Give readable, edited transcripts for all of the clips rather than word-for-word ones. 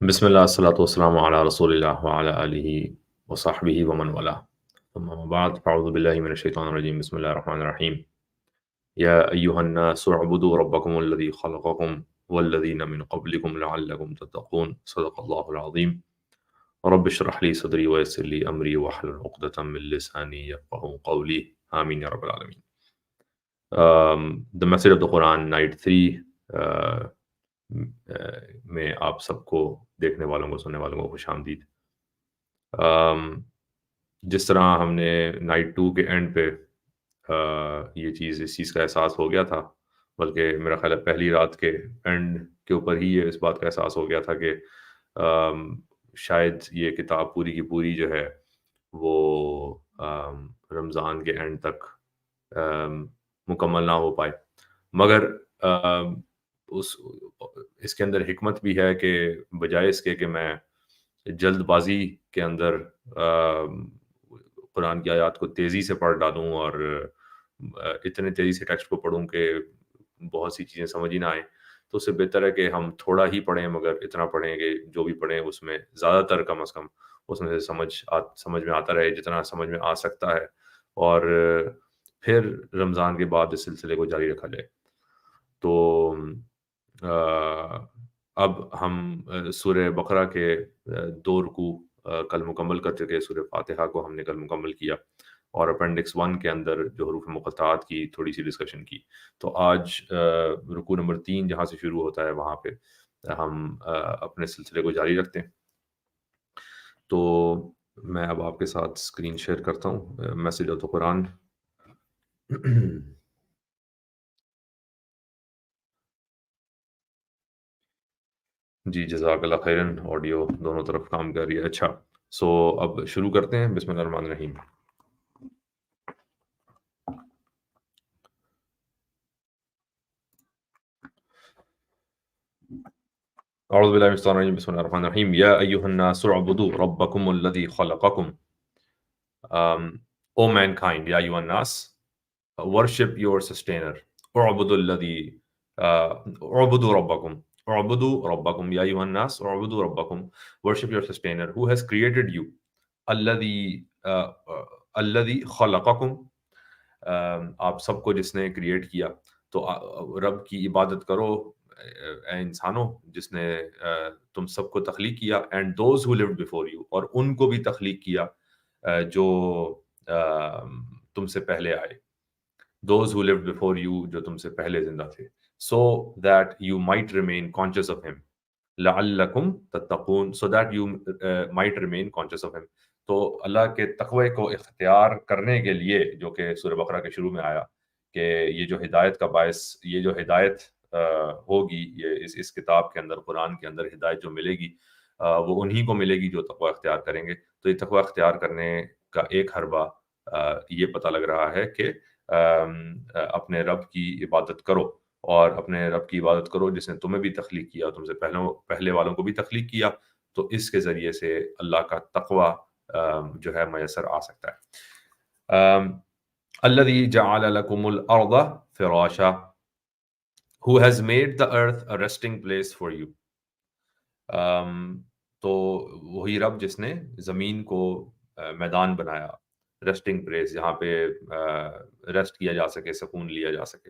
بسم الله الصلاة والسلام على رسول الله وعلى آله وصحبه ومن والاه ثم ما بعد فأعوذ بالله من الشيطان الرجيم بسم الله الرحمن الرحيم يا أيها الناس اعبدوا ربكم الذي خلقكم والذين من قبلكم لعلكم تتقون صدق الله العظيم رب اشرح لي صدري ويسر لي أمري واحلل عقدة من لساني يفقهوا قولي آمين يا رب العالمين. The message of the Quran night 3 میں آپ سب کو دیکھنے والوں کو سننے والوں کو خوش آمدید. جس طرح ہم نے نائٹ 2 کے اینڈ پہ یہ چیز اس چیز کا احساس ہو گیا تھا، بلکہ میرا خیال ہے پہلی رات کے اینڈ کے اوپر ہی یہ اس بات کا احساس ہو گیا تھا کہ شاید یہ کتاب پوری کی پوری جو ہے وہ رمضان کے اینڈ تک مکمل نہ ہو پائے، مگر اس کے اندر حکمت بھی ہے کہ بجائے اس کے کہ میں جلد بازی کے اندر قرآن کی آیات کو تیزی سے پڑھ ڈالوں اور اتنے تیزی سے ٹیکسٹ کو پڑھوں کہ بہت سی چیزیں سمجھ ہی نہ آئیں، تو اس سے بہتر ہے کہ ہم تھوڑا ہی پڑھیں مگر اتنا پڑھیں کہ جو بھی پڑھیں اس میں زیادہ تر کم از کم اس میں سے سمجھ میں آتا رہے جتنا سمجھ میں آ سکتا ہے، اور پھر رمضان کے بعد اس سلسلے کو جاری رکھا جائے. تو اب ہم سورہ بقرہ کے 2 رکوع کل مکمل کر چکے. سورہ فاتحہ کو ہم نے کل مکمل کیا اور اپینڈکس 1 کے اندر جو حروف مقطعات کی تھوڑی سی ڈسکشن کی. تو آج رکوع نمبر 3 جہاں سے شروع ہوتا ہے وہاں پہ ہم اپنے سلسلے کو جاری رکھتے ہیں. تو میں اب آپ کے ساتھ اسکرین شیئر کرتا ہوں میسج آف دا قرآن. جی جزاک اللہ خیرن، آڈیو دونوں طرف کام کر رہی ہے. اچھا، سو اب شروع کرتے ہیں. بسم اللہ الرحمن الرحیم. اعوذ باللہ من الشیطان الرجیم بسم اللہ الرحمن الرحیم. یا ایھا الناس اعبدوا ربکم الذی خلقکم. O mankind, یا ایھا الناس, worship your sustainer. اعبدوا الذی اعبدوا ربکم. اعبدوا ربکم یا ایھا الناس اعبدوا ربکم. Worship your sustainer who has created you. الذی خلقکم. آپ سب کو جس نے کریٹ کیا. تو رب کی عبادت کرو اے انسانوں جس نے تم سب کو تخلیق کیا. And those who lived before you, اور ان کو بھی تخلیق کیا جو تم سے پہلے آئے. Those who lived before you, جو تم سے پہلے زندہ تھے. so that you might remain conscious of him. لعلکم تتقون, so that you might remain conscious of him. تو اللہ کے تقوی کو اختیار کرنے کے لیے، جو کہ سورہ بقرہ کے شروع میں آیا کہ یہ جو ہدایت کا باعث، یہ جو ہدایت ہوگی، یہ اس کتاب کے اندر، قرآن کے اندر ہدایت جو ملے گی وہ انہی کو ملے گی جو تقوی اختیار کریں گے. تو یہ تقوی اختیار کرنے کا ایک حربہ یہ پتہ لگ رہا ہے کہ اپنے رب کی عبادت کرو، اور اپنے رب کی عبادت کرو جس نے تمہیں بھی تخلیق کیا، تم سے پہلے والوں کو بھی تخلیق کیا. تو اس کے ذریعے سے اللہ کا تقوی جو ہے میسر آ سکتا ہے. الذی جعل لکم الارض فراشا. Who has made the earth a resting place for you. تو وہی رب جس نے زمین کو میدان بنایا، ریسٹنگ پلیس، جہاں پہ ریسٹ کیا جا سکے، سکون لیا جا سکے.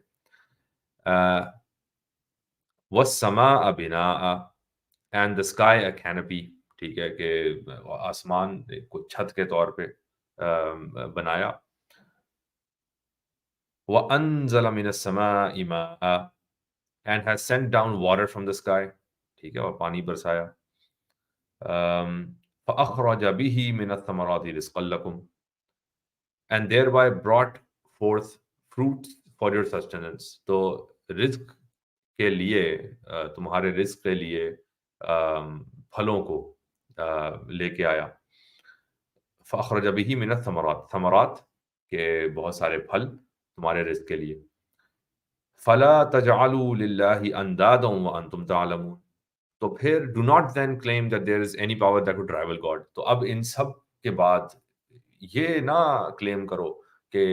وَالسَّمَاءَ بِنَاءً. and the sky a canopy. ٹھیک ہے کہ آسمان کو چھت کے طور پہ بنایا. وَأَنزَلَ مِنَ السَّمَاءِ مَاءً. and has sent down water from the sky. ٹھیک ہے، اور پانی برسایا. فَأَخْرَجَ بِهِ مِنَ الثَّمَرَاتِ رِزْقًا لَكُمْ. and thereby brought forth fruit for your sustenance. تو رزق کے لیے، تمہارے رزق کے لیے پھلوں کو لے کے آیا. فَأَخْرَجَ بِهِ مِنَ الثَّمَرَاتِ. ثمرات کے بہت سارے پھل تمہارے رزق کے لیے. فَلَا تَجْعَلُوا لِلَّهِ أَنْدَادًا وَأَنْتُمْ تَعْلَمُونَ. تو پھر do not then claim that there is any power that would rival God. تو اب ان سب کے بعد یہ نہ کلیم کرو کہ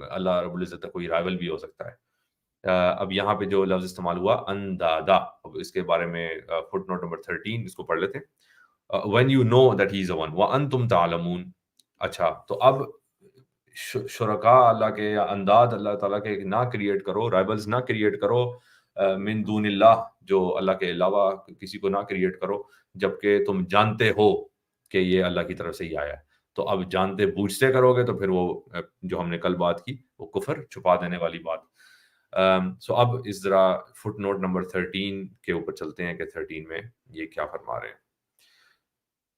اللہ رب العزت کا کوئی رائول بھی ہو سکتا ہے. اب یہاں پہ جو لفظ استعمال ہوا اندادا، اب اس کے بارے میں فٹ نوٹ نمبر 13 اس کو پڑھ لیتے ہیں. when you know that he is the one وَأَنْتُمْ تَعْلَمُونَ. اچھا تو اب شرکاء اللہ کے یا انداد اللہ تعالیٰ کے نہ کریٹ کرو، رائبلز نہ کریٹ کرو من دون اللہ، جو اللہ کے علاوہ کسی کو نہ کریٹ کرو جبکہ تم جانتے ہو کہ یہ اللہ کی طرف سے ہی آیا ہے. تو اب جانتے بوجھتے کرو گے تو پھر وہ جو ہم نے کل بات کی وہ کفر چھپا دینے والی بات. سو اب اس ذرا فٹ نوٹ نمبر 13 کے اوپر چلتے ہیں کہ 13 میں یہ کیا فرما رہے ہیں.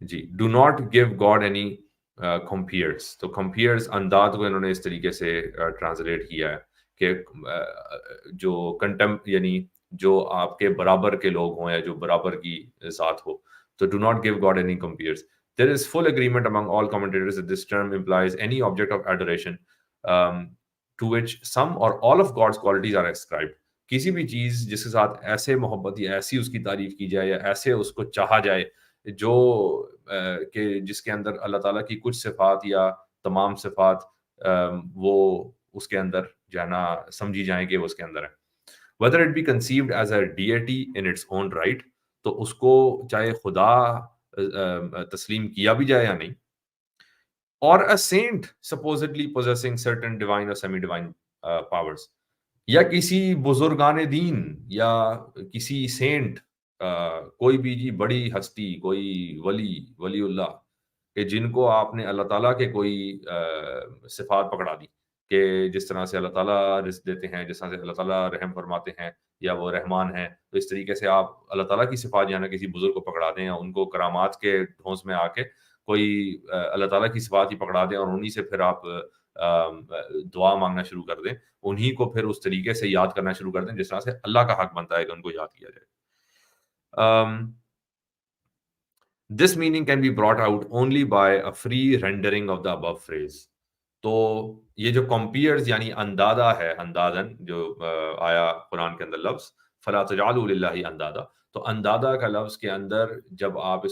جی، do not give God any compeers. تو کمپیئرس انداز کو انہوں نے اس طریقے سے ٹرانسلیٹ کیا ہے کہ جو یعنی جو آپ کے برابر کے لوگ ہوں یا جو برابر کی ذات ہو. تو do not give God any compares. There is full agreement among all commentators that this term implies any object of adoration to which some or all of God's qualities are ascribed. کسی بھی چیز جس کے ساتھ ایسے محبت یا ایسی اس کی تعریف کی جائے یا ایسے اس کو چاہا جائے جو کہ جس کے اندر اللہ تعالیٰ کی کچھ صفات یا تمام صفات وہ اس کے اندر جو ہے نا سمجھی جائیں کہ وہ اس کے اندر ہے. whether it be conceived as a deity in its own right, تو اس کو چاہے خدا تسلیم کیا بھی جائے یا نہیں, or a saint supposedly possessing certain divine or semi-divine powers, یا کسی بزرگان دین یا کسی سینٹ کوئی بھی جی بڑی ہستی کوئی ولی اللہ کہ جن کو آپ نے اللہ تعالیٰ کے کوئی صفات پکڑا دی کہ جس طرح سے اللہ تعالیٰ رزق دیتے ہیں، جس طرح سے اللہ تعالیٰ رحم فرماتے ہیں یا وہ رحمان ہیں، تو اس طریقے سے آپ اللہ تعالیٰ کی صفات یا کسی بزرگ کو پکڑا دیں یا ان کو کرامات کے ڈھونس میں آ کے کوئی اللہ تعالیٰ کی صفات ہی پکڑا دیں اور انہی سے پھر آپ دعا مانگنا شروع کر دیں، انہی کو پھر اس طریقے سے یاد کرنا شروع کر دیں جس طرح سے اللہ کا حق بنتا ہے کہ ان کو یاد کیا جائے. This meaning can be brought out only by a free rendering of the above phrase. تو یہ جو کمپیئرز یعنی اندادہ ہے، اندادن جو آیا قرآن کے اندر لفظ فلا تجعلوا للہ اندادا، تو اندادہ کا لفظ کے اندر جب آپ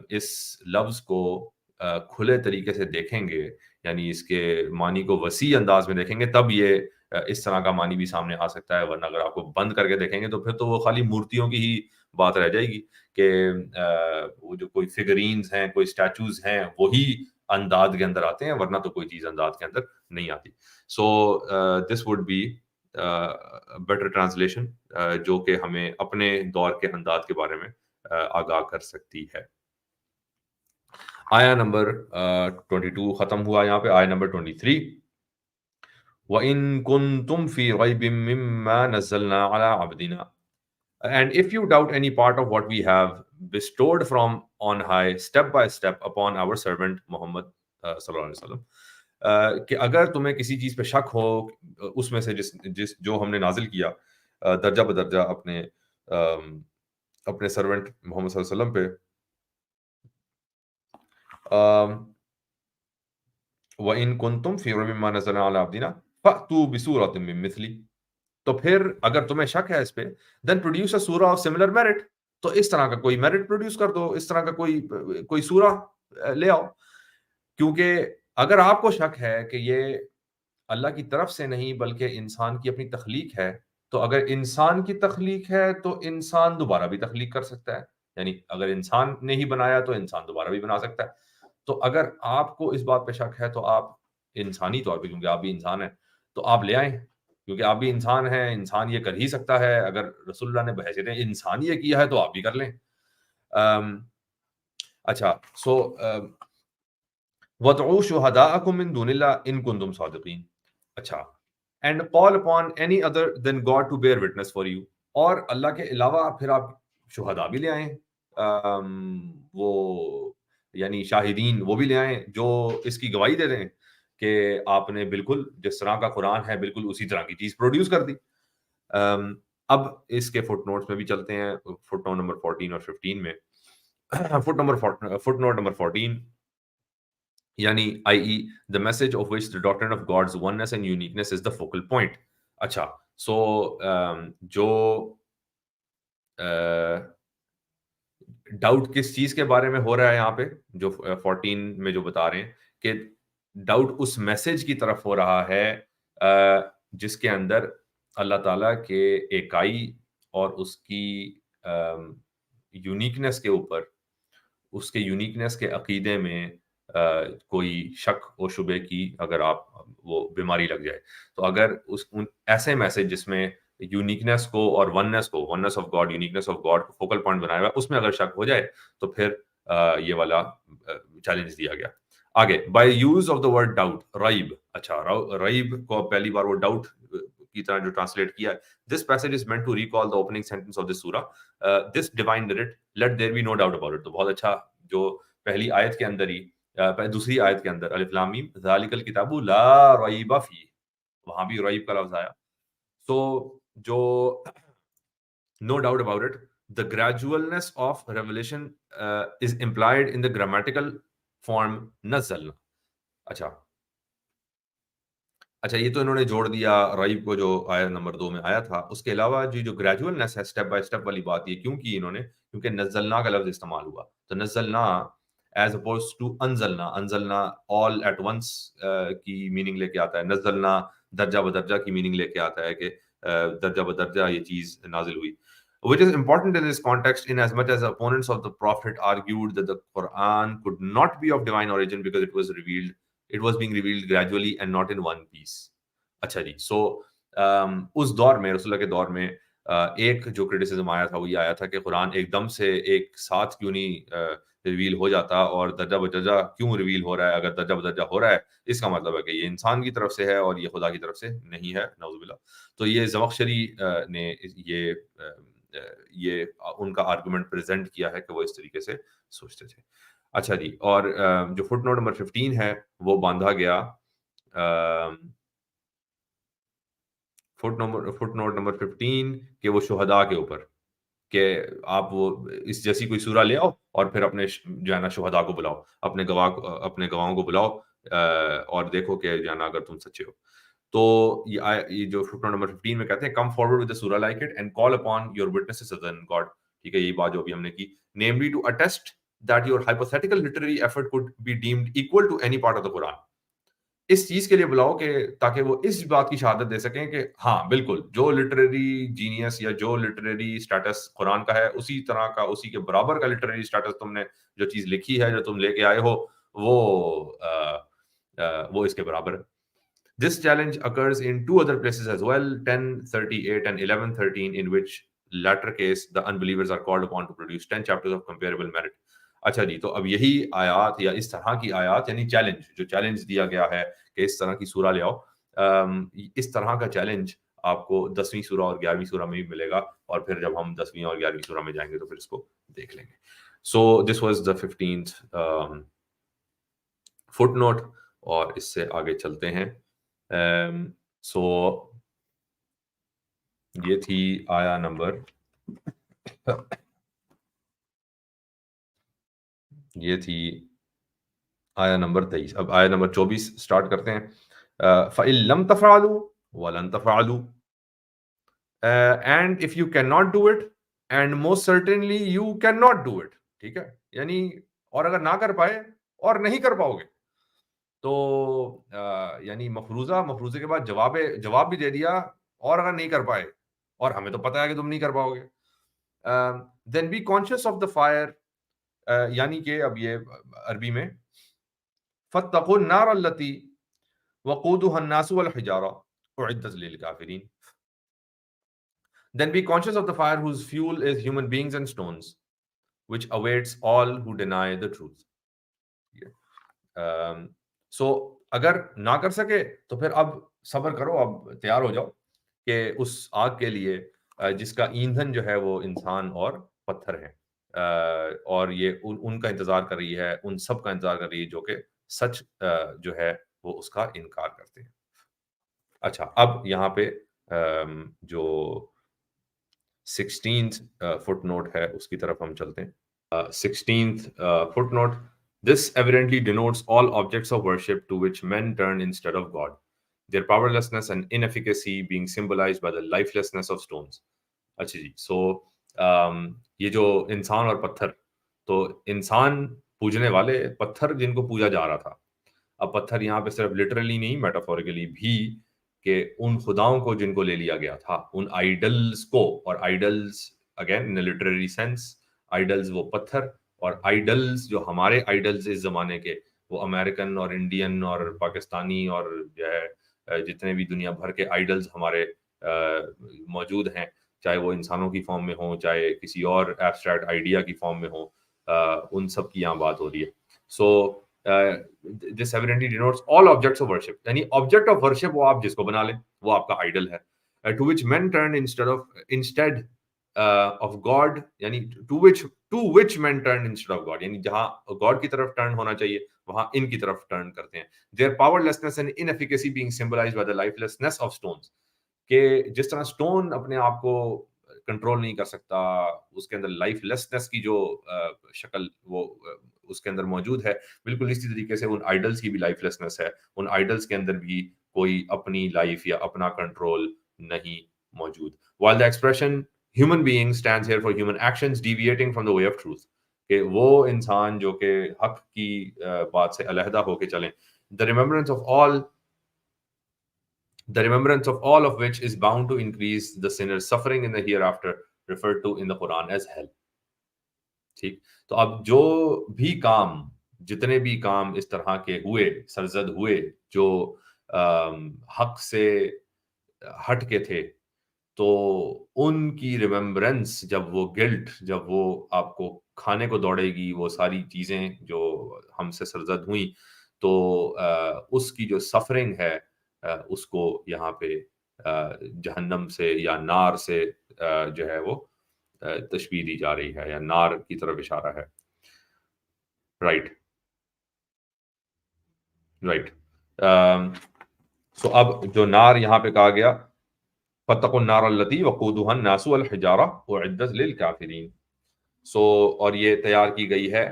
اس لفظ کو کھلے طریقے سے دیکھیں گے، یعنی اس کے معنی کو وسیع انداز میں دیکھیں گے، تب یہ اس طرح کا معنی بھی سامنے آ سکتا ہے. ورنہ اگر آپ کو بند کر کے دیکھیں گے تو پھر تو وہ خالی مورتیوں کی ہی بات رہ جائے گی کہ وہ جو کوئی فگرینز ہیں، کوئی اسٹیچوز ہیں، وہی انداز کے اندر آتے ہیں، ورنہ تو کوئی چیز انداز کے اندر نہیں آتی. So this would be better translation جو کہ ہمیں اپنے دور کے انداز کے بارے میں آگاہ کر سکتی ہے. آیا نمبر 22 ختم ہوا. یہاں پہ آیا نمبر 23 وَإِن كُنتُمْ فِي رَيْبٍ مِّمَّا نَزَّلْنَا عَلَىٰ عَبْدِنَا, and if you doubt any part of what we have bestowed from on high step by step upon our servant Muhammad صلی اللہ علیہ وسلم, کہ اگر تمہیں کسی چیز پہ شک ہو اس میں سے جس جو ہم نے نازل کیا درجہ بدرجہ اپنے سرونٹ محمد صلی اللہ علیہ وسلم پہ, وَإِن كُنتُمْ فِي رَيْبٍ مِّمَّا نَزَّلْنَا عَلَىٰ عَبْدِنَا فَأْتُوا بِسُورَةٍ مِّن مِّثْلِهِ, تو پھر اگر تمہیں شک ہے اس پہ then produce a surah of similar merit, تو اس طرح کا کوئی میرٹ پروڈیوس کر دو, اس طرح کا کوئی سورہ لے آؤ. کیونکہ اگر آپ کو شک ہے کہ یہ اللہ کی طرف سے نہیں بلکہ انسان کی اپنی تخلیق ہے, تو اگر انسان کی تخلیق ہے تو انسان دوبارہ بھی تخلیق کر سکتا ہے, یعنی اگر انسان نے ہی بنایا تو انسان دوبارہ بھی بنا سکتا ہے. تو اگر آپ کو اس بات پہ شک ہے تو آپ انسانی طور پہ, کیونکہ آپ بھی انسان ہیں, تو آپ لے آئیں, کیونکہ آپ بھی انسان ہیں, انسان یہ کر ہی سکتا ہے. اگر رسول اللہ نے بحیثیت انسان یہ کیا ہے تو آپ بھی کر لیں. اچھا, سو وَادْعُوا شُهَدَاءَكُم مِّن دُونِ اللَّهِ إِن كُنتُمْ صَادِقِينَ. اچھا, and call upon any other than God to bear witness for you, اور اللہ کے علاوہ پھر آپ شہداء بھی لے آئیں, وہ یعنی شاہدین وہ بھی لے آئیں جو اس کی گواہی دے دیں کہ آپ نے بالکل جس طرح کا قرآن ہے بالکل اسی طرح کی چیز پروڈیوس کر دی. اب اس کے فٹ نوٹس میں بھی چلتے ہیں, فٹ نوٹ نمبر 14 اور 15 میں. فٹ نوٹ نمبر 14 یعنی i.e. the message of which the doctrine of God's oneness and uniqueness is the focal point. اچھا, سو جو ڈاؤٹ کس چیز کے بارے میں ہو رہا ہے یہاں پہ جو 14 میں جو بتا رہے ہیں کہ ڈاؤٹ اس میسج کی طرف ہو رہا ہے جس کے اندر اللہ تعالیٰ کے ایکائی اور اس کی یونیکنیس کے اوپر، اس کے یونیکنیس کے عقیدے میں کوئی شک و شبے کی اگر آپ وہ بیماری لگ جائے، تو اگر ایسے میسج جس میں یونیکنیس کو اور oneness of God, uniqueness of God کو فوکل پوائنٹ بنایا ہوا ہے، اس میں اگر شک ہو جائے تو پھر یہ والا چیلنج دیا گیا. آگے by use of the word doubt, ریب. اچھا، ریب کو پہلی بار وہ ڈاؤٹ کی طرح جو ٹرانسلیٹ کیا ہے. This passage is meant to recall the opening sentence of this سورہ، this divine merit let there be no doubt about it. تو بہت اچھا، جو پہلی آیت کے اندر ہی دوسری آیت کے اندر الف لام میم ذالک الکتاب لا ریب فیہ، وہاں بھی ریب کا لفظ آیا. تو جو no doubt about it, the gradualness of revelation is implied in the grammatical form nazzalna. اچھا یہ تو انہوں نے جوڑ دیا ریب کو جو آیت نمبر 2 میں آیا تھا. اس کے علاوہ جو گریجولنس ہے، اسٹیپ بائی اسٹیپ والی بات، یہ کیوں کی انہوں نے؟ کیونکہ نزلنا کا لفظ استعمال ہوا. تو نزلنا ایز اپوز ٹو انزلنا، انزلنا آل ایٹ ونس کی میننگ لے کے آتا ہے. نزلنا درجہ بدرجہ کی میننگ لے کے آتا ہے کہ درجہ بدرجہ یہ چیز نازل ہوئی. Which is important in this context in as much as opponents of the prophet argued that the Quran could not be of divine origin because it was being revealed gradually and not in one piece. اچھا جی، سو اس دور میں، رسول اللہ کے دور میں ایک جو criticism آیا تھا وہ یہ آیا تھا کہ قرآن ایک دم سے ایک ساتھ کیوں نہیں ریویل ہو جاتا، اور درجہ بدرجہ کیوں ریویل ہو رہا ہے؟ اگر درجہ بدرجہ ہو رہا ہے اس کا مطلب ہے کہ یہ انسان کی طرف سے ہے اور یہ خدا کی طرف سے نہیں ہے، نعوذ باللہ. تو یہ زمخشری نے یہ ان کا آرگومنٹ پریزنٹ کیا ہے کہ وہ اس طریقے سے سوچتے تھے. اچھا جی، اور جو فٹ نوٹ نمبر 15 ہے وہ باندھا گیا فٹ نوٹ نمبر 15 کہ وہ شہداء کے اوپر، کہ آپ وہ اس جیسی کوئی سورہ لے آؤ اور پھر اپنے جو ہے نا شہداء کو بلاؤ، اپنے گواہوں کو بلاؤ اور دیکھو کہ جو ہے نا اگر تم سچے ہو. تو یہ جو فٹ نوٹ نمبر 15 میں کہتے ہیں کم فارورڈ ود سورہ like it and call upon your witnesses other than God. ٹھیک ہے، یہی بات جو ابھی ہم نے کی، namely to attest that your hypothetical literary effort could be deemed equal to any part of the Quran. اس چیز کے لیے بلاؤ کہ تاکہ وہ اس بات کی شہادت دے سکیں کہ ہاں بالکل جو لٹریری جینیس یا جو لٹریری اسٹیٹس قرآن کا ہے، اسی طرح کا، اسی کے برابر کا لٹریری اسٹیٹس تم نے جو چیز لکھی ہے، جو تم لے کے آئے ہو، وہ اس کے برابر ہے. This challenge occurs in two other places as well, 10:38 and 11:13, in which latter case the unbelievers are called upon to produce 10 chapters of comparable merit. اچھا جی، تو اب یہی آیات یا اس طرح کی آیات، یعنی چیلنج دیا گیا ہے کہ اس طرح کی سورہ لے آؤ. اس طرح کا چیلنج آپ کو 10ویں سورہ اور 11ویں سورہ میں بھی ملے گا، اور پھر جب ہم 10ویں اور 11ویں سورہ میں جائیں گے تو پھر اس کو دیکھ لیں گے. So this was the 15th footnote, اور اس سے آگے چلتے ہیں. سو یہ تھی آیا نمبر 23. اب آیا نمبر 24 سٹارٹ کرتے ہیں. فَإِن لَمْ تَفْعَلُوا وَلَن تَفْعَلُوا and if you cannot do it and most certainly you cannot do it. ٹھیک ہے، یعنی اور اگر نہ کر پائے اور نہیں کر پاؤ گے، تو یعنی مفروضے کے بعد جواب بھی دے دیا، اور اگر نہیں کر پائے، اور ہمیں تو پتہ ہے کہ تم نہیں کر پاؤ گے. then be conscious of the fire، یعنی کہ اب یہ عربی میں فَاتَّقُوا النَّارَ الَّتِي وَقُودُهَا النَّاسُ وَالْحِجَارَةُ أُعِدَّتْ لِلْكَافِرِينَ. then be conscious of the fire whose fuel is human beings and stones, which awaits all who deny the truth. سو اگر نہ کر سکے تو پھر اب صبر کرو، اب تیار ہو جاؤ کہ اس آگ کے لیے جس کا ایندھن جو ہے وہ انسان اور پتھر ہے، اور یہ ان کا انتظار کر رہی ہے، ان سب کا انتظار کر رہی ہے جو کہ سچ جو ہے وہ اس کا انکار کرتے ہیں. اچھا، اب یہاں پہ جو 16th فٹ نوٹ ہے اس کی طرف ہم چلتے ہیں. 16th footnote. This evidently denotes all objects of worship to which men turn instead of God, their powerlessness and inefficacy being symbolized by the lifelessness of stones. اچھا جی، سو یہ جو انسان اور پتھر، تو انسان پوجنے والے، پتھر جن کو پوجا جا رہا تھا. اب پتھر یہاں پہ صرف لٹرلی نہیں، میٹافوریکلی بھی کہ ان خداؤں کو جن کو لے لیا گیا تھا، ان آئیڈلز کو. اور idols again in literary sense, idols وہ پتھر، اور آئیڈلز جو ہمارے آئیڈلز اس زمانے کے، وہ امریکن اور انڈین اور پاکستانی اور جو ہے جتنے بھی دنیا بھر کے آئیڈلز ہمارے موجود ہیں، چاہے وہ انسانوں کی فارم میں ہوں، چاہے کسی اور ایبسٹریکٹ آئیڈیا کی فارم میں ہوں، ان سب کی یہاں بات ہو رہی ہے. سو this evidently denotes all objects of worship. یعنی object of worship وہ آپ جس کو بنا لیں وہ آپ کا آئیڈل ہے. To which men turn instead of God، یعنی to which men turn instead of God، یعنی جہاں God کی طرف ٹرن ہونا چاہیے وہاں ان کی طرف ٹرن کرتے ہیں. Their powerlessness and inefficacy being symbolized by the lifelessness of stones، کہ جس طرح سٹون اپنے آپ کو کنٹرول نہیں کر سکتا، اس کے اندر لائف لیسنس کی جو شکل وہ اس کے اندر موجود ہے، بالکل اسی طریقے سے ان آئیڈلز کی بھی لائف لیسنس ہے. ان آئیڈلز کے اندر بھی کوئی اپنی لائف یا اپنا کنٹرول نہیں موجود. While the expression human being stands here for human actions deviating from the way of truth، کہ وہ انسان جو کہ حق کی بات سے علیحدہ ہو کے چلیں. The remembrance of all of which is bound to increase the sinner's suffering in the hereafter, referred to in the Quran as hell. ٹھیک، تو اب جو بھی کام، جتنے بھی کام اس طرح کے ہوئے، سرزد ہوئے، جو حق سے ہٹ کے تھے، تو ان کی ریممبرنس، جب وہ گلٹ، جب وہ آپ کو کھانے کو دوڑے گی، وہ ساری چیزیں جو ہم سے سرزد ہوئیں، تو اس کی جو سفرنگ ہے اس کو یہاں پہ جہنم سے یا نار سے جو ہے وہ تشبیہ دی جا رہی ہے، یا نار کی طرف اشارہ ہے. رائٹ. سو اب جو نار یہاں پہ کہا گیا، فَاتَّقُوا النَّارَ الَّتِي وَقُودُهَا النَّاسُ وَالْحِجَارَةُ أُعِدَّتْ لِلْكَافِرِينَ. سو اور یہ تیار کی گئی ہے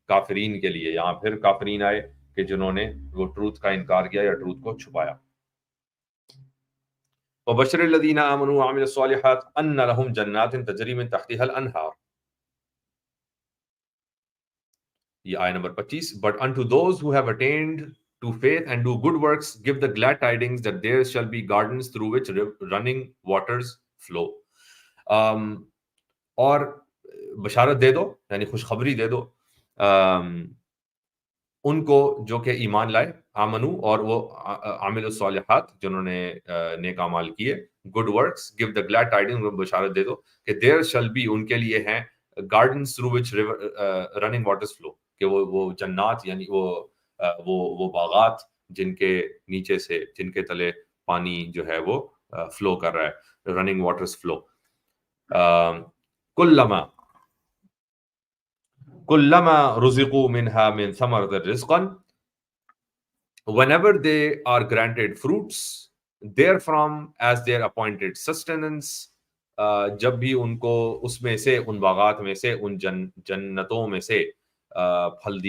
کافرین کے لیے. یہاں پھر کافرین آئے کہ جنہوں نے وہ ٹروتھ کا انکار کیا یا ٹروتھ کو چھپایا. وَبَشِّرِ الَّذِينَ آمَنُوا وَعَمِلُوا الصَّالِحَاتِ أَنَّ لَهُمْ جَنَّاتٍ تَجْرِي مِن تَحْتِهَا الْأَنْهَارُ. یہ آیت number 25. But unto those who have attained to faith and do good works give the glad tidings that there shall be gardens through which running waters flow. اور بشارت دے دو، یعنی خوشخبری دے دو ان کو جو کہ ایمان لائے، آمنو، اور وہ عامل الصالحات، جنہوں نے نیک اعمال کیے، good works, give the glad tiding, بشارت دے دو کہ دیر شل بی، ان کے لیے ہیں gardens through which running waters flu, کہ وہ جنات، یعنی وہ باغات جن کے نیچے سے، جن کے تلے پانی جو ہے وہ فلو کر رہا ہے، رننگ واٹرز فلو. كلما رزقوا منها من ثمرة رزقا، whenever they are granted fruits therefrom as their appointed sustenance، جب بھی ان کو اس میں سے، ان باغات میں سے، ان جنتوں میں سے پھل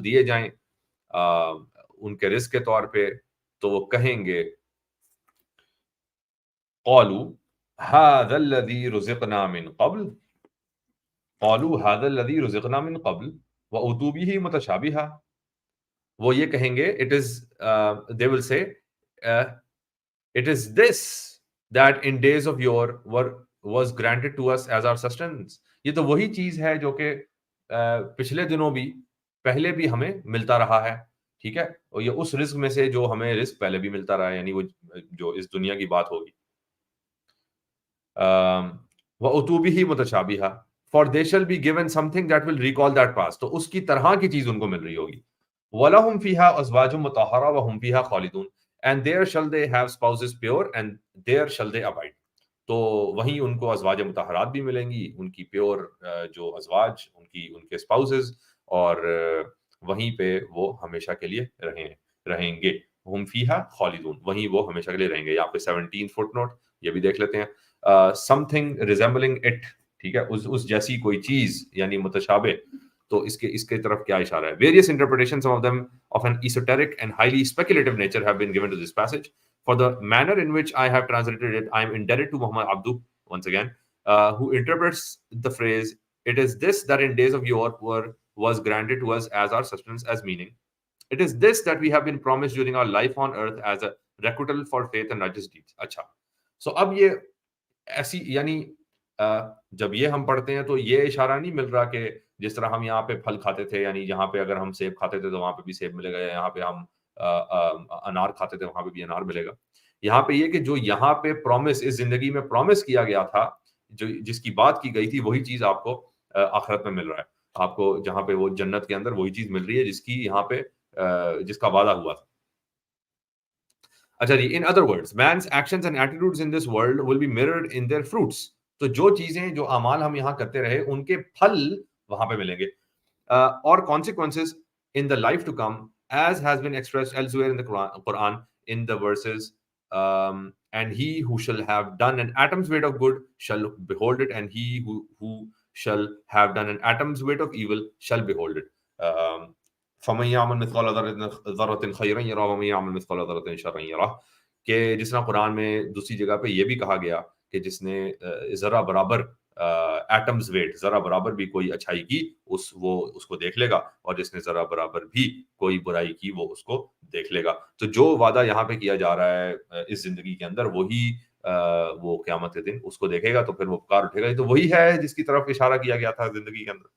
دیے جائیں ان کے رزق کے طور پہ، تو وہ کہیں گے قالوا هذا الذي رزقنا من قبل، قالوا هذا الذي رزقنا من قبل وأتوا به متشابها. وہ یہ کہیں گے it is they will say it is this that in days of yore was granted to us as our sustenance. یہ تو وہی چیز ہے جو کہ پچھلے دنوں بھی، پہلے بھی ہمیں ملتا رہا ہے. ٹھیک ہے، اور یہ اس رزق میں سے جو ہمیں رزق پہلے بھی ملتا رہا ہے، یعنی وہ جو اس دنیا کی بات ہوگی. وَأُتُوا بِهِ مُتَشَابِهًا، for they shall be given something that will recall that past، تو اس کی طرح کی چیز ان کو مل رہی ہوگی. وَلَهُمْ فِيهَا أَزْوَاجٌ مُطَهَّرَةٌ وَهُمْ فِيهَا خَالِدُونَ، and there shall they have spouses pure and there shall they abide. تو وہیں ان کو ازواج مطہرات بھی ملیں گی، ان کی پیور جو ازواج، ان کے spouses، اور وہیں پہ وہ ہمیشہ کے لیے رہیں گے. ہم فیہا خالدون، وہیں وہ ہمیشہ کے لیے رہیں گے. یہاں پہ 17 فٹ نوٹ یہ بھی دیکھ لیتے ہیں. something resembling it، ٹھیک ہے، اس جیسی کوئی چیز، یعنی متشابہ. تو اس کے طرف کیا اشارہ ہے؟ Various interpretations, some of them of an esoteric and highly speculative nature, have been given to this passage. For the manner in which I have translated it, I am indebted to Muhammad Abdu, once again, who interprets the phrase, it is this that in days of yore was granted to us as our sustenance, as meaning, it is this that we have been promised during our life on earth as a requital for faith and righteous deeds. اچھا سو اب یہ ایسی یعنی جب یہ ہم پڑھتے ہیں تو یہ اشارہ نہیں مل رہا کہ جس طرح ہم یہاں پہ پھل کھاتے تھے، یعنی جہاں پہ اگر ہم سیب کھاتے تھے تو وہاں پہ بھی سیب ملے گا، یا یہاں پہ ہم انار کھاتے تھے وہاں پہ بھی انار ملے گا. یہاں پہ یہ کہ جو یہاں پہ پرومس اس زندگی میں پرومس کیا گیا تھا، جو جس کی بات کی گئی تھی، وہی چیز آپ کو آخرت میں مل رہا ہے. آپ کو جہاں پہ وہ جنت کے اندر وہی چیز مل رہی ہے جس کی یہاں پہ جس کا وعدہ ہوا تھا. اچھا جی، in other words, man's actions and attitudes in this world will be mirrored in their fruits. تو جو چیزیں، جو اعمال ہم یہاں کرتے رہے، ان کے پھل وہاں پہ ملیں گے. اور consequences in the life to come, as has been expressed elsewhere in the Quran in the verses, and he who shall have done an atom's weight of good shall behold it, and he who shall have done an atom's weight of evil shall behold it. فَمَن يَعْمَلْ مِثْقَالَ ذَرَّةٍ خَيْرًا يَرَهُ وَمَن يَعْمَلْ مِثْقَالَ ذَرَّةٍ شَرًّا يَرَهُ. کہ جس طرح قرآن میں دوسری جگہ پہ یہ بھی کہا گیا کہ جس نے ذرا برابر ایٹمز ویٹ، ذرا برابر بھی کوئی اچھائی کی وہ اس کو دیکھ لے گا، اور جس نے ذرا برابر بھی کوئی برائی کی وہ اس کو دیکھ لے گا. تو جو وعدہ یہاں پہ کیا جا رہا ہے اس زندگی کے اندر، وہی وہ قیامت کے دن اس کو دیکھے گا تو پھر وہ پکار اٹھے گا. تو وہی ہے جس کی طرف اشارہ کیا گیا تھا زندگی کے اندر.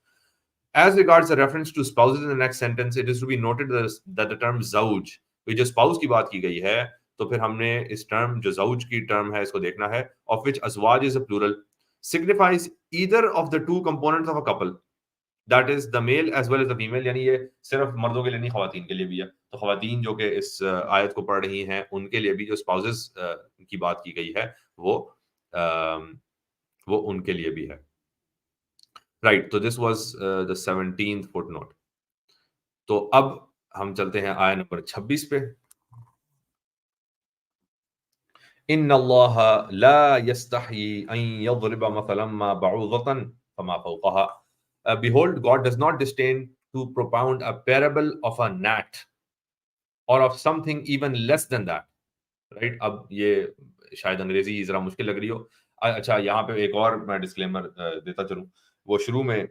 As regards the reference to spouses in the next sentence, it is to be noted that the term زوج، جو اسپاؤس کی بات کی گئی ہے، تو پھر ہم نے اس ٹرم جو زوج کی ٹرم ہے اس کو دیکھنا ہے. of which ازواج is a plural, signifies either of the two components of a couple, that is the male as well as the female. یعنی یہ صرف مردوں کے لیے نہیں، خواتین کے لیے بھی ہے. تو خواتین جو کہ اس آیت کو پڑھ رہی ہیں، ان کے لیے بھی جو spouses کی بات کی گئی ہے وہ ان کے لیے بھی ہے. رائٹ. تو this was the 17th footnote. تو اب ہم چلتے ہیں آیت نمبر 26 پہ. ان اللہ لا یستحیی ان یضرب مثلا ما بعوضۃ فما فوقها. Behold, God does not disdain to propound a parable of a gnat or of something even less than that. Right. اب یہ شاید انگریزی ذرا مشکل لگ رہی ہو. اچھا، یہاں پہ ایک اور میں ڈسکلیمر دیتا چلوں. وہ شروع میں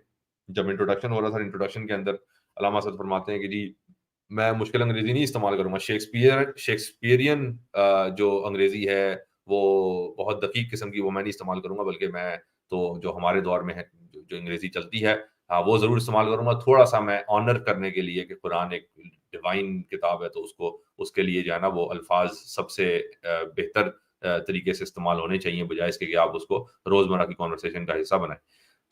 جب انٹروڈکشن ہو رہا تھا، انٹروڈکشن کے اندر علامہ اسد فرماتے ہیں کہ جی میں مشکل انگریزی نہیں استعمال کروں گا. شیکسپیرین جو انگریزی ہے وہ بہت دقیق قسم کی وہ میں نہیں استعمال کروں گا، بلکہ میں تو جو ہمارے دور میں ہے جو انگریزی چلتی ہے وہ ضرور استعمال کروں گا. تھوڑا سا میں آنر کرنے کے لیے کہ قرآن ایک ڈیوائن کتاب ہے، تو اس کے لیے جو ہے نا وہ الفاظ سب سے بہتر طریقے سے استعمال ہونے چاہیے، بجائے اس کے کہ آپ اس کو روزمرہ کی کانورسیشن کا حصہ بنائیں.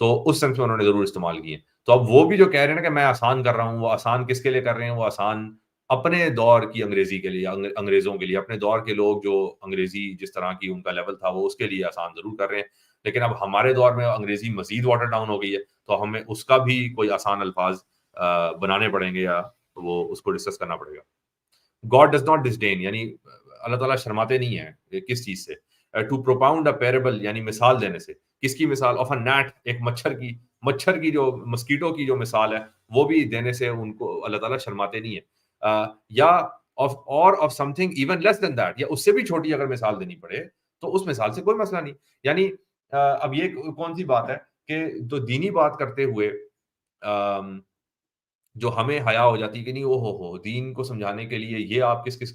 تو اس سینس میں انہوں نے ضرور استعمال کیے. تو اب وہ بھی جو کہہ رہے ہیں نا کہ میں آسان کر رہا ہوں، وہ آسان کس کے لیے کر رہے ہیں؟ وہ آسان اپنے دور کی انگریزی کے لیے، انگریزوں کے لیے، اپنے دور کے لوگ جو انگریزی جس طرح کی ان کا لیول تھا وہ اس کے لیے آسان ضرور کر رہے ہیں. لیکن اب ہمارے دور میں انگریزی مزید واٹر ڈاؤن ہو گئی ہے، تو ہمیں اس کا بھی کوئی آسان الفاظ بنانے پڑیں گے، یا وہ اس کو ڈسکس کرنا پڑے گا. God does not disdain، یعنی اللہ تعالیٰ شرماتے نہیں ہیں کس چیز سے. to propound a parable، یعنی مثال دینے سے. کس کی مثال؟ of a gnat، ایک مچھر کی جو مسکیٹو کی جو مثال ہے وہ بھی دینے سے ان کو اللہ تعالیٰ شرماتے نہیں ہیں. یا of something even less than that، یا اس سے بھی چھوٹی اگر مثال دینی پڑے تو اس مثال سے کوئی مسئلہ نہیں. یعنی اب یہ کون سی بات ہے کہ تو دینی بات کرتے ہوئے جو ہمیں حیا ہو جاتی ہے کہ نہیں ہو دین کو سمجھانے کے لیے یہ آپ کس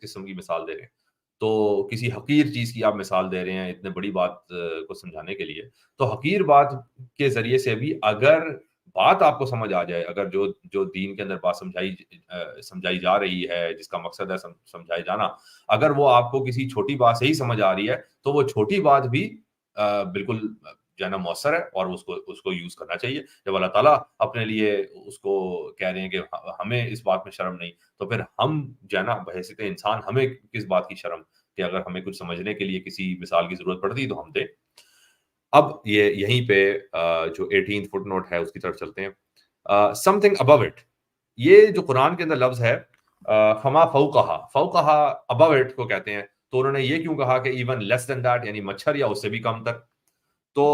قسم کی مثال دے رہے ہیں. تو کسی حقیر چیز کی آپ مثال دے رہے ہیں اتنے بڑی بات کو سمجھانے کے لیے. تو حقیر بات کے ذریعے سے بھی اگر بات آپ کو سمجھ آ جائے، اگر جو دین کے اندر بات سمجھائی جا رہی ہے، جس کا مقصد ہے سمجھائے جانا، اگر وہ آپ کو کسی چھوٹی بات سے ہی سمجھ آ رہی ہے تو وہ چھوٹی بات بھی بالکل جو ہے نا مؤثر ہے، اور اس کو یوز کرنا چاہیے. جب اللہ تعالیٰ اپنے لیے اس کو کہہ رہے ہیں کہ ہمیں اس بات میں شرم نہیں، تو پھر ہم جو ہے نا بحیثیت انسان ہمیں کس بات کی شرم کہ اگر ہمیں کچھ سمجھنے کے لیے کسی مثال کی ضرورت پڑتی تو ہم دیں. اب یہ یہیں پہ جو 18th فٹ نوٹ ہے اس کی طرف چلتے ہیں. something above it، یہ جو قرآن کے اندر لفظ ہے فما فوقہا above it کو کہتے ہیں. تو انہوں نے یہ کیوں کہا کہ even less than that، یعنی مچھر یا اس سے بھی کم تر. تو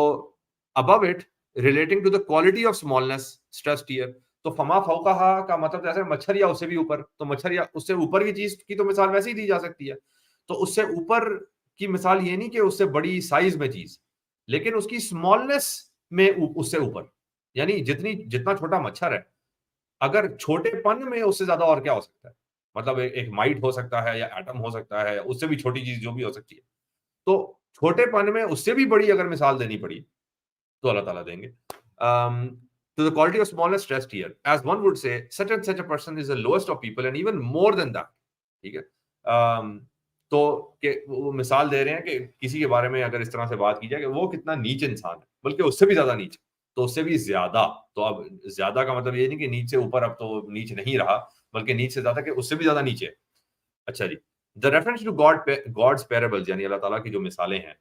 above it relating to the quality of smallness stressed here. تو فما فوقہا کا مطلب جیسے مچھر یا اس سے بھی اوپر، تو مچھر یا اس سے اوپر کی چیز کی تو مثال ویسے ہی دی جا سکتی ہے. تو اس سے اوپر کی مثال یہ نہیں کہ اس سے بڑی سائز میں چیز، لیکن اس کی اسمالنس میں اس سے اوپر. یعنی جتنا چھوٹا مچھر ہے، اگر چھوٹے پن میں اس سے زیادہ اور کیا ہو سکتا ہے. مطلب ایک مائٹ ہو سکتا ہے یا ایٹم ہو سکتا ہے، اس سے بھی چھوٹی چیز جو بھی ہو سکتی ہے. تو چھوٹے پن میں اس سے بھی بڑی اگر مثال دینی پڑی تو اللہ تعالیٰ دیں گے. To the quality of smallness stressed here, as one would say, such and such a person is the lowest of people and even more than that. ٹھیک ہے. تو کہ وہ مثال دے رہے ہیں کہ کسی کے بارے میں اگر اس طرح سے بات کی جائے کہ وہ کتنا نیچ انسان ہے، بلکہ اس سے بھی زیادہ نیچ، تو اس سے بھی زیادہ. تو اب زیادہ کا مطلب یہ نہیں کہ نیچ سے اوپر اب تو نیچ نہیں رہا، بلکہ نیچ سے زیادہ کہ اس سے بھی زیادہ نیچے. اچھا جی. The reference to God's parables یعنی اللہ تعالیٰ کی جو مثالیں ہیں،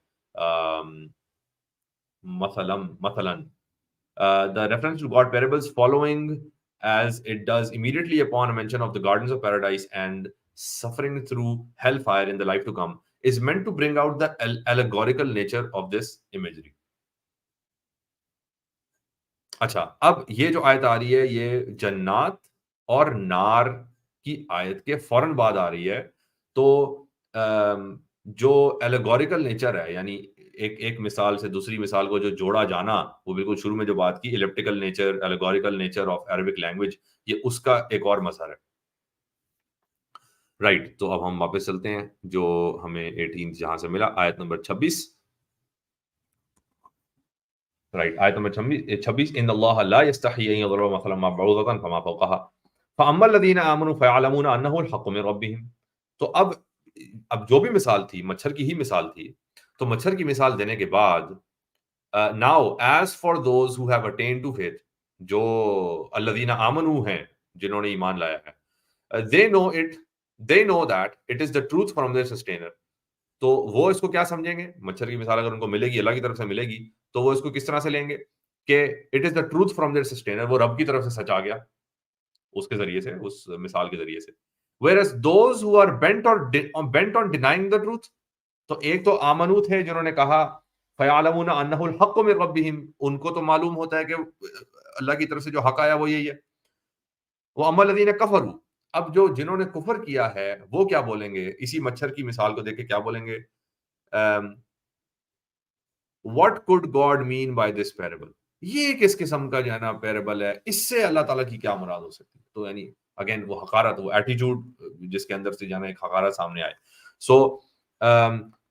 مثلاً the reference to God parables following as it does immediately upon a mention of the gardens of paradise and suffering through hellfire in the life to come is meant to bring out the allegorical nature of this imagery. اچھا، اب یہ جو آیت آ رہی ہے یہ جنات اور نار کی آیت کے فوراً بعد آ رہی ہے. تو جو ایلیگوریکل نیچر ہے، یعنی ایک مثال سے دوسری مثال کو جو جوڑا جانا، وہ بالکل شروع میں جو بات کی elliptical nature, allegorical nature of Arabic language, یہ اس کا ایک اور مظہر ہے. رائٹ. تو اب ہم واپس چلتے ہیں جو ہمیں 18 جہاں سے ملا، آیت نمبر 26. رائٹ. آیت نمبر 26 ان اللہ لا یستحی ان یضرب مثلا ما بعوضۃ فما فوقها فاما الذین آمنوا فیعلمون انہ الحق من ربهم. تو اب جو بھی مثال تھی مچھر کی ہی مثال تھی، تو مچھر کی مثال دینے کے بعد now as for those who have attained to faith, جو الذین آمنوا ہیں، جنہوں نے ایمان لایا ہے، they know that it is the truth from their sustainer. تو وہ اس کو کیا سمجھیں گے؟ مچھر کی مثال اگر ان کو ملے گی، اللہ کی طرف سے ملے گی، تو وہ اس کو کس طرح سے لیں گے کہ it is the truth from their sustainer, وہ رب کی طرف سے سچ آ گیا اس کے ذریعے سے، اس مثال کے ذریعے سے. whereas those who are bent on denying the truth، تو ایک تو آمنو تھے جنہوں نے کہا فیعلمون انہ الحق من ربہم، ان کو تو معلوم ہوتا ہے کہ اللہ کی طرف سے جو حق آیا وہ یہی ہے. وہ اما الذین کفروا، اب جو جنہوں نے کفر کیا ہے وہ کیا بولیں گے؟ اسی مچھر کی مثال کو دیکھ کے کیا بولیں گے؟ What could God mean by this parable؟ یہ کس قسم کا جو ہے نا پیربل ہے، اس سے اللہ تعالیٰ کی کیا مراد ہو سکتی ہے؟ تو یعنی اگین وہ حقارت، وہ ایٹیٹیوڈ جس کے اندر سے جو ہے نا ایک حقارت سامنے آئے. سو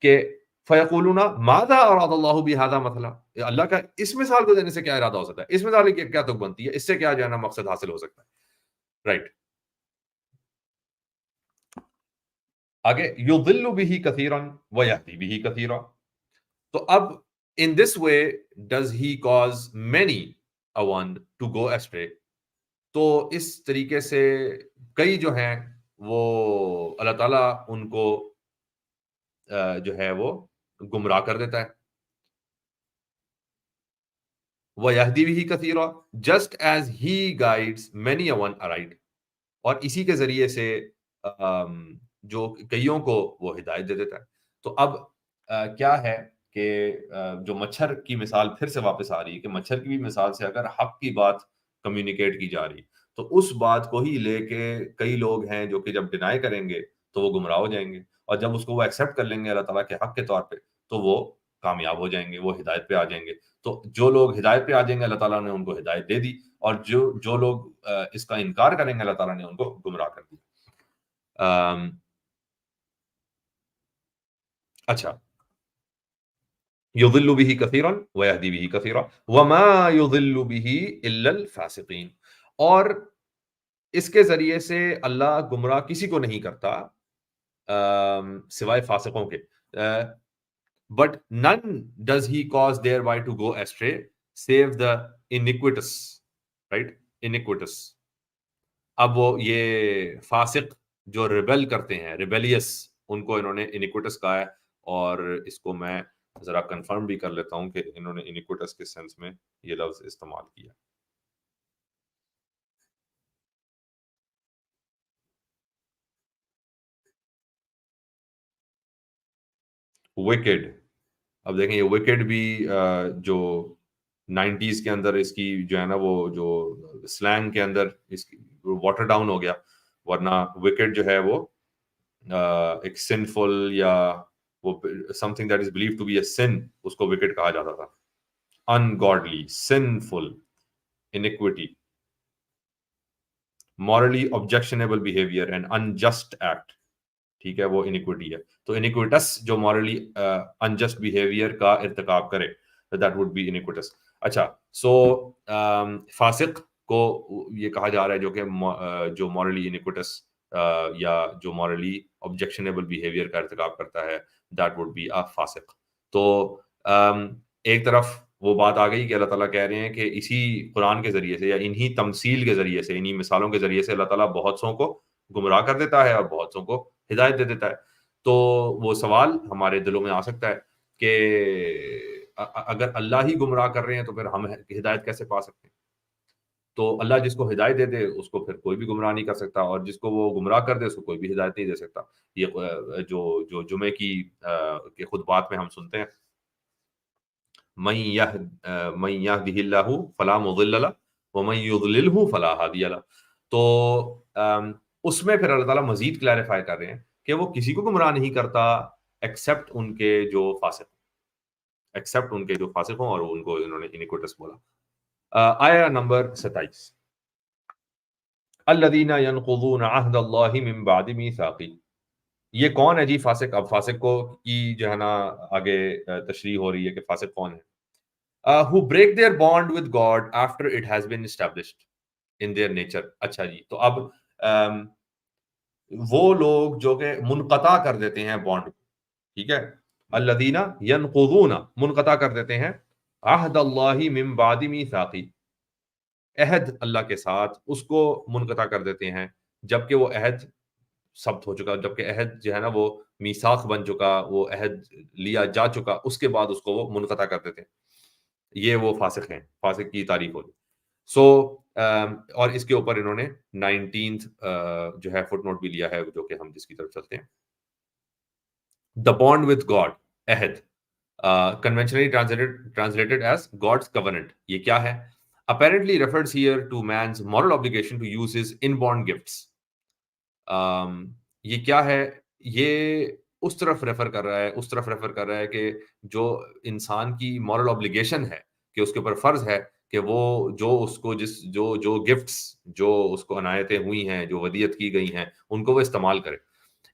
کہ فیقولون ماذا اراد اللہ بہذا مثلا، اللہ کا اس مثال کو دینے سے کیا ارادہ ہو سکتا ہے، اس مثال کی کیا تک بنتی ہے، اس سے کیا جو ہے نا مقصد حاصل ہو سکتا ہے. رائٹ. آگے یضل بہ کثیرا ویہدی بہ کثیرا. تو اب in this way does he cause many a one to go astray. تو اس طریقے سے کئی جو ہیں وہ اللہ تعالیٰ ان کو جو ہے وہ گمراہ کر دیتا ہے. وَيَهْدِي بِهِ كَثِيرًا just as he guides many a one aright. اور اسی کے ذریعے سے جو کئیوں کو وہ ہدایت دے دیتا ہے. تو اب کیا ہے کہ جو مچھر کی مثال پھر سے واپس آ رہی ہے کہ مچھر کی بھی مثال سے اگر حق کی بات کمیونیکیٹ کی جا رہی، تو اس بات کو ہی لے کے کئی لوگ ہیں جو کہ جب ڈینائی کریں گے تو وہ گمراہ ہو جائیں گے، اور جب اس کو وہ ایکسیپٹ کر لیں گے اللہ تعالیٰ کے حق کے طور پہ تو وہ کامیاب ہو جائیں گے، وہ ہدایت پہ آ جائیں گے. تو جو لوگ ہدایت پہ آ جائیں گے اللہ تعالیٰ نے ان کو ہدایت دے دی، اور جو لوگ اس کا انکار کریں گے اللہ تعالیٰ نے ان کو گمراہ کر دیا. اچھا. یضل به کثیرا ویہدی به کثیرا وما یضل به الا الفاسقین. اور اس کے ذریعے سے اللہ گمراہ کسی کو نہیں کرتا سوائے فاسقوں کے. But none does he cause thereby to go astray save the iniquitous. Right? Iniquitous. اب وہ یہ فاسق جو ریبل کرتے ہیں، ریبیلیس، ان کو انہوں نے انیکوٹس کہا ہے. اور اس کو میں ذرا کنفرم بھی کر لیتا ہوں کہ انہوں نے انیکوٹس کے سینس میں یہ لفظ استعمال کیا. وکڈ. اب دیکھیں یہ وکڈ بھی جو 90s کے اندر اس کی جو ہے نا وہ جو سلینگ کے اندر اس کی واٹر ڈاؤن ہو گیا، ورنہ وکڈ جو ہے وہ ایک سنفل یا وہ something that is believed to be a sin, اس کو وکڈ کہا جاتا تھا. Ungodly, sinful, iniquity. morally objectionable behavior and unjust act. ٹھیک ہے، وہ انیکوٹی ہے. تو انیکوٹس جو مورلی انجسٹ بیہیویئر کا ارتکاب کرے دیٹ وڈ بی انیکوٹس. اچھا، سو فاسق کو یہ کہا جا رہا ہے جو کہ جو مورلی انیکوٹس یا جو مورلی آبجیکشنیبل بیہیویئر کا ارتکاب کرتا ہے دیٹ وڈ بی اے فاسق. تو ایک طرف وہ بات آ گئی کہ اللہ تعالیٰ کہہ رہے ہیں کہ اسی قرآن کے ذریعے سے یا انہی تمثیل کے ذریعے سے، انہی مثالوں کے ذریعے سے اللہ تعالیٰ بہت سوں کو گمراہ کر دیتا ہے اور بہت سوں کو ہدایت دے دیتا ہے. تو وہ سوال ہمارے دلوں میں آ سکتا ہے کہ اگر اللہ ہی گمراہ کر رہے ہیں تو پھر ہم ہدایت کیسے پا سکتے ہیں؟ تو اللہ جس کو ہدایت دے دے اس کو پھر کوئی بھی گمراہ نہیں کر سکتا، اور جس کو وہ گمراہ کر دے اس کو کوئی بھی ہدایت نہیں دے سکتا. یہ جو جمعے کی کے خطبات میں ہم سنتے ہیں، من يهده الله فلا مضل له ومن يضلله فلا هادي له. تو اس میں پھر اللہ تعالیٰ مزید کلیریفائی کر رہے ہیں کہ وہ کسی کو گمراہ نہیں کرتا ایکسیپٹ ان کے جو فاسق ہوں، اور ان کو انہوں نے انیکوٹس بولا. آیا نمبر 27، الذین ینقضون عہد اللہ من بعد میثاقہ. یہ کون ہے جی فاسق؟ اب فاسق کو کی جو ہے نا آگے تشریح ہو رہی ہے کہ فاسق کون ہے. who break their bond with God after it has been established in their nature. اچھا جی، تو اب وہ لوگ جو کہ منقطع کر دیتے ہیں بانڈ کو، ٹھیک ہے، الذین ینقضون، منقطع کر دیتے ہیں، عہد اللہ من بعد میثاقہ، عہد اللہ کے ساتھ اس کو منقطع کر دیتے ہیں جبکہ وہ عہد ثبت ہو چکا، جبکہ عہد جو ہے نا وہ میثاق بن چکا، وہ عہد لیا جا چکا، اس کے بعد اس کو وہ منقطع کر دیتے ہیں. یہ وہ فاسق ہیں، فاسق کی تعریف ہوگی. سو اور اس کے اوپر انہوں نے 19th جو ہے فٹ نوٹ بھی لیا ہے جو کہ ہم جس کی طرف چلتے ہیں. دا بانڈ وتھ گاڈ، عہد، conventionally translated as God's covenant. یہ کیا ہے؟ Apparently refers here to man's moral obligation to use his inborn gifts. یہ کیا ہے؟ یہ اس طرف ریفر کر رہا ہے کہ جو انسان کی مورل obligation ہے کہ اس کے اوپر فرض ہے کہ وہ جو اس کو جو گفٹس جو اس کو عنایتیں ہوئی ہیں، جو ودیت کی گئی ہیں، ان کو وہ استعمال کرے.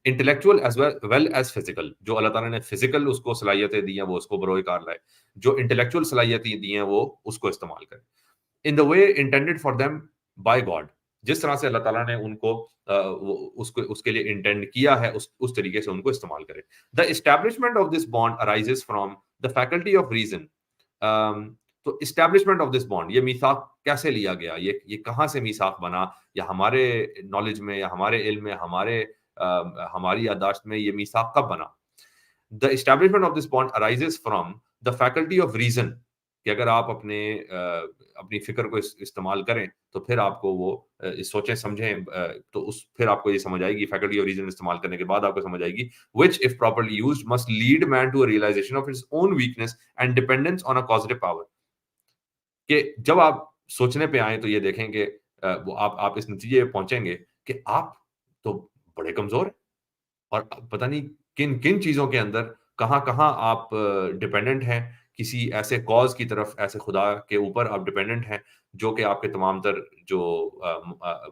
Intellectual as well as physical, جو اللہ تعالیٰ نے فزیکل اس کو صلاحیتیں دی ہیں وہ اس کو بروئے کار لائے، جو انٹلیکچوئل صلاحیتیں دی ہیں وہ اس کو استعمال کرے in the way intended for them by God. جس طرح سے اللہ تعالیٰ نے ان کو اس کے لیے انٹینڈ کیا ہے اس طریقے سے ان کو استعمال کرے. The establishment of this bond arises from the faculty of reason. تو اسٹیبلشمنٹ آف دس بانڈ، یہ میثاق کیسے لیا گیا، یہ کہاں سے میثاق بنا، یا ہمارے نالج میں یا ہمارے علم میں ہماری یادداشت میں یہ میثاق کب بنا؟ The establishment of this bond arises from the faculty of reason, کہ اگر آپ اپنی فکر کو استعمال کریں تو پھر آپ کو وہ سوچیں سمجھیں، تو پھر آپ کو یہ سمجھ آئے گی، فیکلٹی آف ریزن استعمال کرنے کے بعد آپ کو سمجھ آئے گی which if properly used must lead man to a realization of his own weakness and dependence on a causative power. کہ جب آپ سوچنے پہ آئیں تو یہ دیکھیں کہ آپ اس نتیجے پہ پہنچیں گے کہ آپ تو بڑے کمزور ہیں، اور پتہ نہیں کن کن چیزوں کے اندر کہاں آپ ڈپینڈنٹ ہیں، کسی ایسے کاز کی طرف، ایسے خدا کے اوپر آپ ڈپینڈنٹ ہیں جو کہ آپ کے تمام تر جو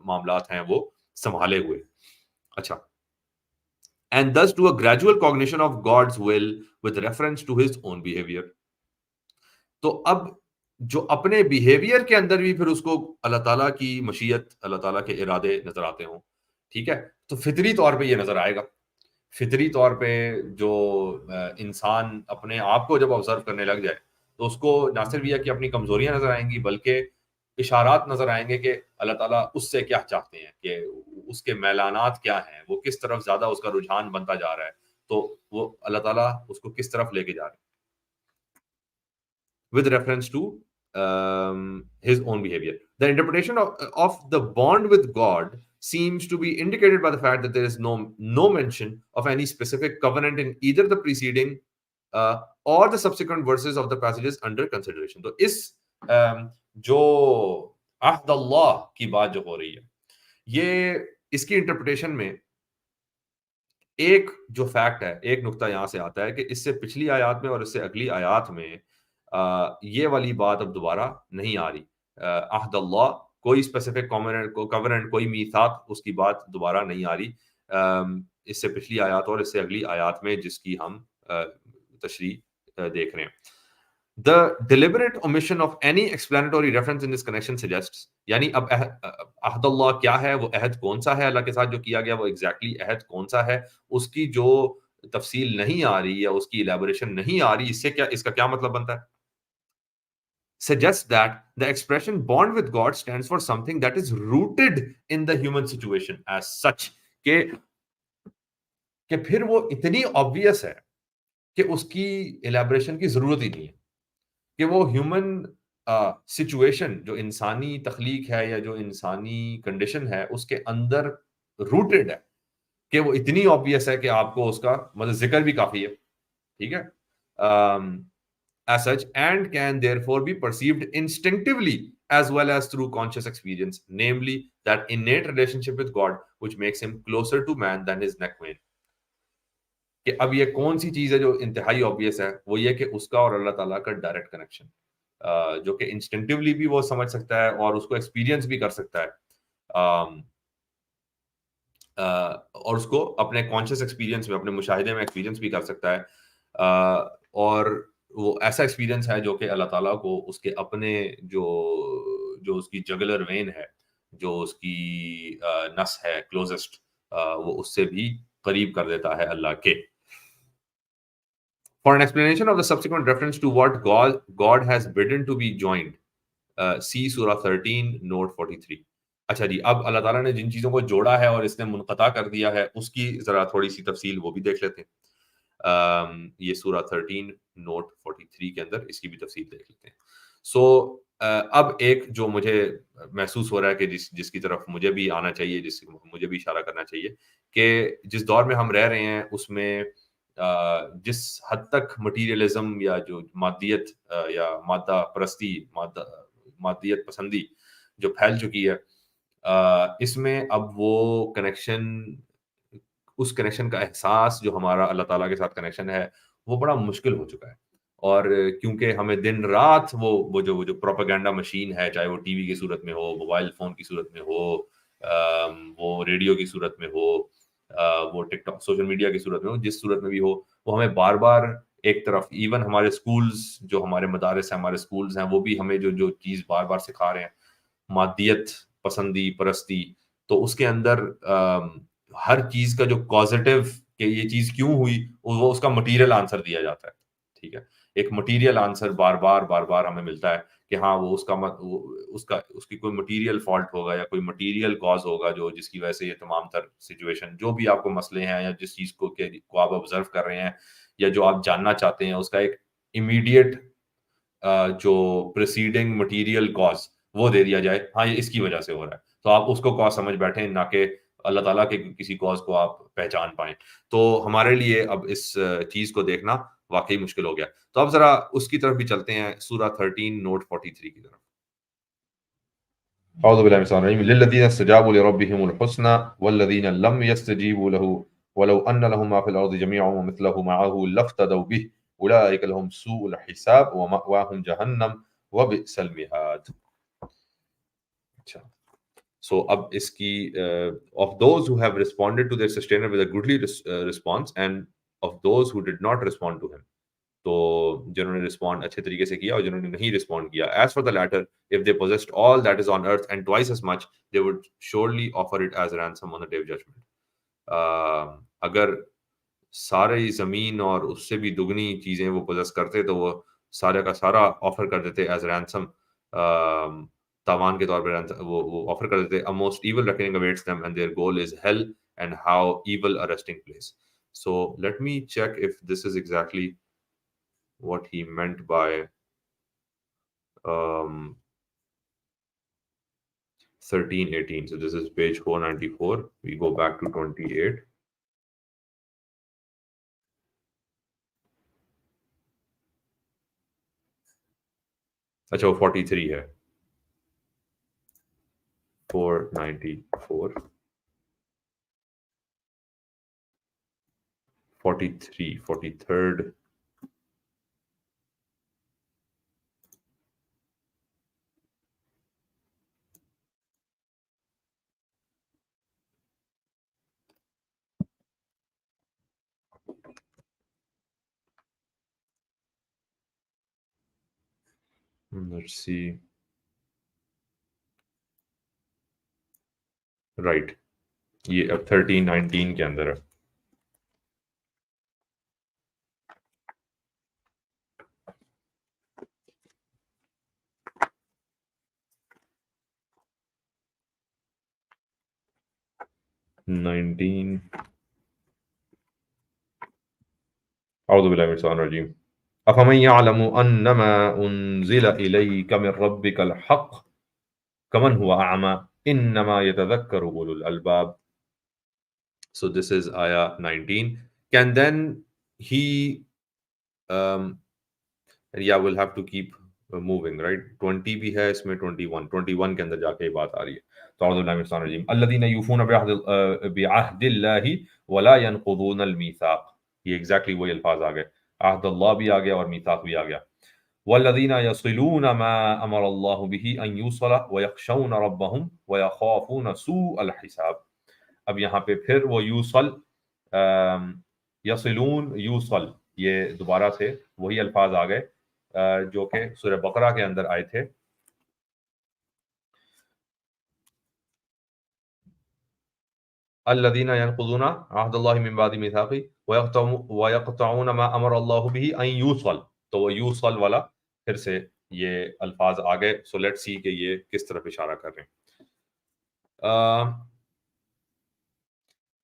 معاملات ہیں وہ سنبھالے ہوئے. اچھا، and thus to a gradual cognition of God's will with reference to his own behavior. تو اب جو اپنے بیہیویئر کے اندر بھی پھر اس کو اللہ تعالیٰ کی مشیت، اللہ تعالیٰ کے ارادے نظر آتے ہوں، ٹھیک ہے، تو فطری طور پہ یہ نظر آئے گا. فطری طور پہ جو انسان اپنے آپ کو جب آبزرو کرنے لگ جائے تو اس کو نہ صرف یہ کہ اپنی کمزوریاں نظر آئیں گی بلکہ اشارات نظر آئیں گے کہ اللہ تعالیٰ اس سے کیا چاہتے ہیں، کہ اس کے میلانات کیا ہیں، وہ کس طرف زیادہ اس کا رجحان بنتا جا رہا ہے، تو وہ اللہ تعالیٰ اس کو کس طرف لے کے جا رہے ہیں with reference to his own behavior. The interpretation of the bond with God seems to be indicated by the fact that there is no mention of any specific covenant in either the preceding or the subsequent verses of the passages under consideration. تو اس جو عہد اللہ کی بات جو ہو رہی ہے، یہ اس کی انٹرپریٹیشن میں ایک جو فیکٹ ہے، ایک نقطہ یہاں سے آتا ہے کہ اس سے پچھلی آیات میں اور اس سے اگلی آیات میں یہ والی بات اب دوبارہ نہیں آ رہی. عہد اللہ کوئی اسپیسیفک کووننٹ کوئی میثاق اس کی بات دوبارہ نہیں آ رہی اس سے پچھلی آیات اور اس سے اگلی آیات میں جس کی ہم تشریح دیکھ رہے ہیں. The deliberate omission of any explanatory reference in this connection suggests یعنی اب عہد اللہ کیا ہے, وہ عہد کون سا ہے اللہ کے ساتھ جو کیا گیا, وہ exactly عہد کون سا ہے, اس کی جو تفصیل نہیں آ رہی یا اس کی ایلیبوریشن نہیں آ رہی, اس سے کیا, اس کا کیا مطلب بنتا ہے, suggests that the expression bond with God stands for something that is rooted in the human situation as such کہ پھر وہ اتنی obvious ہے کہ اس کی ایلیبوریشن کی ضرورت ہی نہیں ہے, کہ وہ ہیومن سچویشن جو انسانی تخلیق ہے یا جو انسانی کنڈیشن ہے اس کے اندر روٹڈ ہے, کہ وہ اتنی obvious ہے کہ آپ کو اس کا مطلب ذکر بھی کافی ہے, ٹھیک ہے, as such and can therefore be perceived instinctively as well as through conscious experience, namely that innate relationship with God which makes him closer to man than his neck vein. کہ اب یہ کون سی چیز ہے جو انتہائی obvious ہے, وہ یہ کہ اس کا اور اللہ تعالیٰ کا ڈائریکٹ کنیکشن, جو کہ انسٹنکٹیولی بھی وہ سمجھ سکتا ہے اور اس کو ایکسپیرینس بھی کر سکتا ہے, اور اس کو اپنے کانشیس ایکسپیرینس میں, اپنے مشاہدے میں ایکسپیرینس بھی کر سکتا ہے, اور وہ ایسا ایکسپیرینس ہے جو کہ اللہ تعالیٰ کو اس کے اپنے جو اس کی جگلر وین ہے, جو اس کی نس ہے کلوزسٹ, وہ اس سے بھی قریب کر دیتا ہے اللہ کے. For an explanation of the subsequent reference to what God has bidden to be joined, see Surah 13, note 43. اچھا جی, اب اللہ تعالیٰ نے جن چیزوں کو جوڑا ہے اور اس نے منقطع کر دیا ہے اس کی ذرا تھوڑی سی تفصیل وہ بھی دیکھ لیتے ہیں. یہ سورہ 13 نوٹ 43 کے اندر اس کی بھی تفصیل دیکھ لیتے ہیں. سو اب ایک جو مجھے محسوس ہو رہا ہے کہ جس کی طرف مجھے بھی آنا چاہیے, جس مجھے بھی اشارہ کرنا چاہیے, کہ جس دور میں ہم رہ رہے ہیں اس میں جس حد تک مٹیریلزم یا جو مادیت یا مادہ پرستی, مادیت پسندی جو پھیل چکی ہے, اس میں اب وہ کنیکشن, اس کنیکشن کا احساس جو ہمارا اللہ تعالیٰ کے ساتھ کنیکشن ہے وہ بڑا مشکل ہو چکا ہے. اور کیونکہ ہمیں دن رات وہ جو پروپیگنڈا مشین ہے, چاہے وہ ٹی وی کی صورت میں ہو, موبائل فون کی صورت میں ہو, وہ ریڈیو کی صورت میں ہو, وہ ٹک ٹاک سوشل میڈیا کی صورت میں ہو, جس صورت میں بھی ہو, وہ ہمیں بار بار ایک طرف, ایون ہمارے سکولز, جو ہمارے مدارس ہیں, ہمارے سکولز ہیں, وہ بھی ہمیں جو چیز بار بار سکھا رہے ہیں, مادیت پسندی پرستی, تو اس کے اندر ہر چیز کا جو کازیٹیو کہ یہ چیز کیوں ہوئی, وہ اس کا مٹیریل آنسر دیا جاتا ہے, ٹھیک ہے, ایک مٹیریل آنسر بار بار ہمیں ملتا ہے کہ ہاں وہ اس کی کوئی مٹیریل فالٹ ہوگا یا کوئی مٹیریل کاز ہوگا جو جس کی وجہ سے یہ تمام تر سچویشن, جو بھی آپ کو مسئلے ہیں یا جس چیز کو آپ آبزرو کر رہے ہیں یا جو آپ جاننا چاہتے ہیں, اس کا ایک امیڈیٹ جو پریسیڈنگ مٹیریل کاز وہ دے دیا جائے, ہاں یہ اس کی وجہ سے ہو رہا ہے, تو آپ اس کو کاز سمجھ بیٹھیں, نہ کہ اللہ تعالیٰ کے کسی کاز کو آپ پہچان پائیں. تو ہمارے لیے اب اس چیز کو دیکھنا واقعی مشکل ہو گیا. تو اب ذرا اس کی طرف بھی چلتے ہیں, سورہ 13 نوٹ 43 کی طرف. اعوذ باللہ من الشیطان الرجیم. للذین استجابوا لربهم الحسنى والذین لم يستجیبوا له ولو ان لهم ما في الارض جميعا ومثله معه لافتدوا به اولئک لهم سوء الحساب ومأواهم جہنم وبئس المہاد. اچھا, so اب اس کی of those who have responded to their sustainer with a goodly response and of those who did not respond to him, تو جنہوں نے رسپونڈ اچھے طریقے سے کیا اور جنہوں نے نہیں رسپونڈ کیا. As for the latter, if they possessed all that is on earth and twice as much, they would surely offer it as ransom on the day of judgment. اگر ساری زمین اور اس سے بھی دگنی چیزیں وہ پوزیس کرتے تو وہ سارے کا سارا آفر کر دیتے ایز رینسم, تاوان کے طور پہ وہ آفر کر دیتے. A most evil reckoning awaits them and their goal is hell and how evil a resting place. So let me check if this is exactly what he meant by 13:18. So this is page 494. We go back to 28. اچھا وہ 43 ہے, 494 43 43rd. Let's see. Right. یہ اب 13-19 کے اندر ہے. اعوذ باللہ من الشیطان الرجیم. افمن يعلم انما انزل الیک من ربک الحق کمن هو اعمى انما يتذکر اولو الالباب. So this is ayah 19. Can then he yeah, we'll have to keep moving, right? 20 بھی ہے اس میں, 21 کے اندر جا کے یہ بات آ رہی ہے. تو اعوذ باللہ من الشیطان الرجیم. الذین یوفون بعہد اللہ ولا ينقضون الميثاق. یہ ایگزیکٹلی وہی الفاظ آ گئے, عہد اللہ بھی آ گیا اور میثاق بھی آ گیا. والذین یصلون ما امر اللہ به ان یوصل ویخشون ربهم ویخافون سوء الحساب. اب یہاں پہ پھر وہ یوصل, یصلون, یوصل, یہ دوبارہ سے وہی الفاظ آ گئے جو کہ سورہ بقرہ کے اندر آئے تھے. الذین ينقضون عہد اللہ من بعد میثاقہ ویقطعون ما امر اللہ به ان یوصل. تو وہ یوصل والا پھر سے یہ الفاظ آ گئے. سو لیٹس سی کہ یہ کس طرف اشارہ کر رہے ہیں.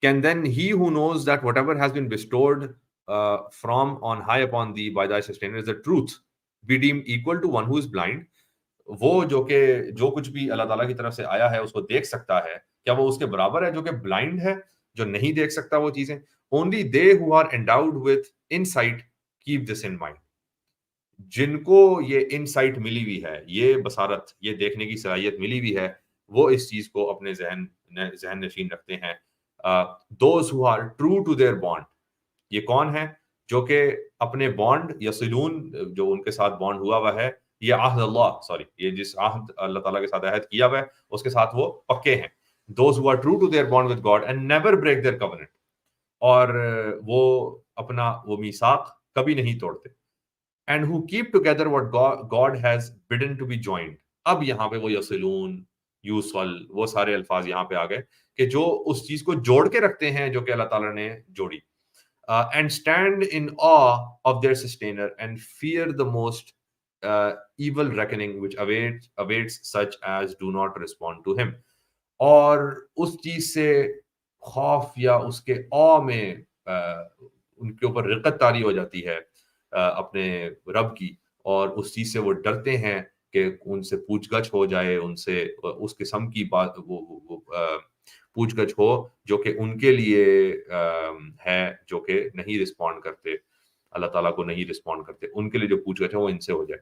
Can then he who knows that whatever has been bestowed from on high upon thee by thy sustainer is the truth be deemed equal to one who is blind. وہ جو کہ جو کچھ بھی اللہ تعالیٰ کی طرف سے آیا ہے اس کو دیکھ سکتا ہے, کیا وہ اس کے برابر ہے جو کہ بلائنڈ ہے, جو نہیں دیکھ سکتا وہ چیزیں. Only they who are endowed with insight keep this in mind. جن کو یہ انسائٹ ملی ہوئی ہے, یہ بصارت, یہ دیکھنے کی صلاحیت ملی ہوئی ہے, وہ اس چیز کو اپنے ذہن نشین رکھتے ہیں. Those who are true to their bond. یہ کون ہے؟ جو کہ اپنے بانڈ یصلون, جو ان کے ساتھ بانڈ ہوا ہوا ہے, یہ عہد اللہ, سوری, یہ جس عہد اللہ تعالیٰ کے ساتھ عہد کیا ہوا ہے اس کے ساتھ وہ پکے ہیں. Those who are true to their bond with God and never break their covenant. اور وہ اپنا وہ میثاق کبھی نہیں توڑتے. And who keep together what God has bidden to be joined. اب یہاں پہ وہ یصلون, یوصل, وہ سارے الفاظ یہاں پہ آ گئے کہ جو اس چیز کو جوڑ کے رکھتے ہیں جو کہ اللہ تعالیٰ نے جوڑی. And stand in awe of their sustainer and fear the most evil reckoning which awaits such as do not respond to him. اور اس چیز سے خوف یا اس کے awe میں ان کے اوپر رقت طاری ہو جاتی ہے اپنے رب کی, اور اس چیز سے وہ ڈرتے ہیں کہ ان سے پوچھ گچھ ہو جائے, ان سے اس قسم کی بات وہ پوچھ گچھ ہو جو کہ ان کے لیے ہے, جو کہ نہیں رسپونڈ کرتے, اللہ تعالیٰ کو نہیں رسپونڈ کرتے, ان کے لیے جو پوچھ گچھ ہے وہ ان سے ہو جائے.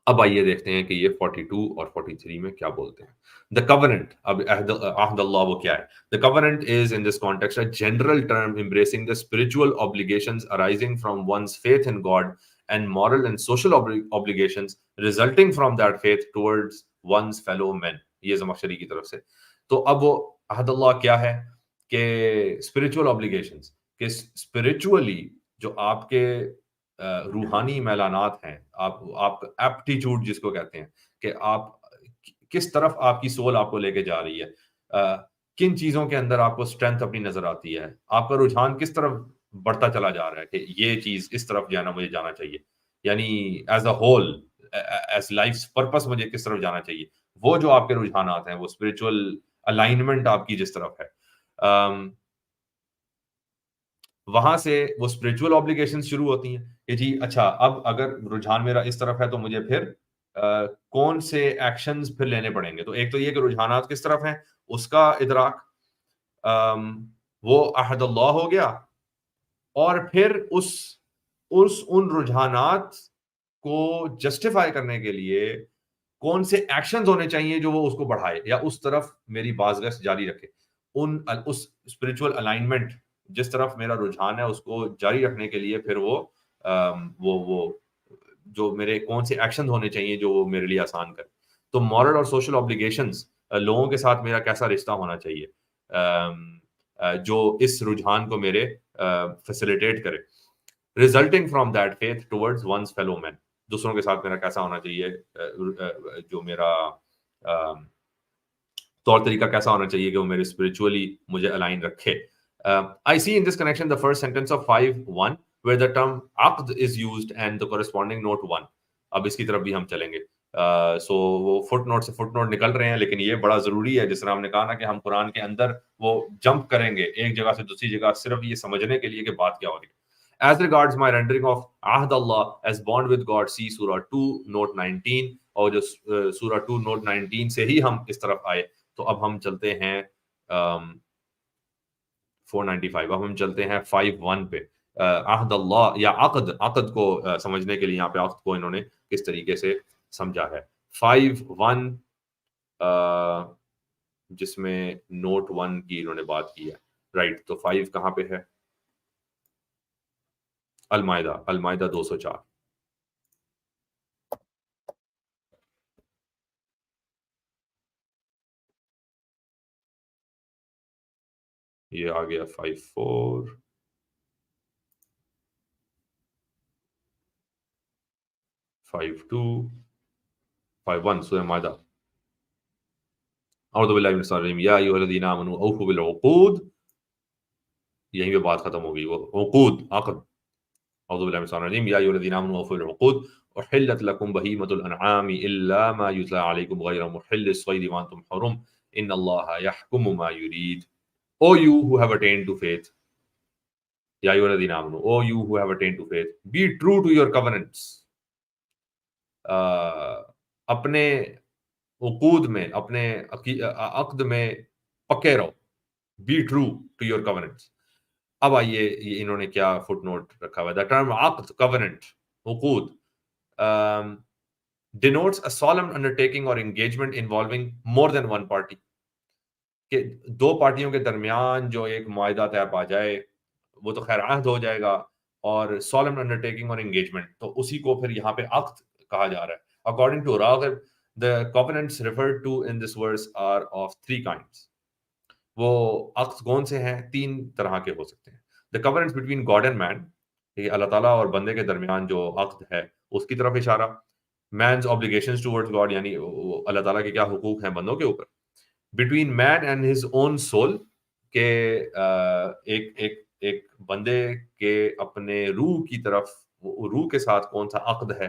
اب آئیے دیکھتے ہیں کہ یہ 42 اور 43 میں کیا بولتے ہیں. The covenant, اب عہد اللہ وہ کیا ہے. The covenant is in this context a general term embracing the spiritual obligations arising from one's faith in God and moral and social obligations resulting from that faith towards one's fellow men. یہ زمخشری کی طرف سے. تو اب وہ عہد اللہ کیا ہے کہ spiritual obligations, کہ spiritually جو آپ کے روحانی میلانات ہیں, آپ ایپٹیچیوڈ جس کو کہتے ہیں, کہ آپ کس طرف آپ کی سول آپ کو لے کے جا رہی ہے, کن چیزوں کے اندر آپ کو اسٹرینتھ اپنی نظر آتی ہے, آپ کا رجحان کس طرف بڑھتا چلا جا رہا ہے کہ یہ چیز اس طرف جانا مجھے جانا چاہیے, یعنی as a whole, as life purpose مجھے کس طرف جانا چاہیے. وہ جو آپ کے رجحانات ہیں, وہ اسپرچل الائنمنٹ آپ کی جس طرف ہے, وہاں سے وہ اسپرچول آبلیگیشن شروع ہوتی ہیں کہ جی اچھا, اب اگر رجحان میرا اس طرف ہے تو مجھے پھر کون سے ایکشنز پھر لینے پڑیں گے. تو ایک تو یہ کہ رجحانات کس طرف ہیں اس کا ادراک, وہ عہد اللہ ہو گیا, اور پھر ان رجحانات کو جسٹیفائی کرنے کے لیے کون سے ایکشنز ہونے چاہیے جو وہ اس کو بڑھائے یا اس طرف میری بازگشت جاری رکھے. اس اسپرچول الائنمنٹ جس طرف میرا رجحان ہے اس کو جاری رکھنے کے لیے پھر وہ جو میرے کون سے ایکشن ہونے چاہیے جو وہ میرے لیے آسان کرے. تو مورل اور سوشل آبلیگیشنز, لوگوں کے ساتھ میرا کیسا رشتہ ہونا چاہیے جو اس رجحان کو میرے فیسیلیٹیٹ کرے, resulting from that faith towards one's fellow man. دوسروں کے ساتھ میرا کیسا ہونا چاہیے، جو میرا طور طریقہ کیسا ہونا چاہیے کہ وہ میرے اسپرچولی مجھے الائن رکھے. I see in this connection the first sentence of 5:1 where the term عقد is used and the corresponding note 1. اب اس کی طرف بھی ہم چلیں گے. سو وہ فٹ نوٹ سے فٹ نوٹ نکل رہے ہیں، لیکن یہ بڑا ضروری ہے. جس طرح ہم نے کہا نا کہ ہم قرآن کے اندر وہ جمپ کریں گے ایک جگہ سے دوسری جگہ صرف یہ سمجھنے کے لیے کہ بات کیا ہو رہی ہے. As regards my rendering of عہد اللہ as bond with God, see سورہ 2 note 19. اور جو سورہ 2 note 19 سے ہی ہم اس طرف آئے. تو اب ہم چلتے ہیں 495. اب ہم چلتے ہیں 5:1 پہ. عہد اللہ یا عقد کو سمجھنے کے لیے یہاں پہ عقد کو انہوں نے کس طریقے سے سمجھا ہے. 5:1 جس میں نوٹ 1 کی انہوں نے بات کی ہے. رائٹ. تو 5 کہاں پہ ہے؟ المائدہ 204. یہ آ گیا 5:4 5:2 5:1 سورہ مائدہ. اعوذ باللہ من الشیطان الرجیم یا ایھا الذین آمنوا اوفوا بالعقود. یہیں پہ بات ختم ہو گئی. وہ عقود عقد. اعوذ باللہ من الشیطان الرجیم یا ایھا الذین آمنوا اوفوا بالعقود احلت لکم بہیمۃ الانعام الا ما یتلی علیکم غیر محل الصید وانتم حرم ان اللہ یحکم ما یرید. O you who have attained to faith, یا ایھا الذین آمنوا, O you who have attained to faith, be true to your covenants. اپنے عقود میں اپنے عقد میں پکے رہو. Be true to your covenants. اب آئیے یہ انہوں نے کیا فٹ نوٹ رکھا ہوا ہے. The term عقد, covenant, عقود denotes a solemn undertaking or engagement involving more than one party. کہ دو پارٹیوں کے درمیان جو ایک معاہدہ طے پا جائے وہ تو خیر عہد ہو جائے گا. اور solemn undertaking اور engagement تو اسی کو پھر یہاں پہ عقد کہا جا رہا ہے. According to Ragib, the covenants referred to in this verse are of 3 kinds. وہ عقد کون سے ہیں؟ 3 طرح کے ہو سکتے ہیں. The covenants between God and man, یہ اللہ تعالیٰ اور بندے کے درمیان جو عقد ہے اس کی طرف اشارہ. Man's obligations towards God, یعنی اللہ تعالیٰ کے کیا حقوق ہیں بندوں کے اوپر. Between man and his own soul, کہ ایک بندے کے اپنے روح کی طرف, روح کے ساتھ کون سا عقد ہے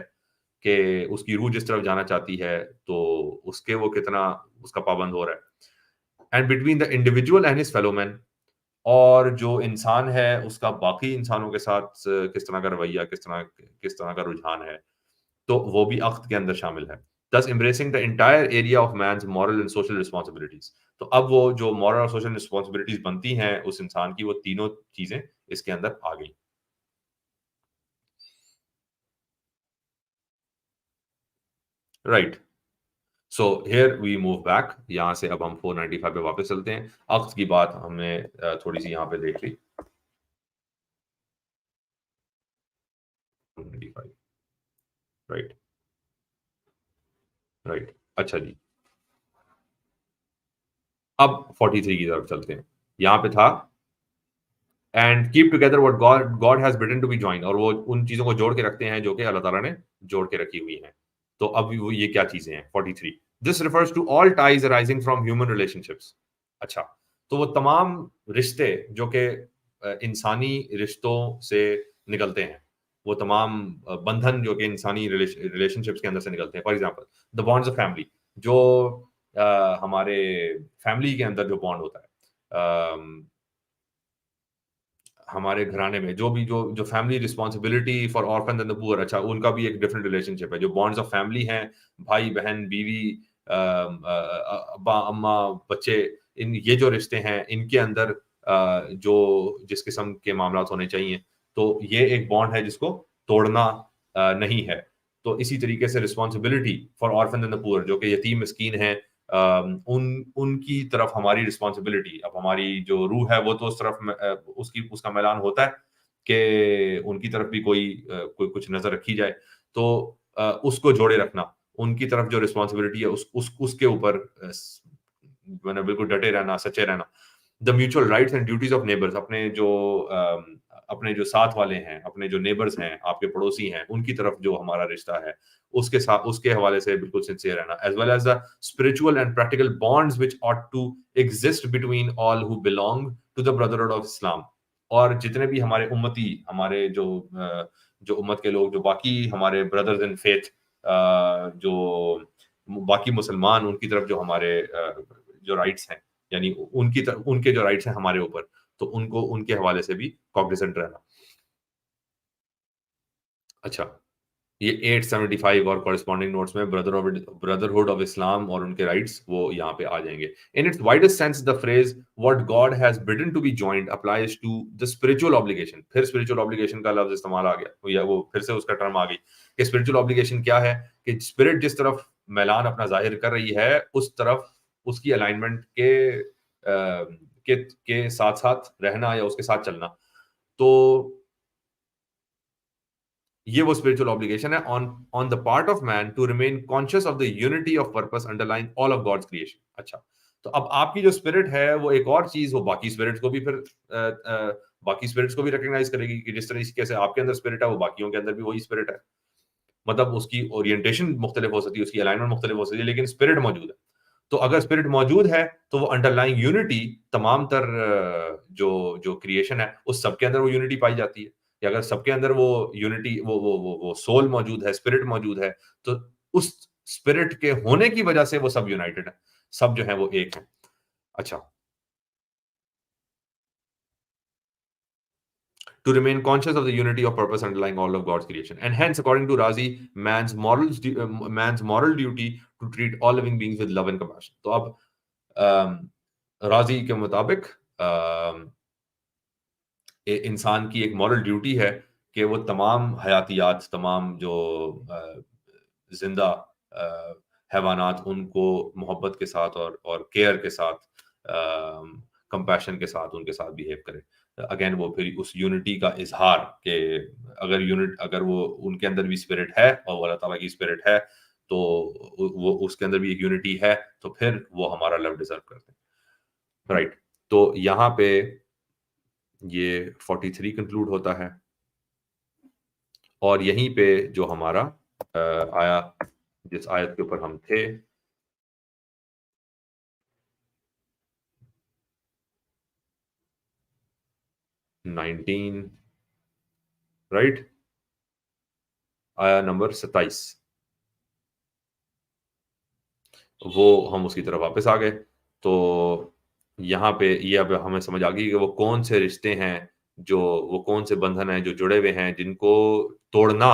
کہ اس کی روح جس طرف جانا چاہتی ہے تو اس کے وہ کتنا اس کا پابند ہو رہا ہے. And between the individual and his fellow men, اور جو انسان ہے اس کا باقی انسانوں کے ساتھ کس طرح کا رویہ, کس طرح کا رجحان ہے, تو وہ بھی عقد کے اندر شامل ہے. Thus embracing the entire area of man's moral and social responsibilities. تو اب وہ جو moral اور social responsibilities بنتی ہیں اس انسان کی, وہ تینوں چیزیں اس کے اندر آ گئی. Right. So here we move back. یہاں سے اب ہم 495 پہ واپس چلتے ہیں. عقد کی بات ہم نے تھوڑی سی یہاں پہ دیکھ لی. 495. Right. Right. اچھا جی, اب 43 کی طرف چلتے ہیں. یہاں پہ تھا and keep together what God has written to be joined, اور وہ ان چیزوں کو جوڑ کے رکھتے ہیں جو کہ اللہ تعالیٰ نے جوڑ کے رکھی ہوئی ہیں. تو اب وہ یہ کیا چیزیں ہیں؟ 43. This refers to all ties arising from human relationships. اچھا, تو وہ تمام رشتے جو کہ انسانی رشتوں سے نکلتے ہیں, وہ تمام بندھن جو کہ انسانی ریلیشن شپس کے اندر سے نکلتے ہیں. For example the bonds of family, جو ہمارے فیملی کے اندر جو بانڈ ہوتا ہے ہمارے گھرانے میں, جو family responsibility for orphan and the پور, اچھا ان کا بھی ایک ڈفرنٹ ریلیشن شپ ہے. جو بانڈز آف فیملی ہیں, بھائی بہن بیوی ابا اماں بچے, یہ جو رشتے ہیں ان کے اندر جو جس قسم کے معاملات ہونے چاہیے, تو یہ ایک بانڈ ہے جس کو توڑنا نہیں ہے. تو اسی طریقے سے responsibility for orphan and the پور, جو کہ یتیم مسکین ہیں, ان کی طرف ہماری رسپانسبلٹی, اب ہماری جو روح ہے وہ تو اس طرف اس کا میلان ہوتا ہے کہ ان کی طرف بھی کوئی کچھ نظر رکھی جائے, تو اس کو جوڑے رکھنا, ان کی طرف جو رسپانسبلٹی ہے اس کے اوپر بالکل ڈٹے رہنا, سچے رہنا. The mutual rights and duties of neighbours, اپنے جو اپنے جو ساتھ والے ہیں، اپنے جو نیبرز ہیں، آپ کے پڑوسی ہیں، ان کی طرف جو ہمارا رشتہ ہے اس کے ساتھ، اس کے حوالے سے بالکل سنسیئر رہنا. As well as the spiritual and practical bonds which ought to exist between all who belong to the brotherhood of Islam. اور جتنے بھی ہمارے امتی، ہمارے جو امت کے لوگ، جو باقی ہمارے بردرز ان فیتھ، جو باقی مسلمان، ان کی طرف جو ہمارے جو رائٹس ہیں، یعنی ان کی طرف، ان کے جو رائٹس ہیں ہمارے اوپر، تو ان کو ان کے حوالے سے بھی کوگنیزنٹ رہنا. اچھا، یہ 875 اور کورسپونڈنگ نوٹس میں brotherhood of اسلام اور ان کے رائٹس وہ یہاں پہ آ جائیں گے. In its widest sense, the phrase what God has bidden to be joined applies to the spiritual obligation. پھر spiritual obligation کا لفظ استعمال آ گیا، یا وہ پھر سے اس کا ٹرم آ گئی کہ spiritual obligation کیا ہے، کہ اسپرٹ جس طرف میلان اپنا ظاہر کر رہی ہے اس طرف اس کی الائنمنٹ کے ساتھ ساتھ رہنا یا اس کے ساتھ چلنا. تو یہ وہ spiritual obligation ہے on the part of man to remain conscious of the unity of purpose underlying all of God's creation. اچھا، تو اب آپ کی جو اسپرٹ ہے وہ ایک اور چیز، وہ باقی اسپرٹس کو بھی پھر باقی اسپرٹس کو بھی ریکگنائز کرے گی کہ جس طریقے سے آپ کے اندر اسپرٹ ہے وہ باقیوں کے اندر بھی وہی اسپرٹ ہے. مطلب اس کی اورینٹیشن مختلف ہو سکتی ہے، اس کی الائنمنٹ مختلف ہو سکتی ہے، لیکن اسپرٹ موجود ہے. تو اگر اسپرٹ موجود ہے تو وہ انڈر لائنگ یونٹی تمام تر جو کریشن ہے اس سب کے اندر وہ یونٹی پائی جاتی ہے. کہ اگر سب کے اندر وہ یونٹی، وہ سول موجود ہے، اسپرٹ موجود ہے، تو اس اسپرٹ کے ہونے کی وجہ سے وہ سب یونائٹڈ ہیں، سب جو ہیں وہ ایک ہیں. اچھا، to remain conscious of the unity of purpose underlying all of God's creation. And hence, according to Razi, man's moral duty to treat all living beings with love and compassion. تو اب راضی کے مطابق انسان کی ایک مورل ڈیوٹی ہے کہ وہ تمام حیاتیات، تمام جو زندہ حیوانات، ان کو محبت کے ساتھ اور کیئر کے ساتھ، کمپیشن کے ساتھ ان کے ساتھ بیہیو کرے. اگین وہ پھر اس یونٹی کا اظہار، کہ اگر وہ ان کے اندر بھی اسپرٹ ہے اور وہ اللہ تعالیٰ کی اسپرٹ ہے تو وہ اس کے اندر بھی ایک یونٹی ہے، تو پھر وہ ہمارا لو ڈیزرو کرتے ہیں. رائٹ، تو یہاں پہ یہ 43 کنکلوڈ ہوتا ہے، اور یہیں پہ جو ہمارا آیا، جس آیت کے اوپر ہم تھے، 19، رائٹ، آیا نمبر 27، وہ ہم اس کی طرف واپس آ گئے. تو یہاں پہ یہ اب ہمیں سمجھ آ گئی کہ وہ کون سے رشتے ہیں، وہ کون سے بندھن ہیں جو جڑے ہوئے ہیں، جن کو توڑنا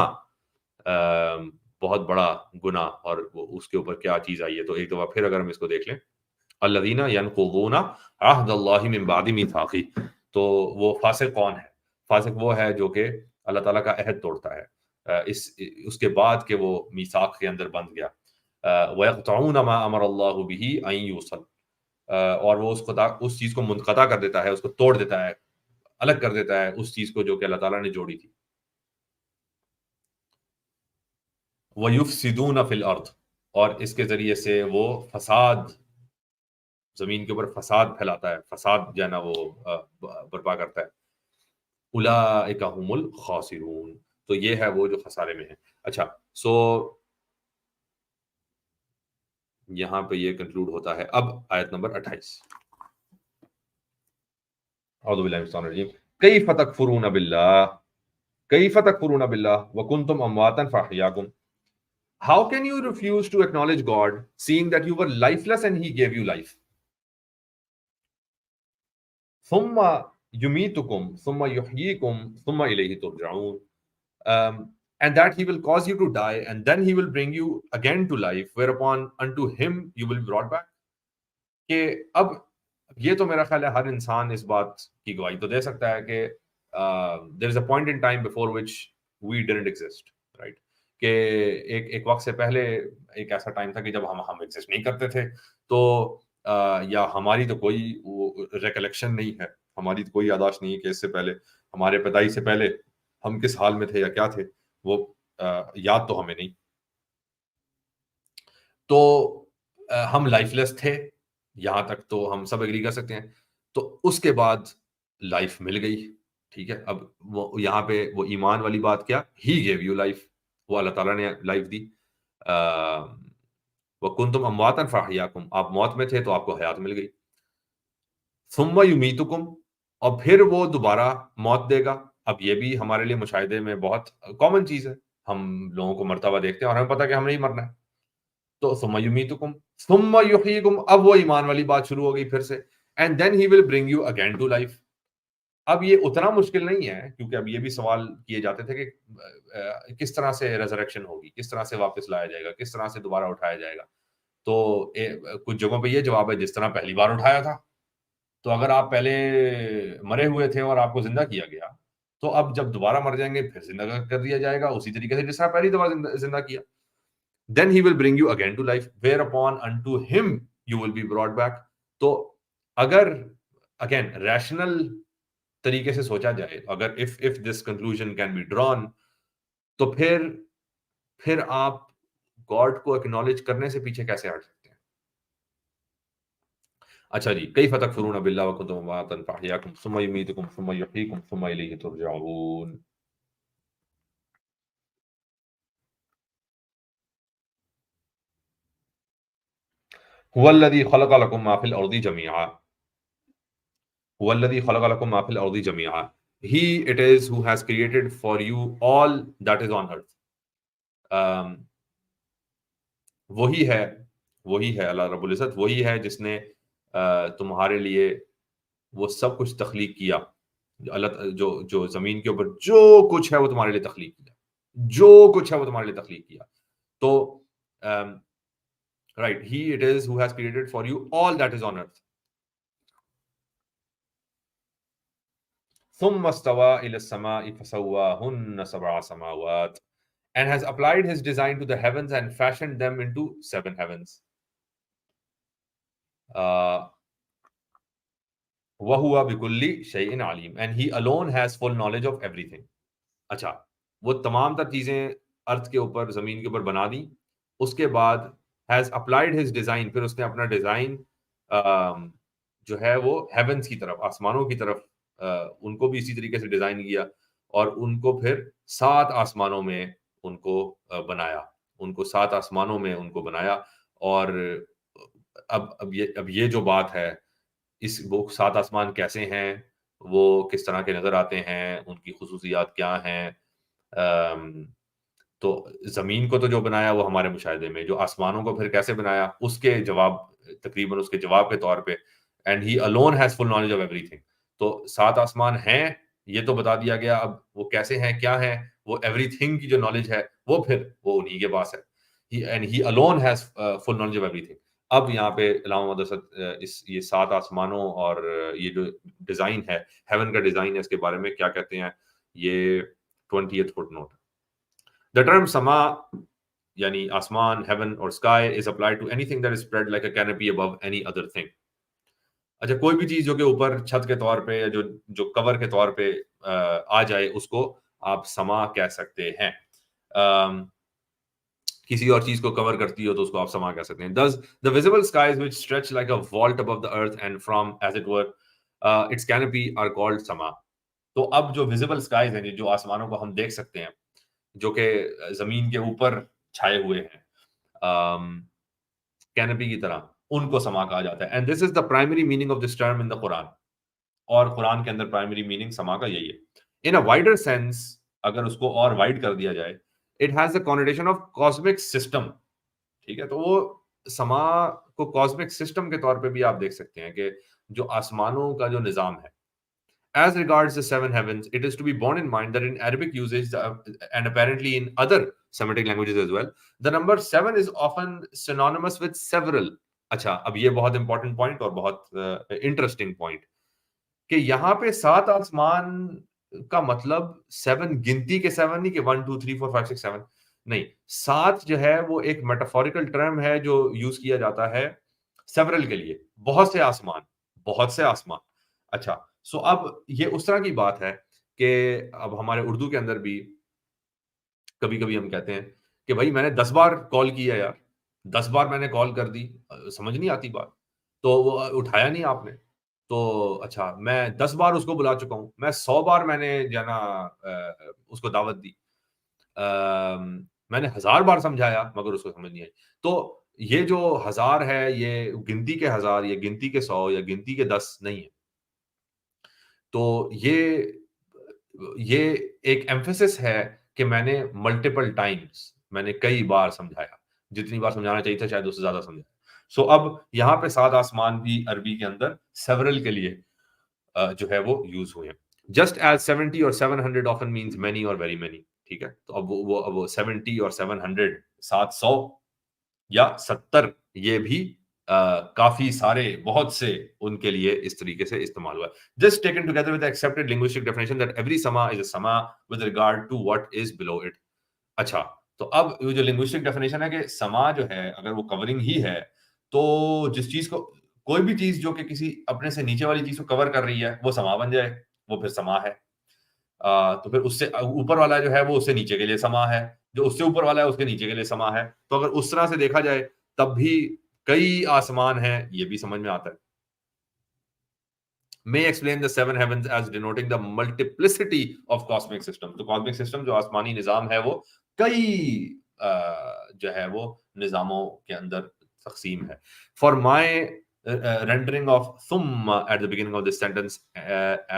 بہت بڑا گناہ، اور اس کے اوپر کیا چیز آئی ہے. تو ایک دفعہ پھر اگر ہم اس کو دیکھ لیں، الذین ینقضون عہد اللہ من بعد میثاقہ، تو وہ فاسق کون ہے؟ فاسق وہ ہے جو کہ اللہ تعالیٰ کا عہد توڑتا ہے اس کے بعد کہ وہ میثاق کے اندر بند گیا. وَيَقْطَعُونَ مَا أَمَرَ اللَّهُ بِهِ أَن يُوصَلَ، اور وہ اس چیز کو منقطع کر دیتا ہے، اس کو توڑ دیتا ہے، الگ کر دیتا ہے اس چیز کو جو کہ اللہ تعالیٰ نے جوڑی تھی. وَيُفْسِدُونَ فِي الْأَرْضِ، اور اس کے ذریعے سے وہ فساد، زمین کے اوپر فساد پھیلاتا ہے، فساد جو ہے نا وہ برپا کرتا ہے. اولئک هم الخاسرون، تو یہ ہے وہ جو خسارے میں ہیں. اچھا، سو یہاں پہ یہ کنکلوڈ ہوتا ہے. اب آیت نمبر 28، اعوذ باللہ من الشیطان الرجیم. کیف تکفرون باللہ، کیف تکفرون باللہ وکنتم امواتا فاحیاکم. How can you refuse to acknowledge God seeing that you were lifeless and he gave you life? ثم يميتكم ثم يحييكم ثم إليه ترجعون. And that he will cause you to die and then he will bring you again to life, whereupon unto him you will be brought back. کہ اب یہ تو میرا خیال ہے ہر انسان اس بات کی گواہی تو دے سکتا ہے کہ there is a point in time before which we didn't exist, right؟ کہ ایک وقت سے پہلے ایک ایسا ٹائم تھا کہ جب ہم ایگزسٹ نہیں کرتے تھے، تو یا ہماری تو کوئی ریکلیکشن نہیں ہے، ہماری تو کوئی یادداشت نہیں ہے کہ اس سے پہلے، ہمارے پیدائش سے پہلے ہم کس حال میں تھے یا کیا تھے، وہ یاد تو ہمیں نہیں. تو ہم لائف لیس تھے، یہاں تک تو ہم سب ایگری کر سکتے ہیں. تو اس کے بعد لائف مل گئی، ٹھیک ہے، اب وہ یہاں پہ وہ ایمان والی بات کیا، ہی گیو یو لائف، وہ اللہ تعالیٰ نے لائف دی. وَكُنْتُمْ أَمْوَاتًا فَأَحْيَاكُمْ، آپ موت میں تھے تو آپ کو حیات مل گئی. ثُمَّ يُمِيتُكُمْ، اور پھر وہ دوبارہ موت دے گا. اب یہ بھی ہمارے لیے مشاہدے میں بہت کامن چیز ہے، ہم لوگوں کو مرتا ہوا دیکھتے ہیں اور ہمیں پتہ کہ ہم نہیں مرنا ہے. تو ثُمَّ يُمِيتُكُمْ ثُمَّ يُحْيِيكُمْ، اب وہ ایمان والی بات شروع ہو گئی پھر سے. And then he will bring you again to life. اب یہ اتنا مشکل نہیں ہے، کیونکہ اب یہ بھی سوال کیے جاتے تھے کہ کس طرح سے ریزریکشن ہوگی، کس طرح سے واپس لایا جائے گا، کس طرح سے دوبارہ اٹھایا جائے گا. تو کچھ جگہوں پہ یہ جواب ہے جس طرح پہلی بار اٹھایا تھا. تو اگر آپ پہلے مرے ہوئے تھے اور آپ کو زندہ کیا گیا، تو اب جب دوبارہ مر جائیں گے پھر زندہ کر دیا جائے گا اسی طریقے سے جس طرح پہلی دفعہ زندہ کیا. Then he will bring you again to life whereupon into him you will be brought back. تو اگر اگین ریشنل طریقے سے سوچا جائے، اگر if this conclusion can be drawn، تو پھر آپ گاڈ کو اکنالج کرنے سے پیچھے کیسے ہٹ سکتے ہیں؟ اچھا جی، کیف تکفرون باللہ وکنتم امواتا فاحیاکم ثم یمیتکم ثم یحییکم ثم الیہ ترجعون. هو الذی خلق لکم ما فی الارض جميعا، هو الذی خلق لکم ما فی الارض جميعا. He it is who has created for you all that is on earth. وہی ہے اللہ رب العزت، وہی ہے جس نے تمہارے لیے وہ سب کچھ تخلیق کیا. اللہ جو زمین کے اوپر جو کچھ ہے وہ تمہارے لیے تخلیق کیا، جو کچھ ہے وہ تمہارے لیے تخلیق کیا. تو right, he it is who has created for you all that is on earth. ثم استوى الى السماء فسواهن سبع سماوات and has applied his design to the heavens and fashioned them into 7 heavens. وَهُوَ بِكُلِّ شَيْءٍ عَلِيمٌ and he alone has full knowledge of everything. اچھا، وہ تمام تر چیزیں ارتھ کے اوپر، زمین کے اوپر بنا دی، اس کے بعد has applied his design، پھر اس نے اپنا ڈیزائن جو ہے وہ ہیونس کی طرف، آسمانوں کی طرف، ان کو بھی اسی طریقے سے ڈیزائن کیا اور ان کو پھر 7 آسمانوں میں ان کو بنایا، ان کو 7 آسمانوں میں ان کو بنایا. اور اب یہ جو بات ہے، اس وہ 7 آسمان کیسے ہیں، وہ کس طرح کے نظر آتے ہیں، ان کی خصوصیات کیا ہیں. تو زمین کو تو جو بنایا وہ ہمارے مشاہدے میں، جو آسمانوں کو پھر کیسے بنایا اس کے جواب، تقریباً اس کے جواب کے طور پہ and he alone has full knowledge of everything. تو 7 آسمان ہیں یہ تو بتا دیا گیا، اب وہ کیسے ہیں، کیا ہیں، وہ ایوری تھنگ کی جو نالج ہے وہ پھر وہ انہی کے پاس ہے. And he alone has full knowledge of everything. اب یہاں پہ علامہ مدثر یہ 7 آسمانوں اور یہ جو ڈیزائن ہے، ہیون کا ڈیزائن ہے، اس کے بارے میں کیا کہتے ہیں. یہ 20th footnote. The term sama یعنی آسمان، heaven اور sky is applied to anything that is spread like a canopy above any other thing. اچھا، کوئی بھی چیز جو کہ اوپر چھت کے طور پہ یا جو کور کے طور پہ آ جائے اس کو آپ سما کہہ سکتے ہیں. کسی اور چیز کو کور کرتی ہو تو اس کو آپ سما کہہ سکتے ہیں. Thus the visible skies which stretch like a vault above the earth and from as it were its canopy are called sama. تو اب جو visible skies ہیں، جو آسمانوں کو ہم دیکھ سکتے ہیں، جو کہ زمین کے اوپر چھائے ہوئے ہیں کینپی کی طرح، ان کو سما کہا جاتا ہے. And this is the primary meaning of this term in the Quran. اور قرآن کے اندر پرائمری میننگ سما کا یہی ہے. ان اے وائڈر سینس، اگر اس کو اور وائڈ کر دیا جائے، it has the connotation of cosmic system. ٹھیک ہے، تو وہ سما کو کاسمک سسٹم کے طور پہ بھی آپ دیکھ سکتے ہیں کہ جو آسمانوں کا جو نظام ہے. As regards the 7 heavens, it is to be borne in mind that in Arabic usage and apparently in other Semitic languages as well, the number 7 is often synonymous with several. اچھا، اب یہ بہت امپورٹنٹ پوائنٹ اور بہت interesting point کہ یہاں پہ 7 آسمان کا مطلب 7 گنتی کے 7 نہیں کہ 1 2 3 4 5 6 7 نہیں. 7 جو ہے وہ ایک میٹافوریکل ٹرم ہے جو یوز کیا جاتا ہے several کے لیے، بہت سے آسمان، بہت سے آسمان. اچھا، سو اب یہ اس طرح کی بات ہے کہ اب ہمارے اردو کے اندر بھی کبھی کبھی ہم کہتے ہیں کہ بھائی میں نے 10 بار کال کیا یار، 10 بار میں نے کال کر دی، سمجھ نہیں آتی بات، تو وہ اٹھایا نہیں آپ نے. تو اچھا میں 10 بار اس کو بلا چکا ہوں، میں 100 بار میں نے جو ہے نا اس کو دعوت دی، میں نے 1000 بار سمجھایا مگر اس کو سمجھ نہیں آئی۔ تو یہ جو 1000 ہے یہ گنتی کے 1000 یا گنتی کے 100 یا گنتی کے 10 نہیں ہے۔ تو یہ ایک ایمفیسس ہے کہ میں نے ملٹیپل ٹائمز، میں نے کئی بار سمجھایا، جتنی بار سمجھانا چاہیے تھا شاید اس سے زیادہ سمجھایا۔ سو اب یہاں پہ 7 آسمان بھی عربی کے اندر سیورل کے لیے جو ہے وہ یوز ہوئے ہیں۔ جسٹ ایز 70 اور 700 آفن مینس مینی اور ویری مینی، ٹھیک ہے، تو اب وہ 70 اور 700 700 یا 70 یہ بھی کافی سارے بہت سے ان کے لیے اس طریقے سے استعمال ہوا ہے۔ Just taken together with the accepted linguistic definition that every sama is a sama with regard to what is below it۔ اچھا تو اب یہ جو لنگوسٹک ڈیفینیشن ہے کہ سما جو ہے اگر وہ کورنگ ہی ہے تو جس چیز کو کوئی بھی چیز جو کہ کسی اپنے سے نیچے والی چیز کو کور کر رہی ہے وہ سما بن جائے، وہ پھر سما ہے۔ تو پھر اس سے اوپر والا جو ہے وہ اس سے نیچے کے لیے سما ہے، جو اس سے اوپر والا ہے اس کے نیچے کے لیے سما ہے۔ تو اگر اس طرح سے دیکھا جائے تب بھی کئی آسمان ہیں، یہ بھی سمجھ میں آتا ہے۔ may explain the seven heavens as denoting the multiplicity of cosmic system۔ تو cosmic system جو آسمانی نظام ہے وہ کئی جو ہے وہ نظاموں کے اندر تقسیم ہے۔ For my rendering of ثم at the beginning of this sentence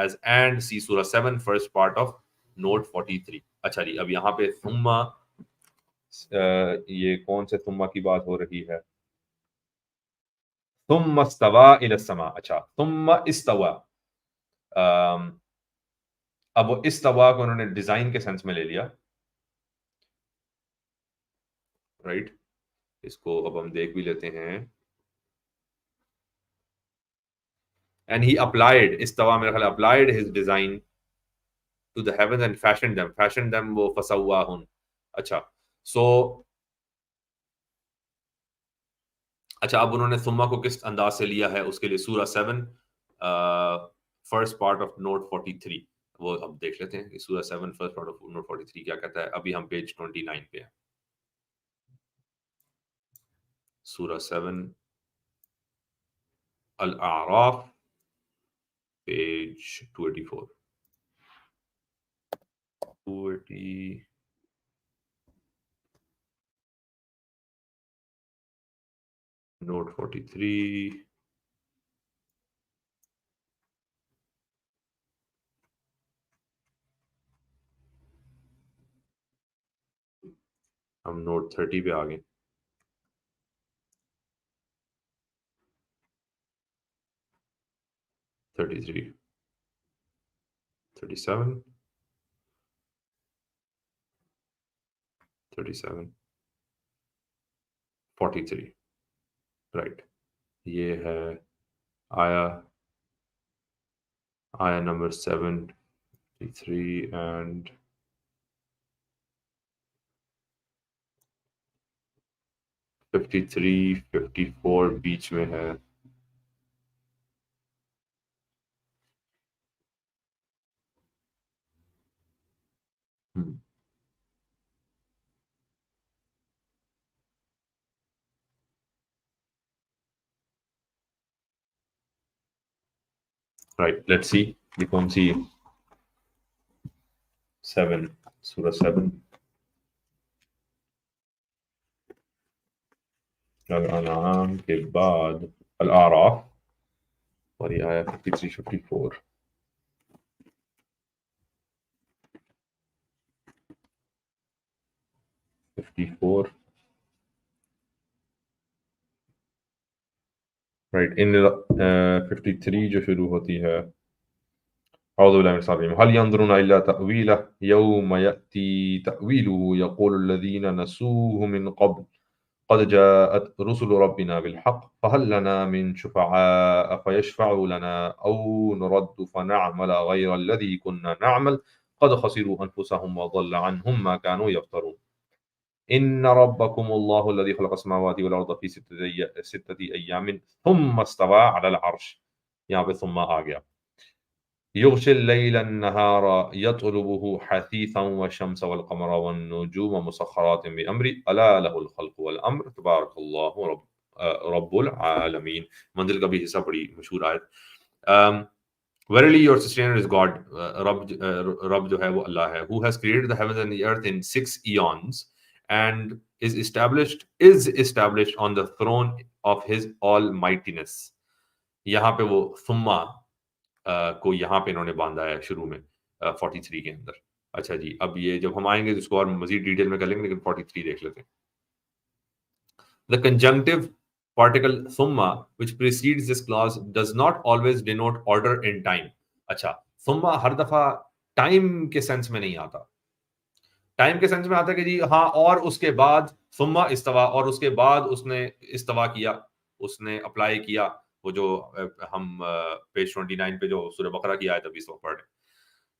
as and see surah 7 first part of note 43۔ اچھا جی اب یہاں پہ ثم یہ کون سے ثم کی بات ہو رہی ہے؟ ثم استوى الى السماء۔ اچھا ثم استوى، اب وہ استوا کو انہوں نے ڈیزائن کے سینس میں لے لیا، رائٹ، اس کو اب ہم دیکھ بھی لیتے ہیں۔ and he applied، استوا میرا خیال applied his design to the heavens and fashioned them وہ فسواہن۔ اچھا سو اچھا اب انہوں نے ثم کو کس انداز سے لیا ہے اس کے لیے سورہ 7 فرسٹ پارٹ آف نوٹ 43 وہ اب دیکھ لیتے ہیں کہ سورہ 7 فرسٹ پارٹ آف نوٹ 43 کیا کہتا ہے۔ ابھی ہم پیج 29 پہ ہیں، سورہ 7 الاعراف پیج 284 280 نوٹ 43 ہم نوٹ 30 پہ آگے، 33 37 37 43 رائٹ، یہ ہے آیا نمبر 73 اینڈ 53 54 بیچ میں ہے۔ رائٹ لیٹس سی یہ کون سی 7 سورہ 7 الانعام کے بعد الاعراف اور یہ آیا 53 54 54 رائٹ ان 53 جو شروع ہوتی ہے اعوذ باللہ من الشیطان الرجیم هل ينظرون الا تأویلہ یوم یأتی تأویلہ یقول الذین نسوه من قبل قد جاءت رسل ربنا بالحق فهل لنا من شفعاء فيشفعوا لنا أو نرد فنعمل غير الذي كنا نعمل قد خسروا أنفسهم وضل عنهم ما كانوا يفترون إن ربكم الله الذي خلق السماوات والأرض في 6 أيام ثم استوى على العرش، یہاں پہ ثم آ گیا، يغشي الليل النهار يطلبه حثيثا والشمس والقمر والنجوم مسخرات بأمره ألا له الخلق والأمر تبارك الله رب العالمین۔ منزل کا بھی حصہ بڑی مشہور آیت۔ um, verily your sustainer is God, رب جو ہے وہ اللہ ہے, who has created the heavens and the earth in 6 eons and is established on the throne of his almightiness. یہاں پہ وہ ثم کو یہاں پہ انہوں نے باندھا ہے شروع میں 43 کے اندر. اچھا جی, اب یہ جب ہم آئیں گے تو اس کو اور مزید ڈیٹیل میں کر لیں گے, لیکن 43 دیکھ لیتے ہیں. The conjunctive particle thumma which precedes this clause does not always denote order in time. اچھا, thumma ہر دفعہ ٹائم کے سینس میں نہیں آتا. ٹائم کے سینس میں آتا ہے کہ جی ہاں, اور اس کے بعد ثم استوا, اور اس کے بعد اس نے استوا کیا, اس نے اپلائی کیا, وہ جو ہم پیج 29 پہ جو سورہ بقرہ کی آیت ابھی پڑھ رہے ہیں.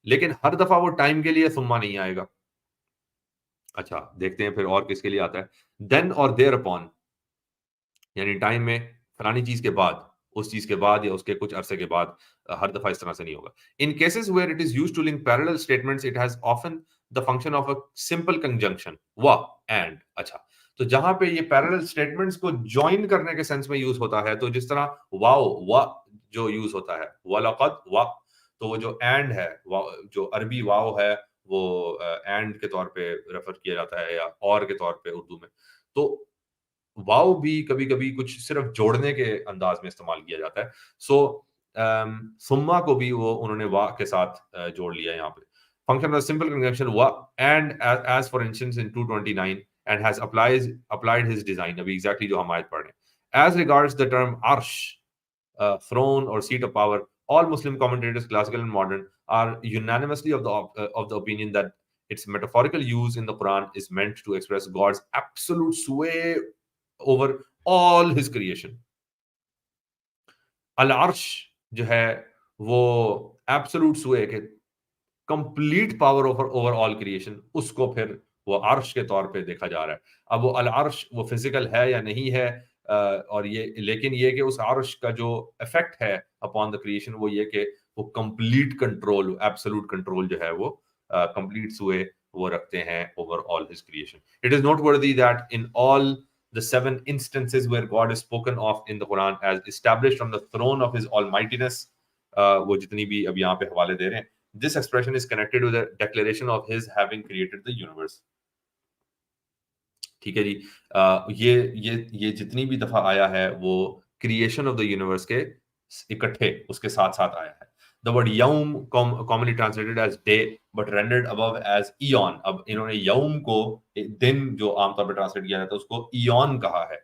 لیکن ہر دفعہ وہ ٹائم کے لیے ثم نہیں آئے گا. اچھا دیکھتے ہیں پھر اور کس کے لیے آتا ہے. دین اور دیر اپون, یعنی ٹائم میں فلانی چیز کے بعد, اس چیز کے بعد یا اس کے کچھ عرصے کے بعد, ہر دفعہ اس طرح سے نہیں ہوگا. In cases where it is used to link parallel statements it has often the function of a simple conjunction wa and. اچھا, تو جہاں پہ یہ پیرلل اسٹیٹمنٹس کو جوائن کرنے کے سینس میں یوز ہوتا ہے, تو جس طرح واو وا جو یوز ہوتا ہے, وَلَقَدْ وا, تو وہ جو اینڈ ہے, جو عربی واو ہے وہ اینڈ کے طور پہ ریفر کیا جاتا ہے یا اور کے طور پہ اردو میں. تو واو بھی کبھی کبھی کچھ صرف جوڑنے کے انداز میں استعمال کیا جاتا ہے. سو ثم کو بھی وہ انہوں نے وا کے ساتھ جوڑ لیا یہاں پہ. Function of simple conjunction wa and as for instance in 229 and has applied his design. ابھی exactly جو ہم آیت پڑھ رہے ہیں. As regards the term arsh, throne or seat of power, all Muslim commentators, classical and modern, are unanimously of the opinion that its metaphorical use in the Quran is meant to express God's absolute sway over all his creation. العرش جو ہے وہ absolute sway کے complete power over all creation, اس کو پھر وہ عرش کے طور پہ دیکھا جا رہا ہے. اب وہ العرش وہ فزیکل ہے یا نہیں ہے, اور یہ لیکن یہ کہ اس عرش کا جو افیکٹ ہے اپون دا کریشن وہ یہ کہ وہ کمپلیٹ کنٹرول, ایبسولوٹ کنٹرول جو ہے وہ کمپلیٹ سوئے وہ رکھتے ہیں over all his creation. It is noteworthy that in all the 7 instances where God is spoken of in the Quran as established on the throne of his almightiness, وہ جتنی بھی اب یہاں پہ حوالے دے رہے ہیں, this expression is connected to the declaration of his having created the universe. ٹھیک ہے جی, یہ جتنی بھی دفعہ آیا ہے وہ کریشن آف دا یونیورس کے اکٹھے اس کے ساتھ ساتھ آیا ہے. The word یوم commonly translated as day but rendered above as eon. اب انہوں نے یوم کو دن جو عام طور پہ ٹرانسلیٹ کیا جاتا ہے اس کو ایون کہا ہے.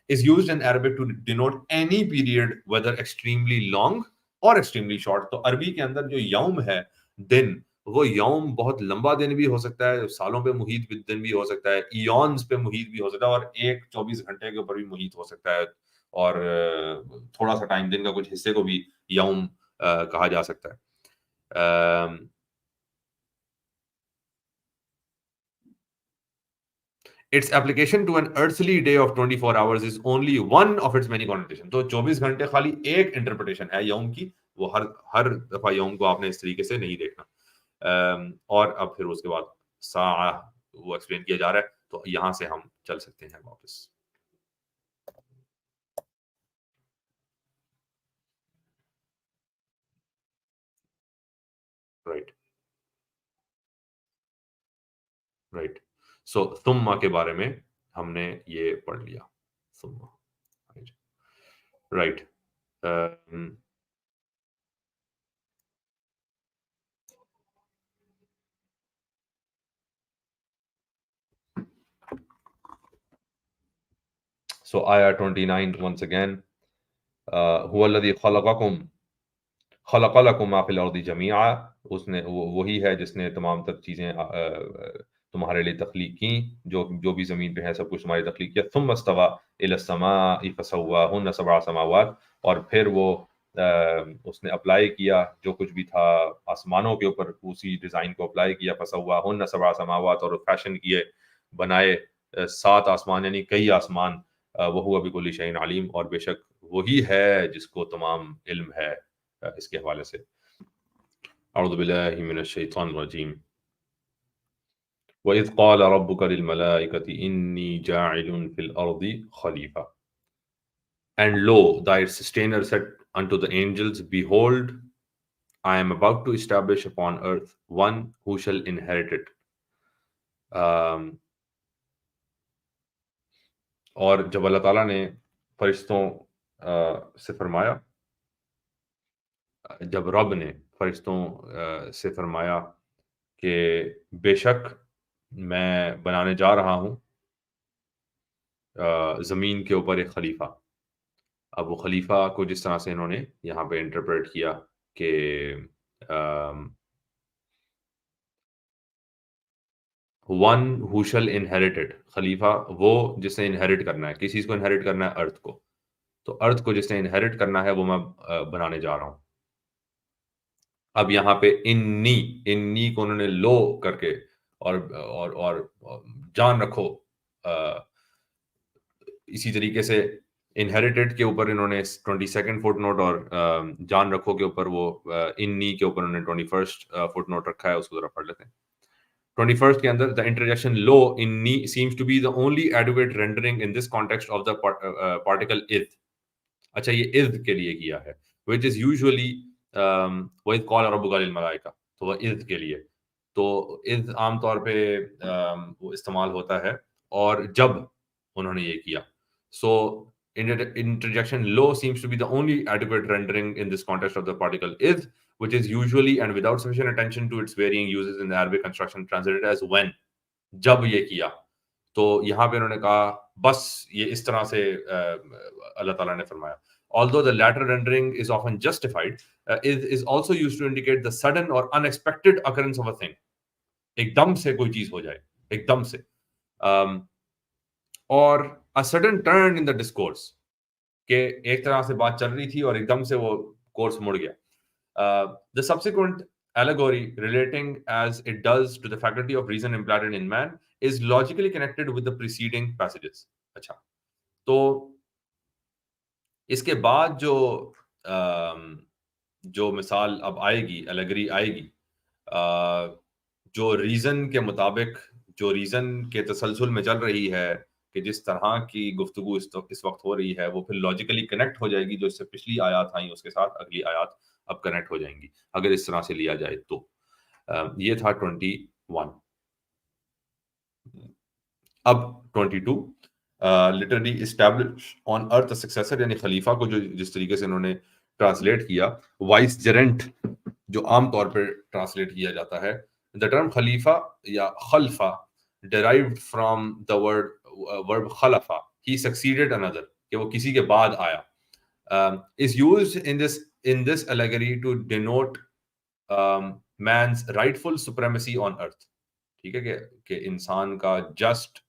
is used in Arabic to denote any period whether extremely long اور ایکسٹریملی شارٹ. تو عربی کے اندر جو یوم ہے دن, وہ یوم بہت لمبا دن بھی ہو سکتا ہے, سالوں پہ محیط دن بھی ہو سکتا ہے, ایونز پہ محیط بھی ہو سکتا ہے, اور ایک 24 گھنٹے کے اوپر بھی محیط ہو سکتا ہے, اور تھوڑا سا ٹائم دن کا کچھ حصے کو بھی یوم کہا جا سکتا ہے. Its application to an earthly day of 24 hours is only one of its many connotations. تو 24 گھنٹے خالی ایک انٹرپریٹیشن ہے یوم کی, وہ ہر دفعہ یوم کو آپ نے اس طریقے سے نہیں دیکھنا. اور اب پھر اس کے بعد ساعہ وہ ایکسپلین کیا جا رہا ہے, تو یہاں سے ہم چل سکتے ہیں واپس. رائٹ. سو ثم کے بارے میں ہم نے یہ پڑھ لیا. ثم right. So ayah 29 once again, هو الذي خلقكم خلق لكم ما في الارض جميعا, اس نے وہی ہے جس نے تمام تر چیزیں تمہارے لیے تخلیق کی, جو بھی زمین پہ ہے سب کچھ تمہاری تخلیق کیا. ثم استوى الى السماء فسواهن 7 سماوات, اور پھر وہ اس نے اپلائی کیا جو کچھ بھی تھا آسمانوں کے اوپر, اسی ڈیزائن کو اپلائی کیا. فسواهن 7 سماوات, اور فیشن کیے بنائے 7 آسمان, یعنی کئی آسمان. وَهُوَ بِكُلِّ شَيْءٍ عَلِيمٌ, اور بے شک وہی ہے جس کو تمام علم ہے. اس کے حوالے سے اعوذ باللہ من الشیطان الرجیم. وَإِذْ قَالَ رَبُّكَ لِلْمَلَائِكَةِ إِنِّي جَاعِلٌ فِي الْأَرْضِ خَلِيفَةً. And lo, thy sustainer said unto the angels, behold, I am about to establish upon earth one who shall inherit it. um, اور جب اللہ تعالیٰ نے فرشتوں سے فرمایا، جب رب نے فرشتوں سے فرمایا کہ بے شک میں بنانے جا رہا ہوں زمین کے اوپر ایک خلیفہ. اب وہ خلیفہ کو جس طرح سے انہوں نے یہاں پہ انٹرپریٹ کیا کہ ون ہو شل انہیریٹڈ، خلیفہ وہ جس نے انہیریٹ کرنا ہے، کس چیز کو انہیریٹ کرنا ہے؟ ارتھ کو. تو ارتھ کو جس نے انہیریٹ کرنا ہے وہ میں بنانے جا رہا ہوں. اب یہاں پہ انی کو انہوں نے لو کر کے اور جان رکھو، اسی طریقے سے انہیریٹڈ کے اوپر انہوں نے 22 فٹ نوٹ، اور جان رکھو کے اوپر وہ انی کے اوپر انہوں نے 21 فٹ نوٹ رکھا ہے. اس کو ذرا پڑھ لیتے ہیں. 21st کے اندر the interjection lo in ni seems to be the only adequate rendering in this context of the particle id. اچھا یہ id کے لیے کیا ہے which is usually وَإِذْ قَالَ رَبُّكَ لِلْمَلَائِكَةِ، تو وہ id کے لیے. تو id عام طور پہ وہ استعمال ہوتا ہے اور جب انہوں نے یہ کیا. So interjection lo seems to be the only adequate rendering in this context of the particle id, which is usually and without sufficient attention to its varying uses in the Arabic construction translated as when. جب یہ کیا تو یہاں پہ انہوں نے کہا بس یہ اس طرح سے اللہ تعالیٰ نے فرمایا. Although the latter rendering is often justified, it is also used to indicate the sudden or unexpected occurrence of a thing. ایک دم سے کوئی چیز ہو جائے، ایک دم سے. اور a sudden turn in the discourse، کہ ایک طرح سے بات چل رہی تھی اور ایک دم سے وہ کورس مڑ گیا. The subsequent allegory relating as it does to the faculty of reason implanted in man is logically connected with the preceding passages. اچھا تو اس کے بعد جو مثال اب آئے گی، allegory آئے گی، جو ریزن کے مطابق، جو ریزن کے تسلسل میں چل رہی ہے، کہ جس طرح کی گفتگو اس وقت ہو رہی ہے وہ پھر لاجیکلی کنیکٹ ہو جائے گی. جو اس سے پچھلی آیات آئیں اس کے ساتھ اگلی آیات اب کنیکٹ ہو جائیں گی اگر اس طرح سے لیا جائے تو. یہ تھا 21. اب 22 literally establish on earth a successor، یعنی خلیفہ کو جو جس طریقے سے انہوں نے ٹرانسلیٹ کیا، وائس جرنٹ جو عام طور پہ ٹرانسلیٹ کیا جاتا ہے. The term خلیفہ یا خلفہ derived from the verb خلفہ، he succeeded another، کہ وہ کسی کے بعد آیا. is used in this allegory to denote man's rightful supremacy on earth. ٹھیک ہے کہ انسان کا جسٹ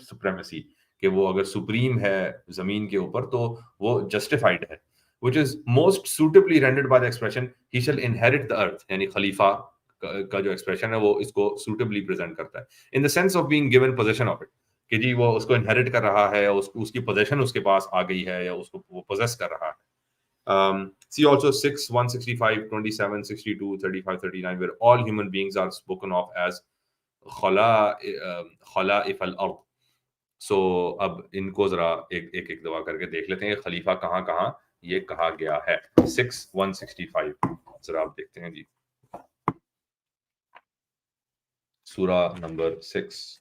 سپریمیسی، کہ وہ اگر سپریم ہے زمین کے اوپر تو وہ جسٹیفائڈ ہے. which is most suitably rendered by the expression he shall inherit the earth، یعنی خلیفہ کا جو ایکسپریشن ہے وہ اس کو suitably present کرتا ہے in the sense of being given possession of it، کہ جی وہ اس کو انہیرٹ کر رہا ہے، اس کی possession اس کے پاس آ گئی ہے، یا اس کو وہ possess کر رہا ہے. See also 6, 165, 27, 62, 35, 39 where all human beings are spoken of as خلائف الارض. سو اب ان کو ذرا ایک دفعہ کر کے دیکھ لیتے ہیں خلیفہ کہاں کہاں یہ کہا گیا ہے. 6, 165 ذرا آپ دیکھتے ہیں جی. سورہ نمبر 6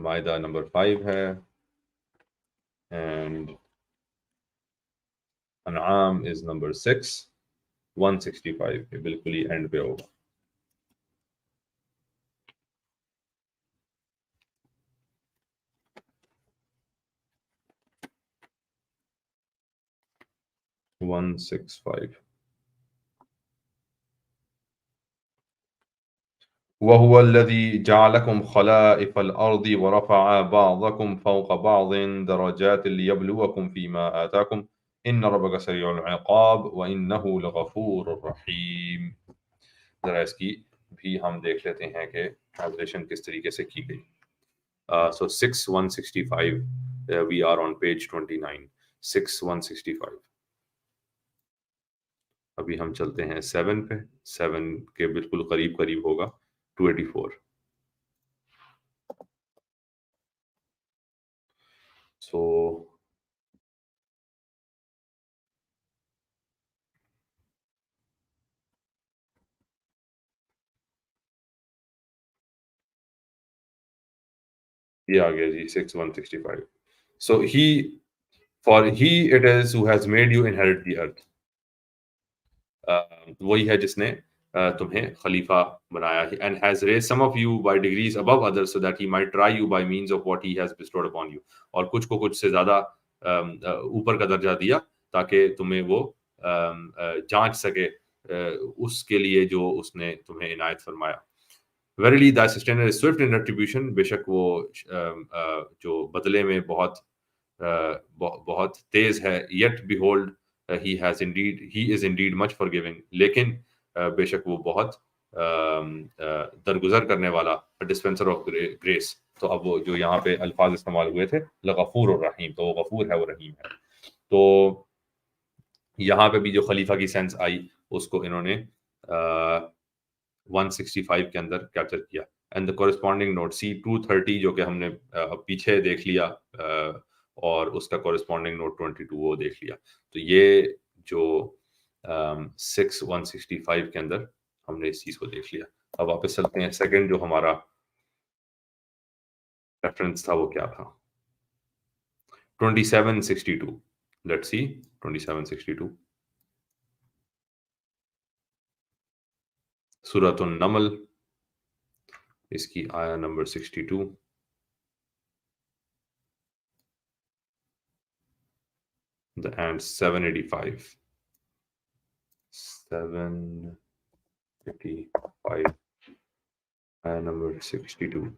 مائدہ نمبر 5 ہے، اینڈ انعام از نمبر 6. 165 کے بالکل ہی اینڈ پہ ہوگا. وَهُوَ الَّذِي جَعَلَكُمْ خَلَائِفَ الْأَرْضِ وَرَفَعَ بَعْضَكُمْ فَوْقَ بَعْضٍ دَرَجَاتٍ لِيَبْلُوَكُمْ فِي مَا آتَاكُمْ إِنَّ رَبَّكَ سَرِيعُ الْعِقَابِ وَإِنَّهُ لَغَفُورٌ رَحِيمٌ. ذرا اس کی بھی ہم دیکھ لیتے ہیں کہ ٹرانسلیشن کس طریقے سے کی گئی. So 6, 165 we are on page 29. 6, 165. ابھی ہم چلتے ہیں 7 پہ. 7 کے بالکل قریب ہوگا 284. So یہ آ گیا جی 6165. So he it is who has made you inherit the earth. وہی ہے جس نے تمہیں خلیفہ بنایا ہے. And has raised some of you by degrees above others so that he might try you by means of what he has bestowed upon you. اور کچھ کو کچھ سے زیادہ اوپر کا درجہ دیا تاکہ تمہیں وہ جانچ سکے اس کے لیے جو اس نے تمہیں عنایت فرمایا. Verily thy sustainer is swift in retribution. بے شک وہ جو بدلے میں بہت تیز ہے. Yet behold, he is indeed much forgiving. لیکن بے شک وہ بہت درگزر کرنے والا, dispenser of grace. تو اب وہ جو یہاں پہ الفاظ استعمال ہوئے تھے لغفور الرحیم, تو وہ غفور ہے, وہ رحیم ہے. تو یہاں پہ بھی جو خلیفہ کی سینس آئی اس کو انہوں نے 165 کے اندر کیپچر کیا. اینڈ دا کورسپونڈنگ نوٹ سی 230 جو کہ ہم نے پیچھے دیکھ لیا, اور اس کا کورسپونڈنگ نوٹ 22 وہ دیکھ لیا. تو یہ جو 165 کے اندر ہم نے اس چیز کو دیکھ لیا. اب واپس چلتے ہیں. سیکنڈ جو ہمارا ریفرنس تھا وہ کیا تھا؟ 2762. لیٹس سی 2762 سورۃ النمل, اس کی آیا نمبر 62 and 785 آیا نمبر 62.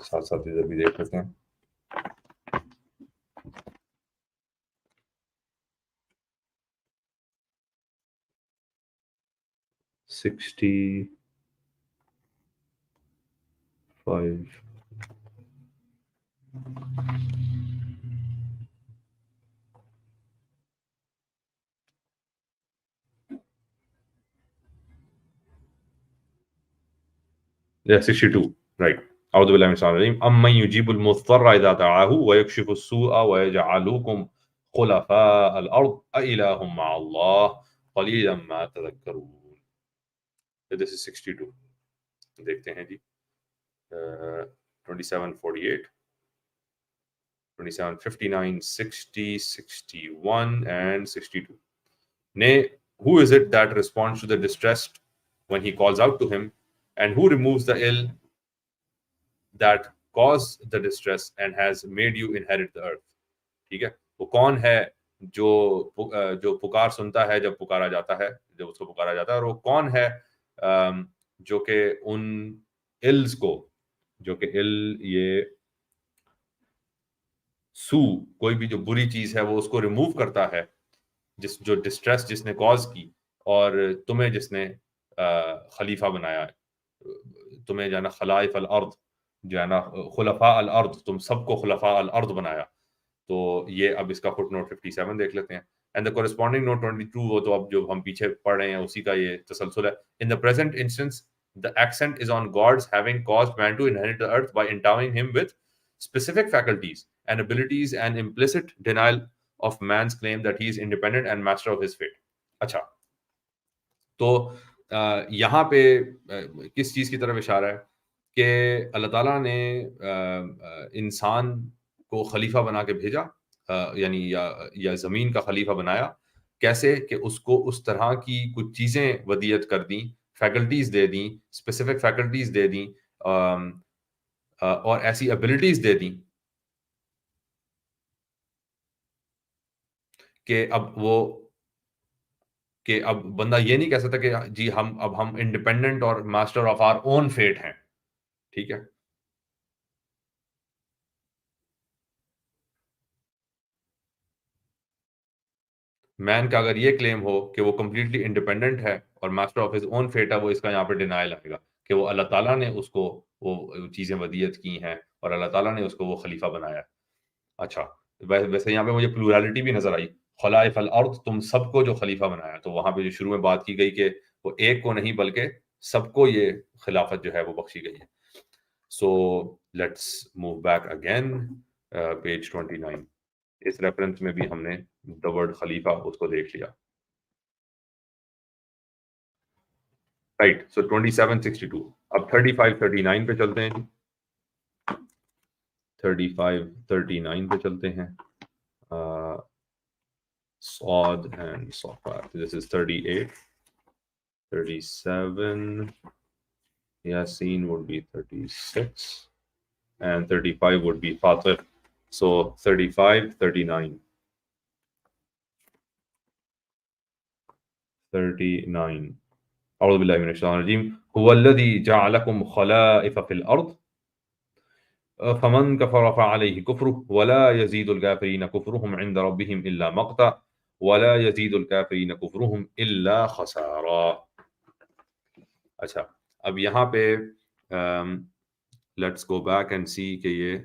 ساتھ ساتھ ادھر بھی دیکھ لیتے ہیں. سکسٹی فائیو یا 62 رائٹ. اعوذ باللہ من الشیطان الرجیم. امن یجیب المضطر اذا دعاہ ویکشف السوء ویجعلکم خلفاء الارض االہ مع اللہ قلیلا ما تذکرون. This is 62. دیکھتے ہیں جی 2748 2759 60 61 and 62. Nay, who is it that responds to the distressed when he calls out to him, and who removes the ill that caused the distress and has made you inherit the earth. ٹھیک ہے, وہ کون ہے جو پکار سنتا ہے جب پکارا جاتا ہے, جب اس کو پکارا جاتا ہے, اور وہ کون ہے جو کہ ان الز کو, جو کہ یہ سو کوئی بھی جو بری چیز ہے وہ اس کو ریموو کرتا ہے, جو ڈسٹریس جس نے کاز کی, اور تمہیں جس نے خلیفہ بنایا, تمہیں جو ہے نا خلائف الارض, جو ہے نا خلفاء الارض, تم سب کو خلفاء الارض بنایا. تو یہ اب اس کا فٹ نوٹ 57 دیکھ لیتے ہیں. اینڈ دا کورسپونڈنگ نوٹ 22 وہ تو اب جو ہم پیچھے پڑھ رہے ہیں اسی کا یہ تسلسل ہے. In the present instance the accent is on God's having caused man to inherit the earth by endowing him with specific faculties and abilities, and implicit denial of man's claim that he is independent and master of his fate. اچھا, تو یہاں پہ کس چیز کی طرف اشارہ ہے کہ اللہ تعالیٰ نے انسان کو خلیفہ بنا کے بھیجا, یعنی یا زمین کا خلیفہ بنایا. کیسے کہ اس کو اس طرح کی کچھ چیزیں ودیت کر دیں, فیکلٹیز دے دیں, اسپیسیفک فیکلٹیز دے دیں, اور ایسی ابیلٹیز دے دیں کہ اب بندہ یہ نہیں کہہ سکتا کہ جی اب ہم انڈیپینڈنٹ اور master of our own fate ہیں. ٹھیک ہے, مین کا اگر یہ کلیم ہو کہ وہ کمپلیٹلی انڈیپینڈنٹ ہے اور master of his own fate ہے, وہ اس کا یہاں پہ ڈینائل آئے گا کہ وہ اللہ تعالیٰ نے اس کو وہ چیزیں ودیت کی ہیں اور اللہ تعالیٰ نے اس کو وہ خلیفہ بنایا. اچھا, ویسے یہاں پہ مجھے پلورالٹی بھی نظر آئی, خلائف الارض, تم سب کو جو خلیفہ بنایا. تو وہاں پہ جو شروع میں بات کی گئی کہ وہ ایک کو نہیں بلکہ سب کو یہ خلافت جو ہے وہ بخشی گئی ہے. So let's move back again page 29. اس ریفرنس میں بھی ہم نے دا ورڈ خلیفہ اس کو دیکھ لیا. رائٹ. سو 2762. اب 3539 پہ چلتے ہیں جی. 3539 پہ چلتے ہیں. صاد and صفات. This is 38. 37. Yasin would be 36. And 35 would be Fatir. So 35, 39. 39. أعوذ بالله من الشيطان الرجيم. هو الذي جعلكم خلائف في الأرض فمن كفر فعليه كفره ولا يزيد الكافرين كفرهم عند ربهم إلا مقتا ولا يزيد الكافرين كفرهم إلا خسارا. اچھا اب یہاں پہ لیٹس گو بیک اینڈ سی کہ یہ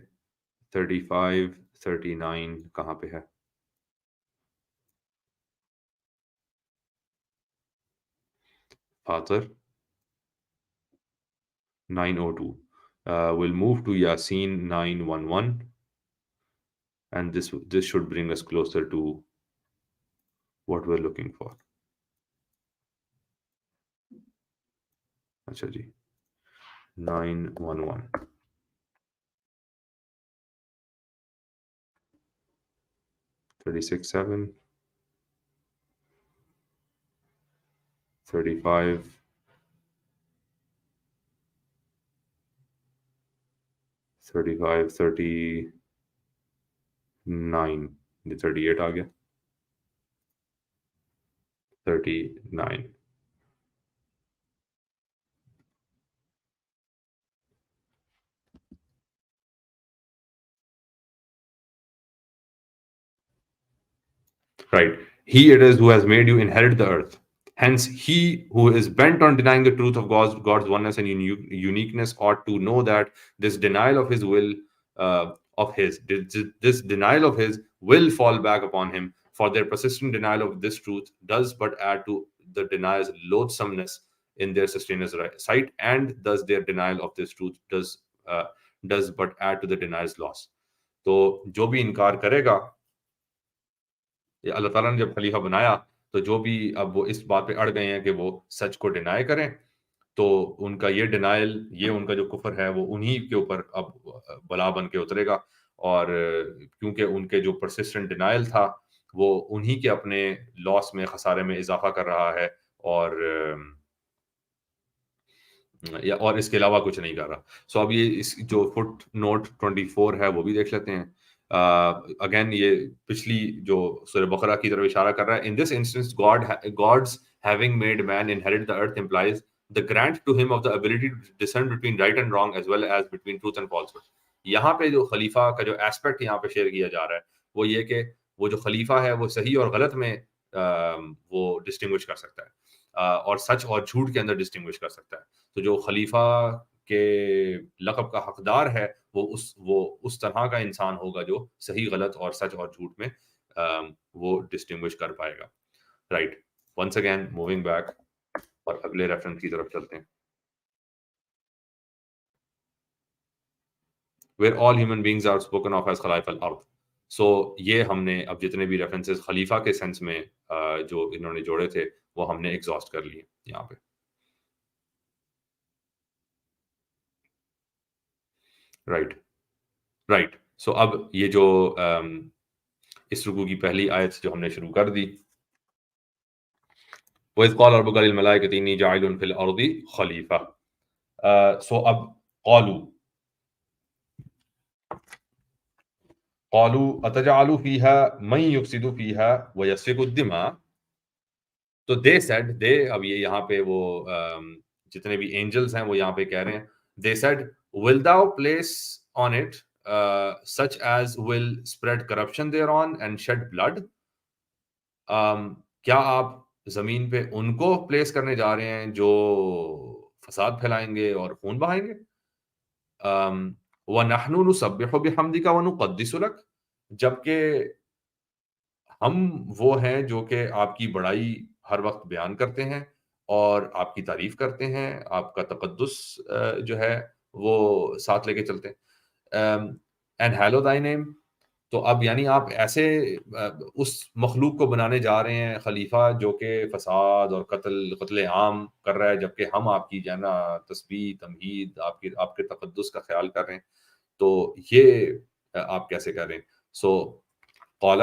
35 39 کہاں پہ ہے. فاطر 902. We'll move to Yasin 911 and this should bring us closer to what we're looking for. اچھا جی 911 36:7 35 35 39 38 آ گیا 39. Right. He it is who has made you inherit the earth. Hence, he who is bent on denying the truth of God's oneness and uniqueness ought to know that this denial of his will, this denial of his will fall back upon him. For their persistent denial of this truth does but add to the denier's loathsomeness in their sustainer sight, and thus their denial of this truth does but add to the denier's loss. تو جو بھی انکار کرے گا، اللہ تعالیٰ نے جب خلیفہ بنایا تو جو بھی اب وہ اس بات پہ اڑ گئے ہیں کہ وہ سچ کو ڈینائی کریں، تو ان کا یہ ڈینائل، یہ ان کا جو کفر ہے وہ انہی کے اوپر اب بلا بن کے اترے گا. اور کیونکہ ان کے جو پرسسٹنٹ ڈینائل تھا وہ انہی کے اپنے لاس میں، خسارے میں اضافہ کر رہا ہے، اور اس کے علاوہ کچھ نہیں کر رہا. سو اب یہ اس جو فٹ نوٹ 24 ہے وہ بھی دیکھ لیتے ہیں. اگین یہ پچھلی جو سورہ بقرہ کی طرف اشارہ کر رہا ہے. In this instance, God's having made man inherit the earth implies the grant to him of the ability to discern between right and wrong as well as between truth and falsehood. یہاں پہ جو خلیفہ کا جو aspect یہاں پہ share کیا جا رہا ہے وہ یہ کہ وہ جو خلیفہ ہے وہ صحیح اور غلط میں وہ ڈسٹنگوش کر سکتا ہے، اور سچ اور جھوٹ کے اندر ڈسٹنگوش کر سکتا ہے. تو جو خلیفہ کے لقب کا حقدار ہے وہ اس طرح کا انسان ہوگا جو صحیح غلط اور سچ اور جھوٹ میں وہ ڈسٹنگوش کر پائے گا. Right. Once again moving back اور اگلے ریفرنس کی طرف چلتے ہیں. Where all human beings are spoken of as خلائف الارض. سو یہ ہم نے اب جتنے بھی ریفرنسز خلیفہ کے سینس میں جو انہوں نے جوڑے تھے وہ ہم نے ایگزاسٹ کر لیے یہاں پہ. رائٹ. سو اب یہ جو اس رکوع کی پہلی آیت جو ہم نے شروع کر دی، وَإِذْ قَالَ رَبُّكَ لِلْمَلَائِكَةِ إِنِّي جَاعِلٌ فِي الْأَرْضِ خَلِيفَةً. سو اب قالوا أَتَجْعَلُ فِيهَا مَن يُفْسِدُ فِيهَا وَيَسْفِكُ الدِّمَاءَ. تو they said, اب یہ یہاں پہ وہ جتنے بھی اینجلز ہیں وہ یہاں پہ کہہ رہے ہیں. They said, will thou place on it such as will spread corruption thereon and shed blood. کیا آپ زمین پہ ان کو پلیس کرنے جا رہے ہیں جو فساد پھیلائیں گے اور خون بہائیں گے. وَنَحْنُ نُسَبِّحُ بِحَمْدِكَ وَنُقَدِّسُ لَكَ. جبکہ ہم وہ ہیں جو کہ آپ کی بڑائی ہر وقت بیان کرتے ہیں اور آپ کی تعریف کرتے ہیں، آپ کا تقدس جو ہے وہ ساتھ لے کے چلتے ہیں. اینڈ ہیلو تائی نیم، تو اب یعنی آپ ایسے اس مخلوق کو بنانے جا رہے ہیں خلیفہ جو کہ فساد اور قتل عام کر رہا ہے، جبکہ ہم آپ کی جو ہے نا تسبیح تمہید آپ کے تقدس کا خیال کر رہے ہیں. تو یہ آپ کیسے کر رہے ہیں؟ سو قال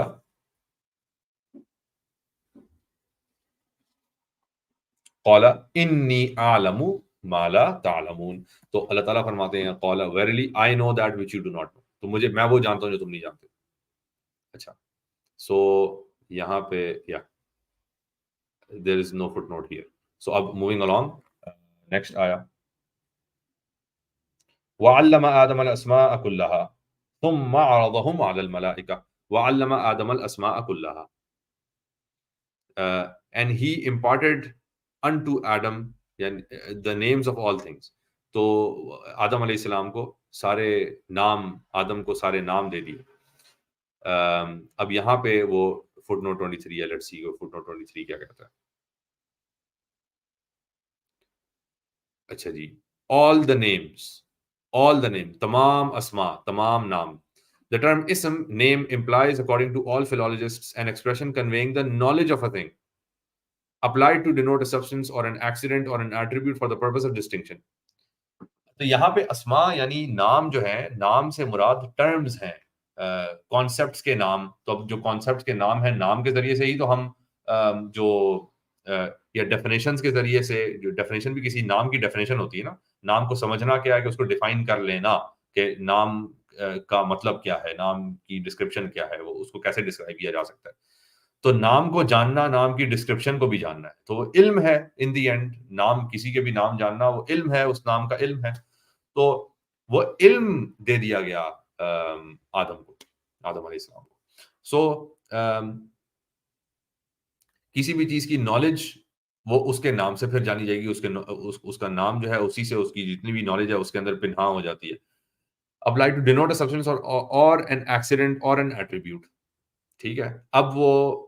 انی اعلم ما لا تعلمون. تو اللہ تعالیٰ فرماتے ہیں قال verily I know that which you do not know. تو میں وہ جانتا ہوں جو تم نہیں جانتے. اچھا، سو یہاں پہ there is no footnote here. So اب moving along, next آیا وعلم آدم الأسماء كلها ثم عرضهم على الملائكة وعلم آدم الأسماء كلها. And he imparted unto Adam the names of all things. تو آدم علیہ السلام کو آدم کو سارے نام دے دیے. اب یہاں پہ وہ فٹ نوٹ 23 ہے. لیٹس سی فٹ نوٹ 23 کیا کہتا ہے. اچھا جی، all the names, تمام اسماء، تمام نام. The term ism, name, implies according to all philologists an expression conveying the knowledge of a thing applied to denote a substance or an accident or an attribute for the purpose of distinction. تو یہاں پہ اسماء یعنی نام جو ہے، نام سے مراد terms ہیں، کانسیپٹس کے نام. تو اب جو کانسیپٹس کے نام ہیں، نام کے ذریعے سے ہی تو ہم جو یا ڈیفینیشنز کے ذریعے سے، جو ڈیفینیشن بھی کسی نام کی ڈیفینیشن ہوتی ہے نا، نام کو سمجھنا کیا ہے کہ اس کو ڈیفائن کر لینا کہ نام کا مطلب کیا ہے، نام کی ڈسکرپشن کیا ہے، وہ اس کو کیسے ڈسکرائب کیا جا سکتا ہے. تو نام کو جاننا، نام کی ڈسکرپشن کو بھی جاننا ہے، تو وہ علم ہے. ان دی اینڈ نام، کسی کے بھی نام جاننا وہ علم ہے، اس نام کا علم ہے. تو وہ علم دے دیا گیا آدم علیہ السلام کو. سو کسی بھی چیز کی نالج وہ اس کے نام سے پھر جانی جائے گی. اس کا نام جو ہے اسی سے اس کی جتنی بھی نالج ہے اس کے اندر پنہاں ہو جاتی ہے. Apply to denote a substance or an accident or an attribute. ٹھیک ہے، اب وہ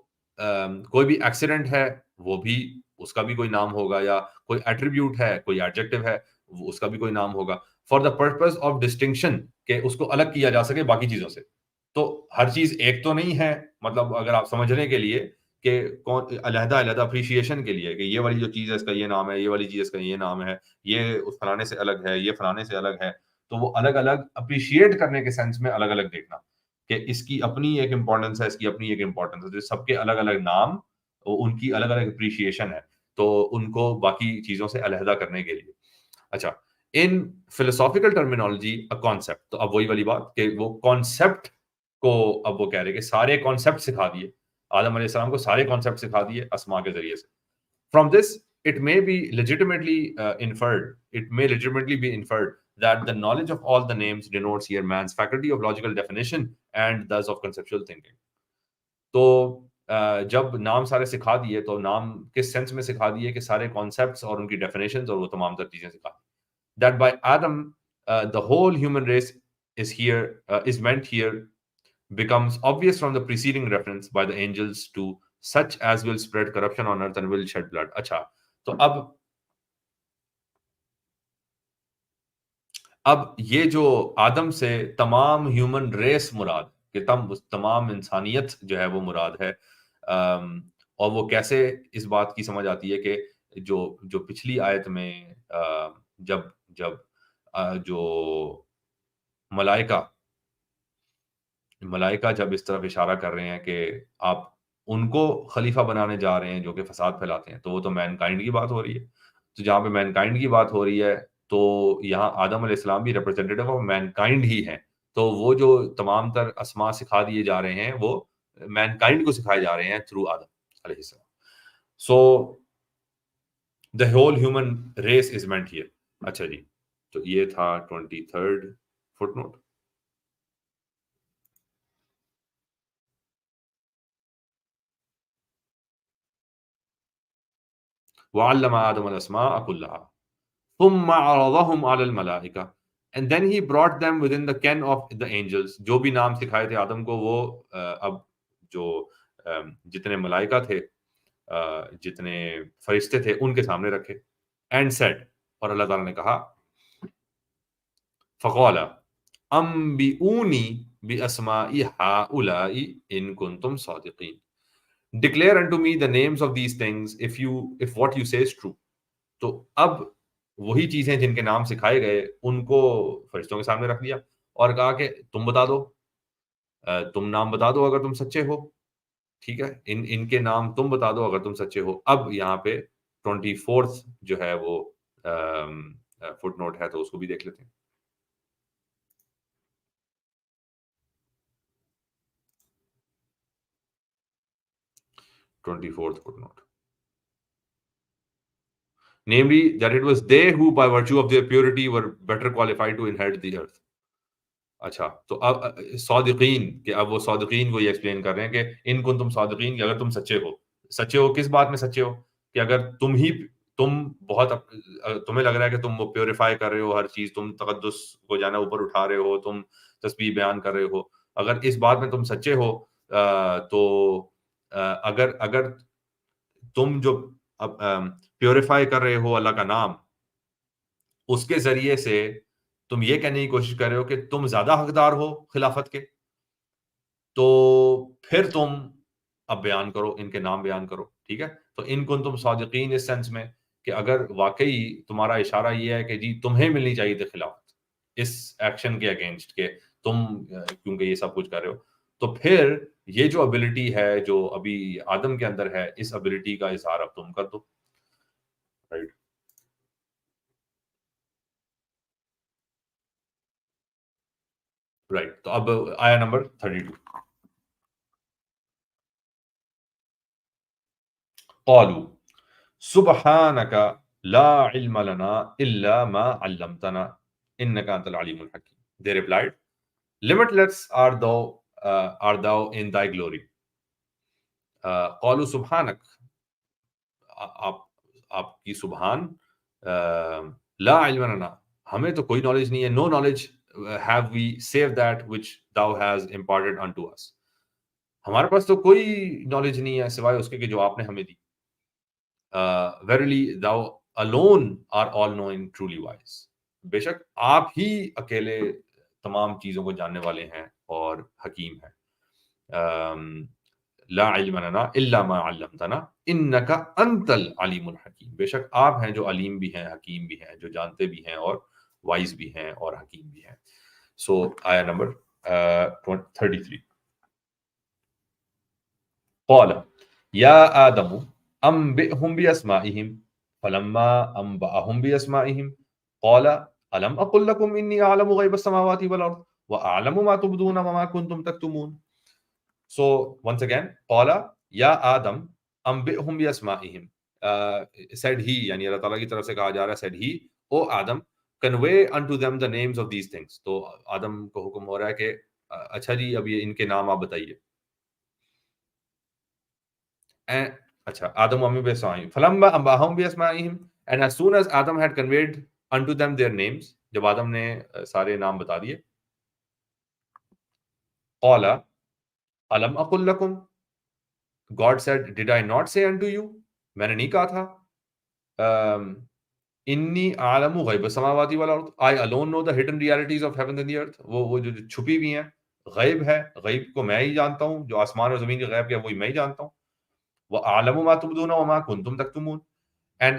کوئی بھی ایکسیڈنٹ ہے وہ بھی اس کا بھی کوئی نام ہوگا، یا کوئی ایٹریبیوٹ ہے، کوئی ایڈجیکٹو ہے، اس کا بھی کوئی نام ہوگا. For the purpose of distinction, کہ اس کو الگ کیا جا سکے باقی چیزوں سے. تو ہر چیز ایک تو نہیں ہے، مطلب اگر آپ سمجھنے کے لیے کہ علیحدہ اپریشیشن کے لیے کہ یہ والی جو چیز ہے اس کا یہ نام ہے، یہ والی چیز اس کا یہ نام ہے، یہ اس فلانے سے الگ ہے، یہ فلانے سے الگ ہے. تو وہ الگ الگ اپریشیٹ کرنے کے سینس میں الگ الگ دیکھنا کہ اس کی اپنی ایک امپورٹنس ہے، اس کی اپنی ایک امپورٹنس ہے. سب کے الگ الگ نام، ان کی الگ الگ اپریشیشن ہے، تو ان کو باقی چیزوں سے علیحدہ کرنے کے لیے. اچھا، ان فلسافیکل ٹرمینالوجی کانسیپٹ. تو اب وہی والی بات کہ وہ کانسیپٹ کو اب وہ کہہ رہے کہ سارے کانسیپٹ سکھا دیے آدم علیہ السلام کو، سارے کانسیپٹ سکھا دیے اسماء کے ذریعے سے. From this it may be legitimately inferred that the knowledge of all the names denotes here man's faculty of logical definition and thus of conceptual thinking. تو جب نام سارے سکھا دیے تو نام کس سینس میں سکھا دیے کہ سارے کانسیپٹس اور ان کی ڈیفینیشنز اور وہ تمام تر چیزیں سکھا دی. That by Adam the whole human race is meant here becomes obvious from the preceding reference by the angels to such as will spread corruption on earth and will shed blood. اچھا، تو اب یہ جو آدم سے تمام human race مراد کہ تمام انسانیت جو ہے وہ مراد ہے. اور وہ کیسے اس بات کی سمجھ آتی ہے کہ جو پچھلی آیت میں جب جو ملائکہ جب اس طرف اشارہ کر رہے ہیں کہ آپ ان کو خلیفہ بنانے جا رہے ہیں جو کہ فساد پھیلاتے ہیں، تو وہ تو مین کائنڈ کی بات ہو رہی ہے. تو جہاں پہ مین کائنڈ کی بات ہو رہی ہے تو یہاں آدم علیہ السلام بھی ریپرزینٹیٹیو آف مین کائنڈ ہی ہیں. تو وہ جو تمام تر اسماء سکھا دیے جا رہے ہیں وہ مین کائنڈ کو سکھائے جا رہے ہیں تھرو آدم علیہ السلام. سو the whole human race is meant here. اچھا جی، تو یہ تھا 23rd فٹ نوٹ. وعلم آدم الاسماء كلها ثم عرضهم على الملائكة and then he brought them within the ken of the angels. جو بھی نام سکھائے تھے آدم کو وہ اب جو جتنے ملائکہ تھے جتنے فرشتے تھے ان کے سامنے رکھے. اینڈ سیڈ، اور اللہ تعالیٰ نے کہا، فقال انبئونی باسماء ہؤلاء ان کنتم صادقین. Declare unto me the names of these things if what you say is true. تو اب وہی چیزیں جن کے نام سکھائے گئے ان کو فرشتوں کے سامنے رکھ دیا اور کہا کہ تم بتا دو، تم نام بتا دو اگر تم سچے ہو. ٹھیک ہے، ان کے نام تم بتا دو اگر تم سچے ہو. اب یہاں پہ 24 جو ہے وہ فٹ نوٹ ہے، تو اس کو بھی دیکھ لیتے ہیں. Footnote. Namely, that it was they who, by virtue of their purity, were better qualified to inherit the earth. اچھا، تو اب صادقین، کہ اب وہ صادقین کو یہ ایکسپلین کر رہے ہیں کہ ان کن تم صادقین، کہ اگر تم سچے ہو. سچے ہو کس بات میں سچے ہو؟ کہ اگر تم بہت تمہیں لگ رہا ہے کہ تم وہ پیوریفائی کر رہے ہو ہر چیز، تم تقدس کو جانا اوپر اٹھا رہے ہو، تم تسبیح بیان کر رہے ہو، اگر اس بات میں تم سچے ہو تو اگر تم جو پیوریفائی کر رہے ہو اللہ کا نام، اس کے ذریعے سے تم یہ کہنے کی کوشش کر رہے ہو کہ تم زیادہ حقدار ہو خلافت کے، تو پھر تم اب بیان کرو، ان کے نام بیان کرو. ٹھیک ہے، تو ان کن تم صادقین اس سینس میں کہ اگر واقعی تمہارا اشارہ یہ ہے کہ جی تمہیں ملنی چاہیے تھی خلافت اس ایکشن کے اگینسٹ، کہ تم کیونکہ یہ سب کچھ کر رہے ہو، تو پھر یہ جو ابیلٹی ہے جو ابھی آدم کے اندر ہے، اس ابیلٹی کا اظہار اب تم کر دو. رائٹ. رائٹ، تو اب آیا نمبر 32. قالوا سبحانك لا علم لنا الا ما علمتنا انك انت العليم الحكيم. They replied, limitless art thou in thy glory. قالوا سبحانك، آپ کی سبحان، لا علم لنا، ہمیں تو کوئی نالج نہیں ہے. no knowledge have we save that which thou has imparted unto us. ہمارے پاس تو کوئی نالج نہیں ہے سوائے اس کے کہ جو آپ نے ہمیں دی. Verily thou alone are all knowing truly wise. بے شک آپ ہی اکیلے تمام چیزوں کو جاننے والے ہیں اور حکیم ہیں. لا علم لنا الا ما علمتنا انک انت العلیم الحکیم. بے شک آپ ہیں جو علیم بھی ہیں، حکیم بھی ہیں، جو جانتے بھی ہیں اور وائز بھی ہیں اور حکیم بھی ہیں. سو آیا نمبر 33. قال یا آدم انبئهم باسمائهم فلما انبأهم باسمائهم قال الم اقل لكم انی اعلم غیب السماوات والارض واعلم ما تبدون وما كنتم تكتمون. So once again قال یا آدم انبئهم باسمائهم, said he، یعنی اللہ تعالیٰ کی طرف سے کہا جا رہا ہے said he، O Adam convey unto them the names of these things. تو آدم کو حکم ہو رہا ہے کہ اچھا جی اب یہ ان کے نام آپ بتائیے. اچھا، آدم و باسمائہم فلما انبأهم باسمائہم، and as soon as Adam had conveyed unto them their names، جب آدم نے سارے نام بتا دیے، قال الم اقل لکم، God said did I not say unto you، میں نے نہیں کہا تھا انی اعلم غیب السماوات والارض، I alone know the hidden realities of heaven and the earth. وہ جو چھپی ہوئی ہیں، غیب ہے، غیب کو میں ہی جانتا ہوں، جو آسمان اور زمین کے غیب کے وہی میں ہی جانتا ہوں. وَأَعْلَمُ مَا تُبْدُونَ وَمَا كُنْتُمْ تَكْتُمُونَ، and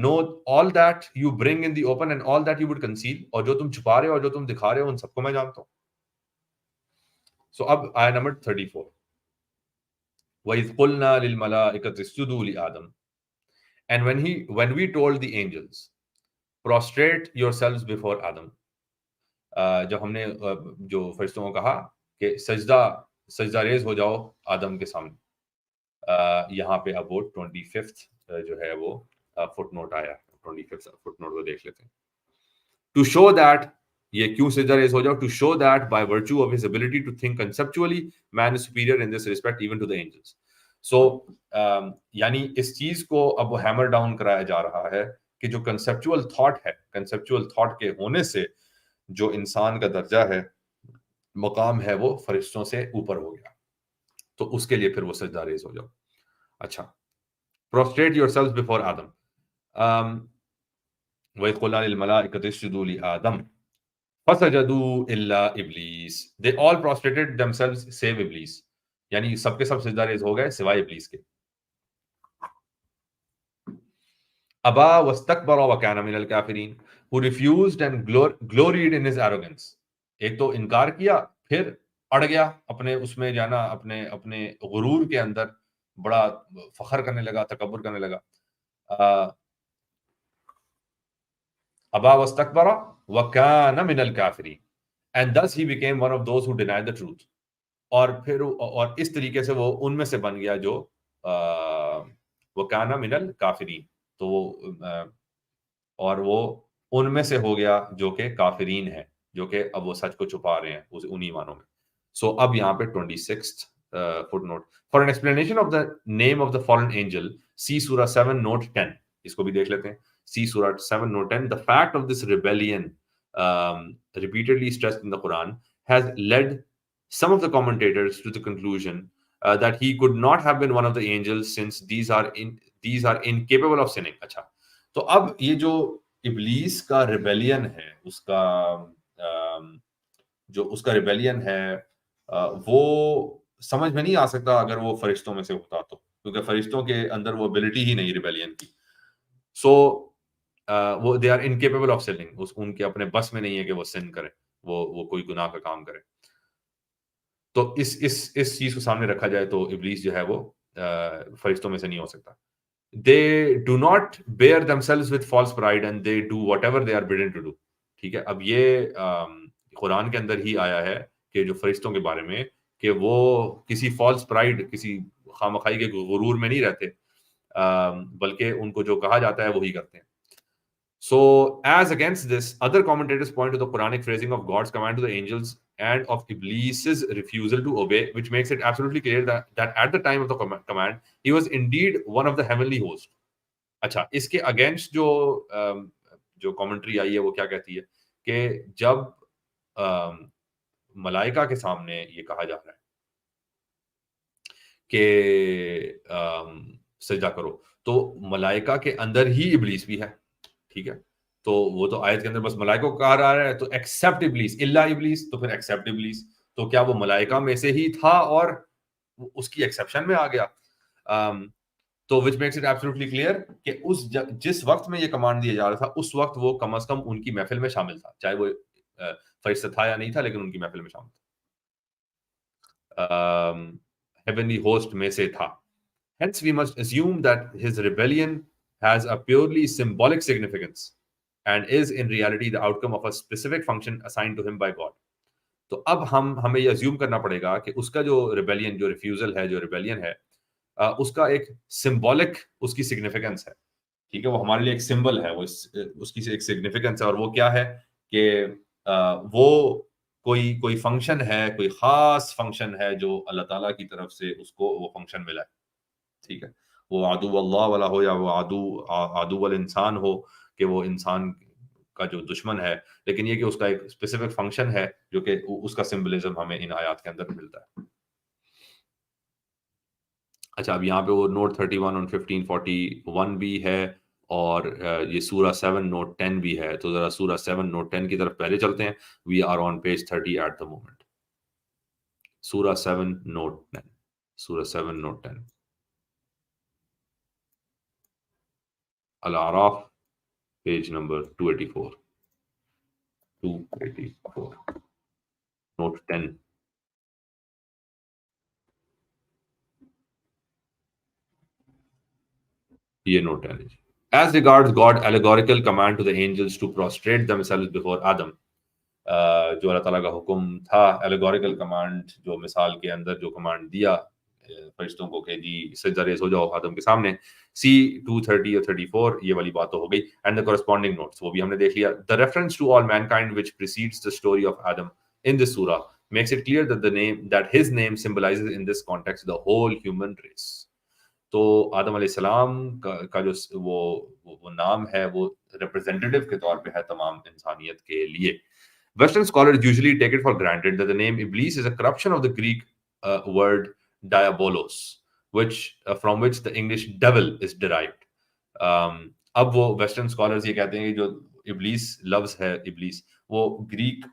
know all that you bring in the open and all that you would conceal. اور جو تم چھپا رہے ہو اور جو تم دکھا رہے ہو ان سب کو میں جانتا ہوں. سو اب آیا نمبر 34. وَإِذْ قُلْنَا لِلْمَلَائِكَةِ اسْجُدُوا لِآدَمَ، and when we told the angels prostrate yourselves before Adam، جب ہم نے جو فرشتوں کو کہا کہ سجدہ ریز ہو جاؤ آدم کے سامنے. یہاں پہ اب وہ 25 جو ہے وہ فٹ نوٹ آیا. 25 فٹ نوٹ کو دیکھ لیتے ہیں. ٹو شو دیٹ، یہ کیوں سجدہ ریز ہو جاؤ؟ To show that by virtue of his ability to think conceptually man is superior in this respect even to the angels. So یعنی اس چیز کو اب ہیمر ڈاؤن کرایا جا رہا ہے کہ جو کنسپچول تھاٹ ہے، کنسپچول تھاٹ کے ہونے سے جو انسان کا درجہ ہے، مقام ہے، وہ فرشتوں سے اوپر ہو گیا، تو اس کے لیے پھر وہ سجدہ ریز ہو جاؤ. اچھا، prostrate yourselves before Adam. وَإِذْ قُلْنَا لِلْمَلَائِكَةِ اسْجُدُوا لِآدَمَ فَسَجَدُوا إِلَّا إِبْلِيسَ. They all prostrated themselves save Iblis. یعنی سب کے سب سجدہ ریز ہو گئے سوائے ابلیس کے. ابا واستکبر وکان من الکافرین, who refused and gloried in his arrogance. ایک تو انکار کیا, پھر اڑ گیا اپنے اس میں جانا, اپنے غرور کے اندر بڑا فخر کرنے لگا, تکبر کرنے لگا. ابا واستکبر وکان من الکافرین, and thus he became one of those who denied the truth. اور اس طریقے سے وہ ان میں سے بن گیا جو وکان من الکافرین, تو اور وہ ان میں سے ہو گیا جو کہ کافرین ہے, جو کہ اب وہ سچ کو چھپا رہے ہیں انہی ایمانوں میں. سو اب یہاں پہ 26th footnote. For an explanation of the name of the fallen angel, see Surah 7 note 10. اس کو بھی دیکھ لیتے ہیں. See Surah 7 note 10. The fact of this rebellion repeatedly stressed in the Quran has led some of the commentators to the conclusion that he could not have been one of the angels since these are incapable of sinning. اچھا, تو اب یہ جو ابلیس کا rebellion ہے, اس کا rebellion ہے, وہ سمجھ میں نہیں آ سکتا اگر وہ فرشتوں میں سے ہوتا تو, کیونکہ فرشتوں کے اندر وہ ابیلٹی ہی نہیں ریبیلین کی. سو وہ دے آر انکیپیبل آف سننگ, ان کے اپنے بس میں نہیں ہے کہ وہ سن کرے, وہ کوئی گناہ کا کام کرے. تو اس چیز کو سامنے رکھا جائے تو ابلیس جو ہے وہ فرشتوں میں سے نہیں ہو سکتا. They do not bear themselves with false pride and they do whatever they are bidden to do. ٹھیک ہے, اب یہ قرآن کے اندر ہی آیا ہے کہ جو فرشتوں کے بارے میں کہ وہ کسی فالس پرائڈ, کسی خامخائی کے غرور میں نہیں رہتے, بلکہ ان کو جو کہا جاتا ہے وہی کرتے ہیں. So as against this, other commentators point to the Quranic phrasing of God's command to the angels and of Iblis's refusal to obey, which makes it absolutely clear that at the time of the command, he was indeed one of the heavenly host. اچھا, اس کے against جو commentary آئی ہے وہ کیا کہتی ہے کہ جب ملائکہ کے سامنے یہ کہا جا رہا ہے کہ سجدہ کرو, تو ملائکہ کے اندر ہی ابلیس بھی ہے. ٹھیک ہے, تو وہ تو آیت کے اندر بس ملائکہ کو کہا رہا ہے, تو ایکسپٹ ابلیس, الا ابلیس, تو پھر ایکسپٹ ابلیس, تو کیا وہ ملائکہ میں سے ہی تھا اور اس کی ایکسیپشن میں آ گیا. تو which makes it absolutely clear کہ جس وقت میں یہ کمانڈ دیا جا رہا تھا اس وقت وہ کم از کم ان کی محفل میں شامل تھا, چاہے وہ فرشتہ تھا یا نہیں تھا, لیکن ان کی محفل میں شامل تھا, ہیونلی ہوسٹ میں سے تھا. Hence we must assume that his rebellion has a purely symbolic significance and is in reality the outcome of a specific function assigned to him by God. تو اب ہمیں یہ assume کرنا پڑے گا کہ اس کا جو ریبیلین, جو ریفیوزل ہے, جو ریبیلین ہے, اس کا ایک سمبولک اس کی سگنیفیکنس ہے. ٹھیک ہے, وہ ہمارے لیے ایک سمبل ہے, وہ اس کی ایک سگنیفیکنس ہے, اور وہ کیا ہے کہ وہ کوئی فنکشن ہے, کوئی خاص فنکشن ہے جو اللہ تعالیٰ کی طرف سے اس کو وہ فنکشن ملا ہے. ٹھیک ہے, وہ عدو اللہ والا ہو یا وہ عدو الانسان ہو, کہ وہ انسان کا جو دشمن ہے, لیکن یہ کہ اس کا ایک اسپیسیفک فنکشن ہے جو کہ اس کا سمبلزم ہمیں ان آیات کے اندر ملتا ہے. اچھا, اب یہاں پہ وہ نوٹ 31 اور 1541 بھی ہے, اور یہ سورہ 7 نوٹ 10 بھی ہے. تو ذرا سورہ 7 نوٹ 10 کی طرف پہلے چلتے ہیں. We are on page 30 at the moment. سورہ 7 نوٹ 10, سورہ 7 note 10, Al-Araf, page number 284, note 10. یہ نوٹ 10 ہے. As regards God's allegorical command to the angels to prostrate themselves before Adam, جو اللہ تعالیٰ کا حکم تھا, allegorical command, جو مثال کے اندر جو command دیا فرشتوں کو کہ جی سجدہ ریز ہو جاؤ آدم کے سامنے, سی 230 اور 34, یہ والی بات تو ہو گئی. And the corresponding notes, وہ بھی ہم نے دیکھ لیا. The reference to all mankind which precedes the story of Adam in this surah makes it clear that his name symbolizes in this context the whole human race. تو آدم علیہ السلام کا جو وہ نام ہے وہ ریپرزینٹیٹیو کے طور پہ ہے تمام انسانیت کے لیے. Western scholars usually take it for granted that the name Iblis is a corruption of the Greek word diabolos, which from which the English devil is derived. اب وہ ویسٹرن اسکالرز یہ کہتے ہیں کہ جو ابلیس لفظ ہے ابلیس وہ گریک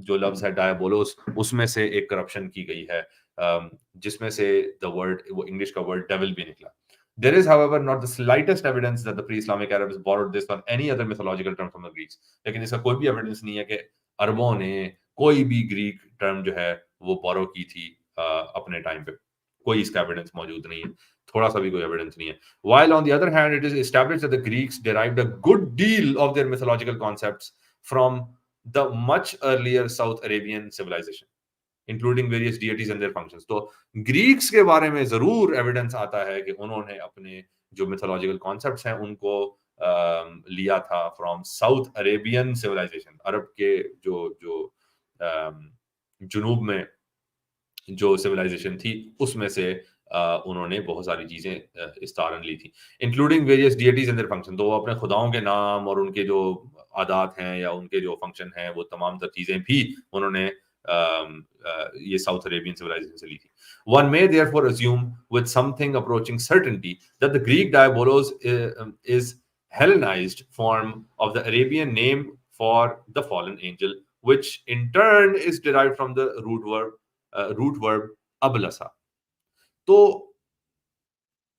جو لفظ ہے ڈایابولوس اس میں سے ایک کرپشن کی گئی ہے جس میں سے the word وہ انگلش کا ورڈ devil بھی نکلا. There is, however, not the slightest evidence that the pre-Islamic Arabs borrowed this or any other mythological term from the Greeks. لیکن اس کا کوئی بھی ایویڈنس نہیں ہے کہ عربوں نے کوئی بھی گریک ٹرم جو ہے وہ بورو کی تھی اپنے ٹائم پہ. کوئی اس کا ایویڈنس موجود نہیں ہے, تھوڑا سا بھی کوئی ایویڈنس نہیں ہے. While on the other hand, it is established that the Greeks derived a good deal of their mythological concepts from the much earlier South Arabian civilization, including various deities and their functions. تو Greeks کے بارے میں ضرور evidence آتا ہے کہ انہوں نے اپنے جو میتھولوجیکل کانسیپٹس ہیں ان کو لیا تھا فرام ساؤتھ عربین سویلائزیشن. عرب کے جو جنوب میں جو سویلائزیشن تھی اس میں سے انہوں نے بہت ساری چیزیں استعارن لی تھی, including various deities and their function. تو وہ اپنے خداؤں کے نام اور ان کے جو عادات ہیں یا ان کے جو فنکشن ہیں وہ تمام تر چیزیں بھی انہوں نے یہ ساؤتھ عربین civilization سے لی تھی. One may therefore assume with something approaching certainty that the Greek diabolos is Hellenized form of the Arabian name for the fallen angel, which in turn is derived from the root verb ablasa. تو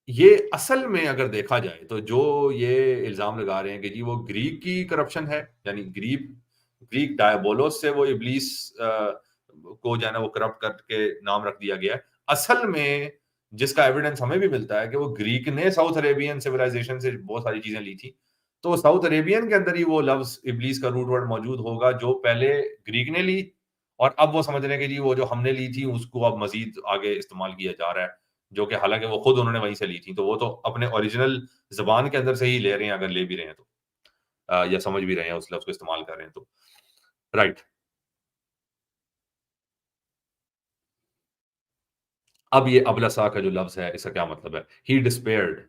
یہ اصل میں اگر دیکھا جائے تو جو یہ الزام لگا رہے ہیں کہ جی وہ گریک کی کرپشن ہے, یعنی گریک ڈایابولوس سے وہ ابلیس کو جو ہے نا وہ کرپٹ کر کے نام رکھ دیا گیا ہے, اصل میں جس کا ایویڈنس ہمیں بھی ملتا ہے کہ وہ گریک نے ساؤتھ عربین سویلائزیشن سے بہت ساری چیزیں لی تھی. تو ساؤتھ عربین کے اندر ہی وہ لفظ ابلیس کا روٹ ورڈ موجود ہوگا جو پہلے گریک نے لی, اور اب وہ سمجھ رہے ہیں کہ جی وہ جو ہم نے لی تھی اس کو اب مزید آگے استعمال کیا جا رہا ہے, جو کہ حالانکہ وہ خود انہوں نے وہیں سے لی تھی. تو وہ تو اپنے اوریجنل زبان کے اندر سے ہی لے رہے ہیں, اگر لے بھی رہے ہیں تو یا سمجھ بھی رہے ہیں اس لفظ کو استعمال کر رہے ہیں تو رائٹ. اب یہ ابلسا کا جو لفظ ہے اس کا کیا مطلب ہے؟ ہی ڈسپیئرڈ,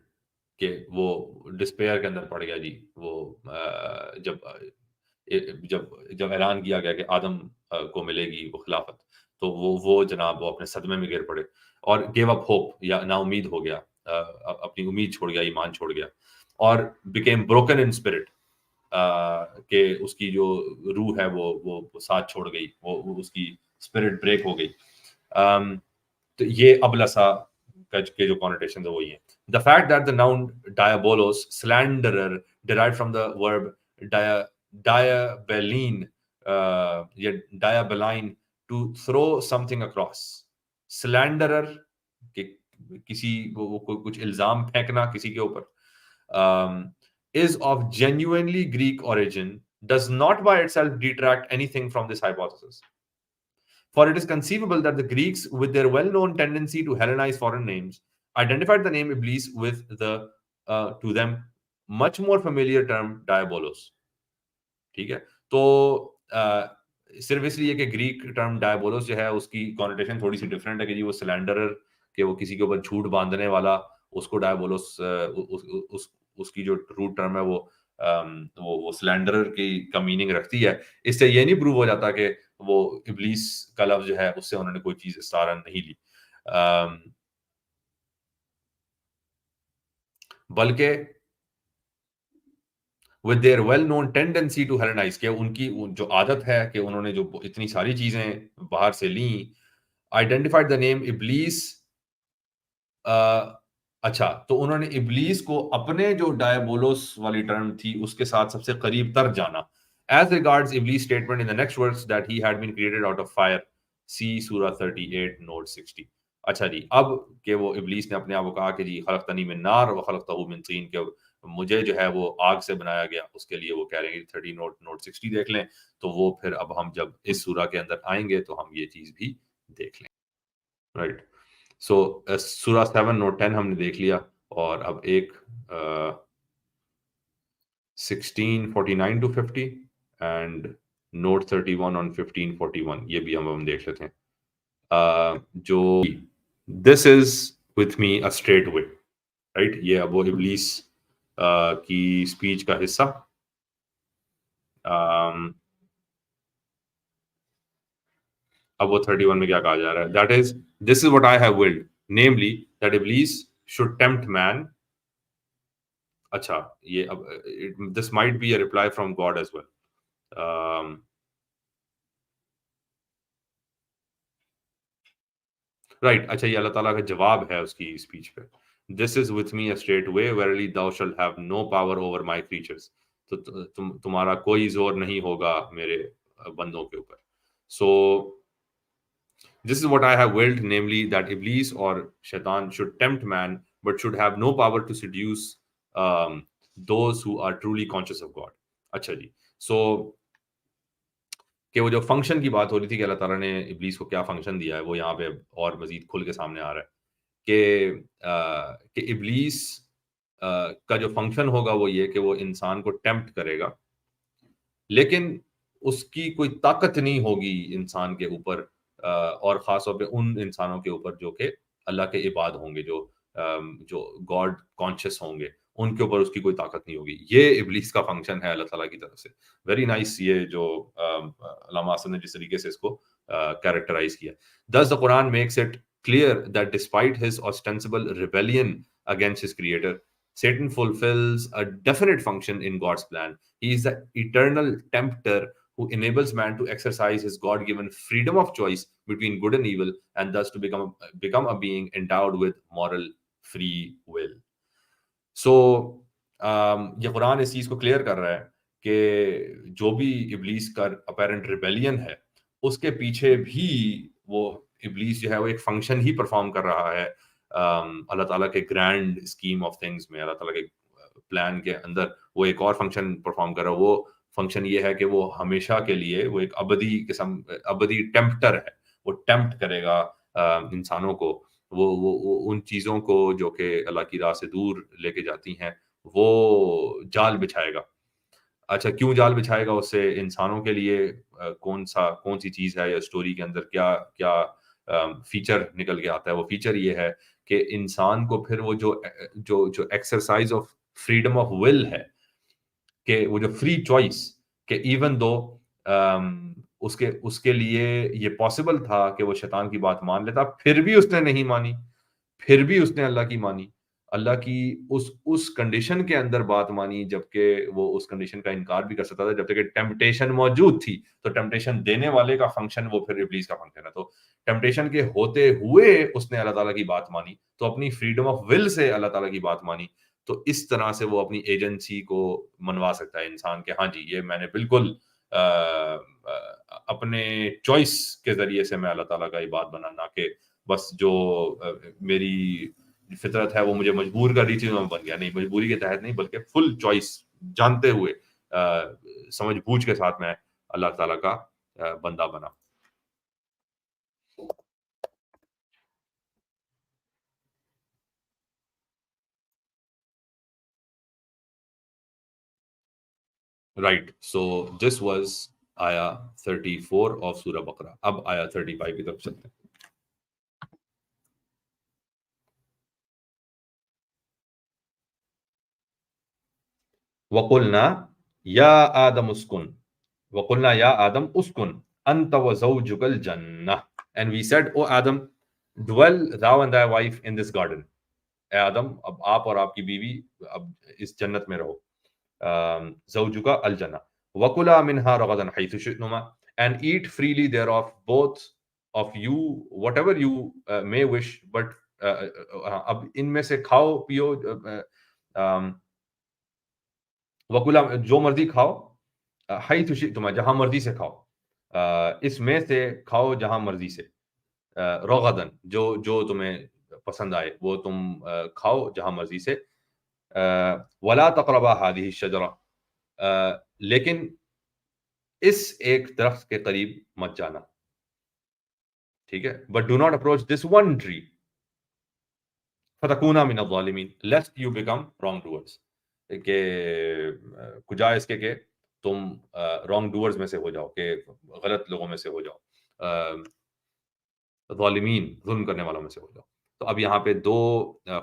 کہ وہ ڈسپیئر کے اندر پڑ گیا جی. وہ جب اعلان کیا گیا کہ آدم کو ملے گی وہ خلافت, تو وہ جناب وہ اپنے صدمے میں گر پڑے اور گیو اپ ہوپ, یا نا امید ہو گیا, اپنی امید چھوڑ گیا, ایمان چھوڑ گیا, اور بیکیم بروکن ان اسپرٹ, کہ اس کی جو روح ہے وہ ساتھ چھوڑ گئی, وہ اس کی اسپرٹ بریک ہو گئی. تو یہ ابلسا کے جو کنوٹیشن ہے وہی ہیں. The fact that the noun diabolos, slanderer, derived from the verb diabeline, diabeline, to throw something across. Slanderer, کہ کسی کو کچھ الزام پھینکنا کسی کے اوپر, is of genuinely Greek origin, does not by itself detract anything from this hypothesis. For it is conceivable that the Greeks, with their well-known tendency to Hellenize foreign names, identified the name Iblis with the to them much more familiar term diabolos. ٹھیک ہے, تو صرف اس لیے کہ Greek term ڈایابولوس جو ہے اس کی connotation تھوڑی سی ڈفرینٹ ہے کہ جی وہ سلینڈرر, کہ وہ کسی کے اوپر جھوٹ باندھنے والا, اس کو ڈایابولوس اس کی جو روٹ ٹرم ہے وہ سلینڈرر کا میننگ رکھتی ہے. اس سے یہ نہیں پروو ہو جاتا کہ وہ ابلیس کا لفظ جو ہے اس سے انہوں نے کوئی چیز استعارہ نہیں لی, بلکہ with their well known tendency to Hellenize, کہ ان کی جو عادت ہے کہ انہوں نے جو اتنی ساری چیزیں باہر سے لیں, identified the name Iblis. اچھا, تو انہوں نے ابلیس کو اپنے جو ڈایابولوس والی ٹرم تھی اس کے ساتھ سب سے قریب تر جانا. As regards Iblis statement in the next verse that he had been created out of fire, see Surah 38 note 60. اچھا جی, اب کہ وہ ابلیس نے اپنے آپ کو کہا کہ جی خلقتنی من نار و خلقتہ من طین, کہ مجھے جو ہے وہ آگ سے بنایا گیا, اس کے لیے وہ کہہ رہے ہیں 30 نوٹ 60 دیکھ لیں. تو وہ پھر اب ہم جب اس سورہ کے اندر آئیں گے تو ہم یہ چیز بھی دیکھ لیں. رائٹ, سو سورہ 7 نوٹ 10 ہم نے دیکھ لیا, اور اب ایک 1649 to 50 اینڈ نوٹ 31 on 1541 یہ بھی ہم دیکھ لیتے ہیں. جو this is with me a straight way, right, یہ اب وہ ابلیس کی اسپیچ کا حصہ. اب وہ 31 میں کیا کہا جا رہا ہے, that is this is what I have willed, namely that Iblis should tempt man. اچھا یہ اب this might be a reply from God as well. Right اچھا یہ اللہ تعالیٰ کا جواب ہے اس کی اسپیچ پہ. This is with me a straight way verily thou shalt have no power over my creatures. تو تمہارا کوئی زور نہیں ہوگا میرے بندوں کے اوپر. So this is what I have willed, namely that Iblis or Shaitan should tempt man but should have no power to seduce those who are truly conscious of God. اچھا جی. So کہ وہ جو فنکشن کی بات ہو رہی تھی کہ اللہ تعالیٰ نے ابلیس کو کیا فنکشن دیا ہے وہ یہاں پہ اور مزید کھل کے سامنے آ رہا ہے کہ ابلیس کا جو فنکشن ہوگا وہ یہ کہ وہ انسان کو ٹیمپٹ کرے گا، لیکن اس کی کوئی طاقت نہیں ہوگی انسان کے اوپر، اور خاص طور پہ ان انسانوں کے اوپر جو کہ اللہ کے عباد ہوں گے، جو گاڈ کانشیس ہوں گے، ان کے اوپر اس کی کوئی طاقت نہیں ہوگی. یہ ابلیس کا فنکشن ہے اللہ تعالیٰ کی طرف سے. ویری نائس یہ جو علامہ حسن نے جس طریقے سے اس کو کیریکٹرائز کیا. Thus the Quran makes it clear that despite his ostensible rebellion against his creator, Satan fulfills a definite function in God's plan. He is the eternal tempter who enables man to exercise his God-given freedom of choice between good and evil, and thus to become a being endowed with moral free will. So یہ قرآن اس چیز کو clear کر رہا ہے کہ جو بھی ابلیس کا اپیرنٹ ریبیلین ہے اس کے پیچھے بھی وہ ابلیس جو ہے وہ ایک فنکشن ہی پرفارم کر رہا ہے اللہ تعالیٰ کے گرینڈ اسکیم آف تھنگس میں. اللہ تعالیٰ کے پلان کے اندر وہ ایک اور فنکشن پرفارم کر رہا ہے. وہ فنکشن یہ ہے کہ وہ ہمیشہ کے لیے وہ ایک ابدی ٹیمپٹر ہے. وہ ٹیمپٹ کرے گا انسانوں کو، وہ ان چیزوں کو جو کہ اللہ کی راہ سے دور لے کے جاتی ہیں وہ جال بچھائے گا. اچھا کیوں جال بچھائے گا؟ اس سے انسانوں کے لیے کون سی چیز ہے یا اسٹوری کے اندر کیا فیچر نکل کے آتا ہے؟ وہ فیچر یہ ہے کہ انسان کو پھر وہ جو exercise of freedom of will ہے، کہ وہ جو فری چوائس، کہ ایون دو اس کے لیے یہ پاسبل تھا کہ وہ شیطان کی بات مان لیتا، پھر بھی اس نے نہیں مانی، پھر بھی اس نے اللہ کی مانی، اللہ کی اس کنڈیشن کے اندر بات مانی جبکہ وہ اس کنڈیشن کا انکار بھی کر سکتا تھا جب تک کہ ٹیمپٹیشن موجود تھی. تو ٹیمپٹیشن دینے والے کا فنکشن وہ پھر ابلیس کا فنکشن ہے. تو ٹیمپٹیشن کے ہوتے ہوئے اس نے اللہ تعالیٰ کی بات مانی، تو اپنی فریڈم آف ول سے اللہ تعالیٰ کی بات مانی. تو اس طرح سے وہ اپنی ایجنسی کو منوا سکتا ہے انسان کہ ہاں جی یہ میں نے بالکل اپنے چوائس کے ذریعے سے میں اللہ تعالیٰ کا عباد بنا، نہ کہ بس جو میری فطرت ہے وہ مجھے مجبور کر رہی تھی میں بن گیا. نہیں، مجبوری کے تحت نہیں بلکہ فل چوائس جانتے ہوئے سمجھ بوجھ کے ساتھ میں اللہ تعالیٰ کا بندہ بنا. Right. So this was آیا 34 of سورہ بقرہ. اب آیا 35 کی طرف چلتے ہیں. وَقُلْنَا يَا آدَمُ اسْكُنْ وَقُلْنَا يَا آدَمُ اسْكُنْ أَنْتَ وَزَوْجُكَ الْجَنَّةَ. And we said, O Adam, dwell thou and thy wife in this garden. اے آدم اب آپ اور آپ کی بیوی اب اس جنت میں رہو. زوجک الجنہ. وَكُلَا مِنْهَا رَغَدًا حَيْثُ شِئْتُمَا. And eat freely thereof, both of you, whatever you may wish, but اب ان میں سے کھاؤ پیو، وَكُلَا جو مرضی کھاؤ، حَيْثُ شِئْتُمَا جہاں مرضی سے کھاؤ، اس میں سے کھاؤ جہاں مرضی سے، رغدن جو تمہیں پسند آئے وہ تم کھاؤ جہاں مرضی سے. وَلَا تَقْرَبَا هَٰذِهِ الشَّجَرَةَ. لیکن اس ایک درخت کے قریب مت جانا، ٹھیک ہے. But do not approach this one tree فَتَكُونَا مِنَ الظَّالِمِينَ, lest you become wrongdoers. کہ کجا اس کے کہ تم رانگ ڈوئرز میں سے ہو جاؤ، کہ غلط لوگوں میں سے ہو جاؤ، ظالمین ظلم کرنے والوں میں سے ہو جاؤ. تو اب یہاں پہ دو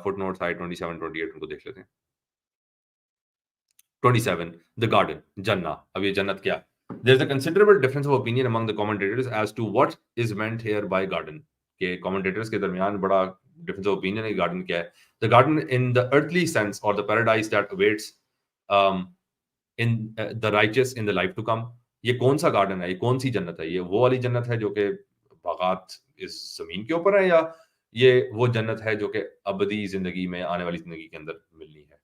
فٹ نوٹس آئے 27 28 ان کو دیکھ لیتے ہیں. 27 the garden جنہ. اب یہ جنت کیا؟ There is a considerable difference of opinion among the commentators as to what is meant here by garden. کہ commentators کے درمیان بڑا difference of opinion ہے garden کیا ہے. The garden in the earthly sense or the paradise that awaits in the righteous in the life to come. یہ کون سا گارڈن ہے, یہ کون سی جنت ہے؟ یہ وہ والی جنت ہے جو کہ باغات اس زمین کے اوپر ہے, یا یہ وہ جنت ہے جو کہ ابدی زندگی میں آنے والی زندگی کے اندر ملنی ہے؟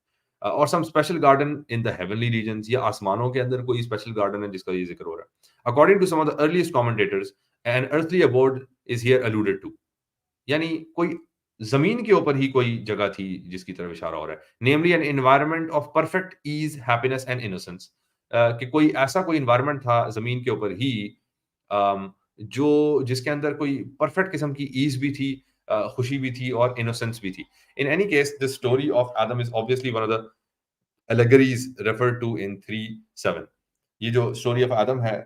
اور سم اسپیشل گارڈن ان دا ہیونلی ریجنز, یا آسمانوں کے اندر کوئی اسپیشل گارڈن ہے جس کا یہ ذکر ہو رہا ہے. According to some of the earliest commentators an earthly abode is here alluded to, یعنی کوئی زمین کے اوپر ہی کوئی جگہ تھی جس کی طرف اشارہ ہو رہا ہے. Namely an environment of perfect ease, happiness and innocence, کہ کوئی ایسا کوئی انوائرمنٹ تھا زمین کے اوپر ہی جو جس کے اندر کوئی پرفیکٹ قسم کی ایز بھی تھی, خوشی بھی تھی اور انوسنس بھی تھی. In any case, the story of Adam is obviously one of the allegories referred to in 3:7. یہ جو story of Adam ہے,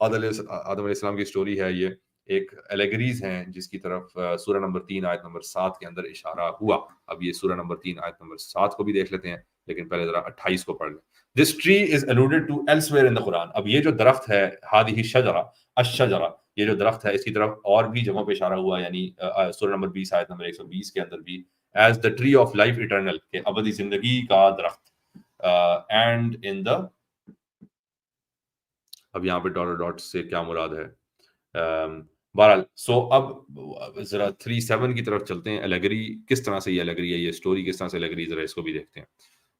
آدم علیہ السلام کی story ہے, یہ ایک allegories ہیں جس کی طرف سورہ نمبر 3 آیت نمبر 7 کے اندر اشارہ ہوا. اب یہ سورہ نمبر 3 آیت نمبر 7 کو بھی دیکھ لیتے ہیں, لیکن پہلے ذرا 28 کو پڑھ لیں. This tree is alluded to elsewhere in the Quran. اب یہ جو درخت ہے, هذه الشجرة الشجرة, یہ جو درخت ہے اس کی طرف اور بھی جگہوں پہ اشارہ ہوا, یعنی سورہ نمبر 20 آیت نمبر 120 کے اندر بھی as the tree of life eternal, کہ ابدی زندگی کا درخت. and in the, اب یہاں پہ ڈاٹ ڈاٹ سے کیا مراد ہے؟ بہرحال سو اب ذرا 3:7 کی طرف چلتے ہیں. الگری کس طرح سے یہ الگری ہے, یہ اسٹوری کس طرح سے الگری, ذرا اس کو بھی دیکھتے ہیں.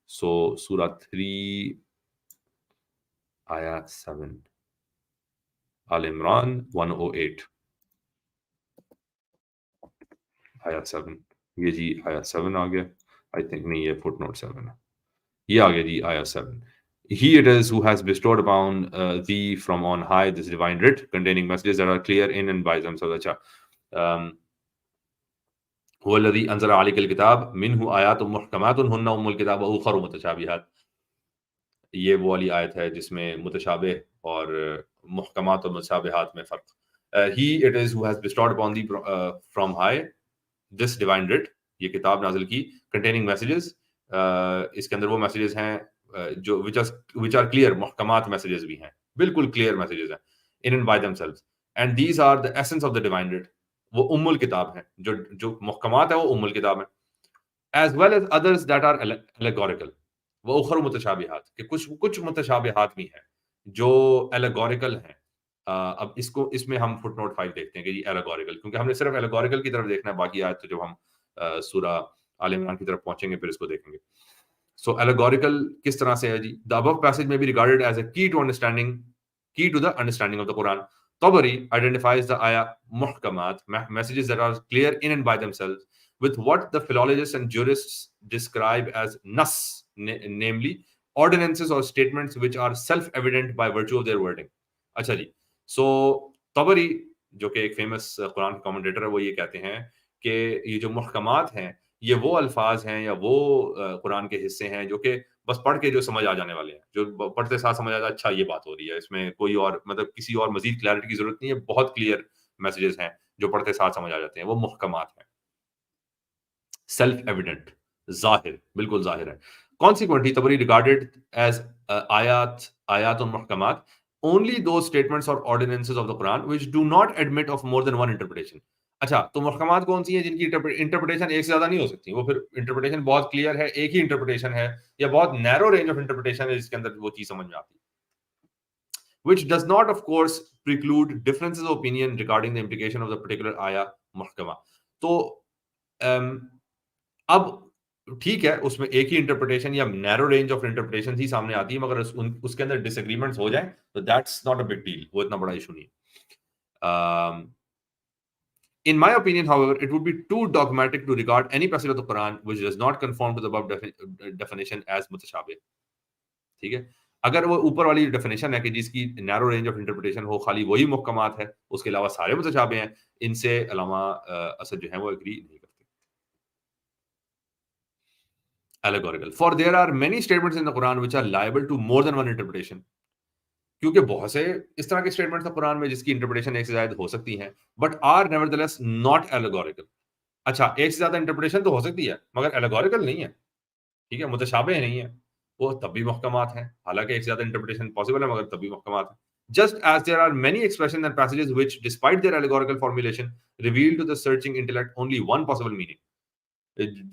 سو سورہ 3 آیات 7, آل عمران 108 آیات 7. یہ جی آیات 7 آ گیا, آئی تھنک نہیں, یہ فٹ نوٹ 7 ہے, یہ آ گیا جی آیات 7. He it is who has bestowed upon thee from on high this divine writ containing messages that are clear in and by themselves. هو الذي أنزل عليك الكتاب منه آيات محكمات هن أم الكتاب وأخر متشابهات. یہ وہ والی آیت ہے جس میں متشابہ اور محکمات اور متشابہات میں فرق. He it is who has bestowed upon thee from high this divine writ, یہ کتاب نازل کی, containing messages, اس کے اندر وہ میسیجز ہیں جو which are clear, محکمات messages بھی ہیں, بالکل clear messages ہیں, in and by themselves, and these are the essence of the divine writ. وہ الکتاب ہیں, جو محکمات ہیں وہ الکتاب ہیں, as well as others that are allegorical. وہ اخر متشابہات, کہ کچھ متشابہات بھی ہیں جو allegorical ہیں. اب اس میں ہم فٹ نوٹ 5 دیکھتے ہیں کہ یہ allegorical, کیونکہ ہم نے صرف allegorical کی طرف دیکھنا ہے, باقی آیت تو جب ہم سورہ آل عمران کی طرف پہنچیں گے پھر اس کو دیکھیں گے. So allegorical کس طرح سے ہے جی؟ The above passage may be regarded as a key to the understanding of the Quran. Tabari identifies the ayah muhkamat, messages that are clear in and by themselves, with what the philologists and jurists describe as nas, namely ordinances or statements which are self-evident by virtue of their wording. اچھا جی, so Tabari جو کہ ایک famous قرآن commentator ہے, وہ یہ کہتے ہیں کہ یہ جو محکمات ہیں یہ وہ الفاظ ہیں یا وہ قرآن کے حصے ہیں جو کہ بس پڑھ کے جو سمجھ آ جانے والے ہیں, جو پڑھتے ساتھ سمجھ آ جاتا ہے اچھا یہ بات ہو رہی ہے, اس میں کوئی اور مطلب کسی اور مزید کلیئرٹی کی ضرورت نہیں ہے, بہت کلیئر میسیجز ہیں جو پڑھتے ساتھ سمجھ آ جاتے ہیں, وہ محکمات ہیں, سیلف ایویڈنٹ, ظاہر, بالکل ظاہر ہے. Consequently, Tabari regarded as ayat محکمات only those statements or ordinances of the Quran which do not admit of more than one interpretation. اچھا, تو محکمات کون سی ہیں جن کی انٹرپریٹیشن ایک سے زیادہ نہیں ہو سکتی, وہ پھر انٹرپریٹیشن بہت کلیئر ہے, ایک ہی انٹرپریٹیشن ہے, یا بہت نیرو رینج آف انٹرپریٹیشن ہے جس کے اندر وہ چیز سمجھ میں آتی ہے. which does not of course preclude differences of opinion regarding the implication of the particular ayah محکمہ. تو اب ٹھیک ہے, اس میں ایک ہی انٹرپریٹیشن یا نیرو رینج آف انٹرپریٹیشن ہی سامنے آتی ہے, مگر اس کے اندر ڈس ایگریمنٹس ہو جائیں تو that's not a big deal, وہ اتنا بڑا ایشو نہیں ہے. In my opinion, however, it would be too dogmatic to regard any passage of the Quran which does not conform to the above definition as mutashabih. ٹھیک ہے, اگر وہ اوپر والی ڈیفینیشن ہے کہ جس کی نیرو رینج آف انٹرپریٹیشن ہو, خالی وہی محکمات ہے, اس کے علاوہ سارے متشابہ ہیں, ان سے علامہ اسد جو ہیں وہ اگری نہیں کرتے. Allegorical. For there are many statements in the Quran which are liable to more than one interpretation. کیونکہ بہت سے اس طرح کے اسٹیٹمنٹس ہیں قرآن میں جس کی انٹرپریٹیشن ایک سے زائد ہو سکتی ہیں, بٹ آر نیورتھلیس ناٹ allegorical. اچھا, ایک سے زیادہ انٹرپریٹیشن تو ہو سکتی ہے مگر allegorical نہیں ہے, ٹھیک ہے, متشابہ نہیں ہے, وہ تب بھی محکمات ہیں, حالانکہ ایک سے زیادہ انٹرپریٹیشن پاسبل ہے مگر تب بھی محکمات ہیں. just as there are many expressions and passages which, despite their allegorical formulation, reveal to the searching intellect only one possible meaning.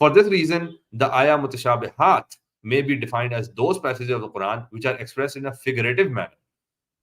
For this reason, the ayah mutashabihat may be defined as those passages of the Quran which are expressed in a figurative manner.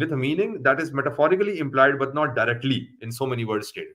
with a meaning that is metaphorically implied but not directly in so many words stated,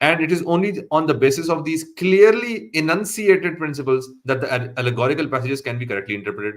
And it is only on the basis of these clearly enunciated principles that the allegorical passages can be correctly interpreted.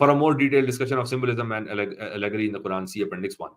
For a more detailed discussion of symbolism and allegory in the Quran, see Appendix 1.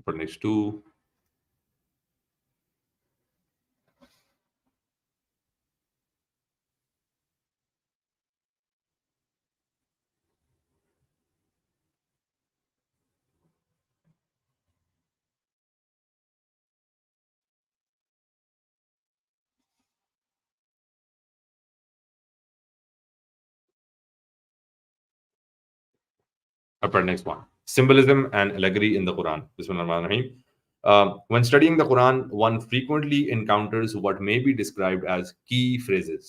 Appendix 2. Appendix 1. Symbolism and allegory in the Quran. Bismillahirrahmanirrahim. When studying the Quran, one frequently encounters what may be described as key phrases.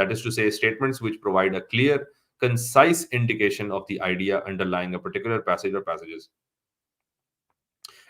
That is to say, statements which provide a clear, concise indication of the idea underlying a particular passage or passages.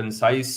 concise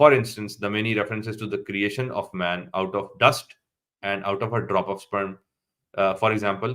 For instance, the many references to the creation of man out of dust and out of a drop of sperm. For example,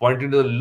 pointing to the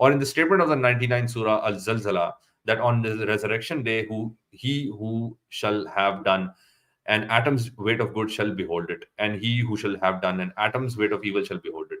Or in the statement of the 99th surah Al-Zalzala, that on the resurrection day he who shall have done an atom's weight of good shall behold it, and he who shall have done an atom's weight of evil shall behold it.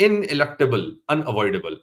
ineluctable, unavoidable.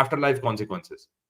after life consequences.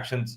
actions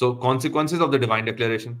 So consequences of the divine declaration,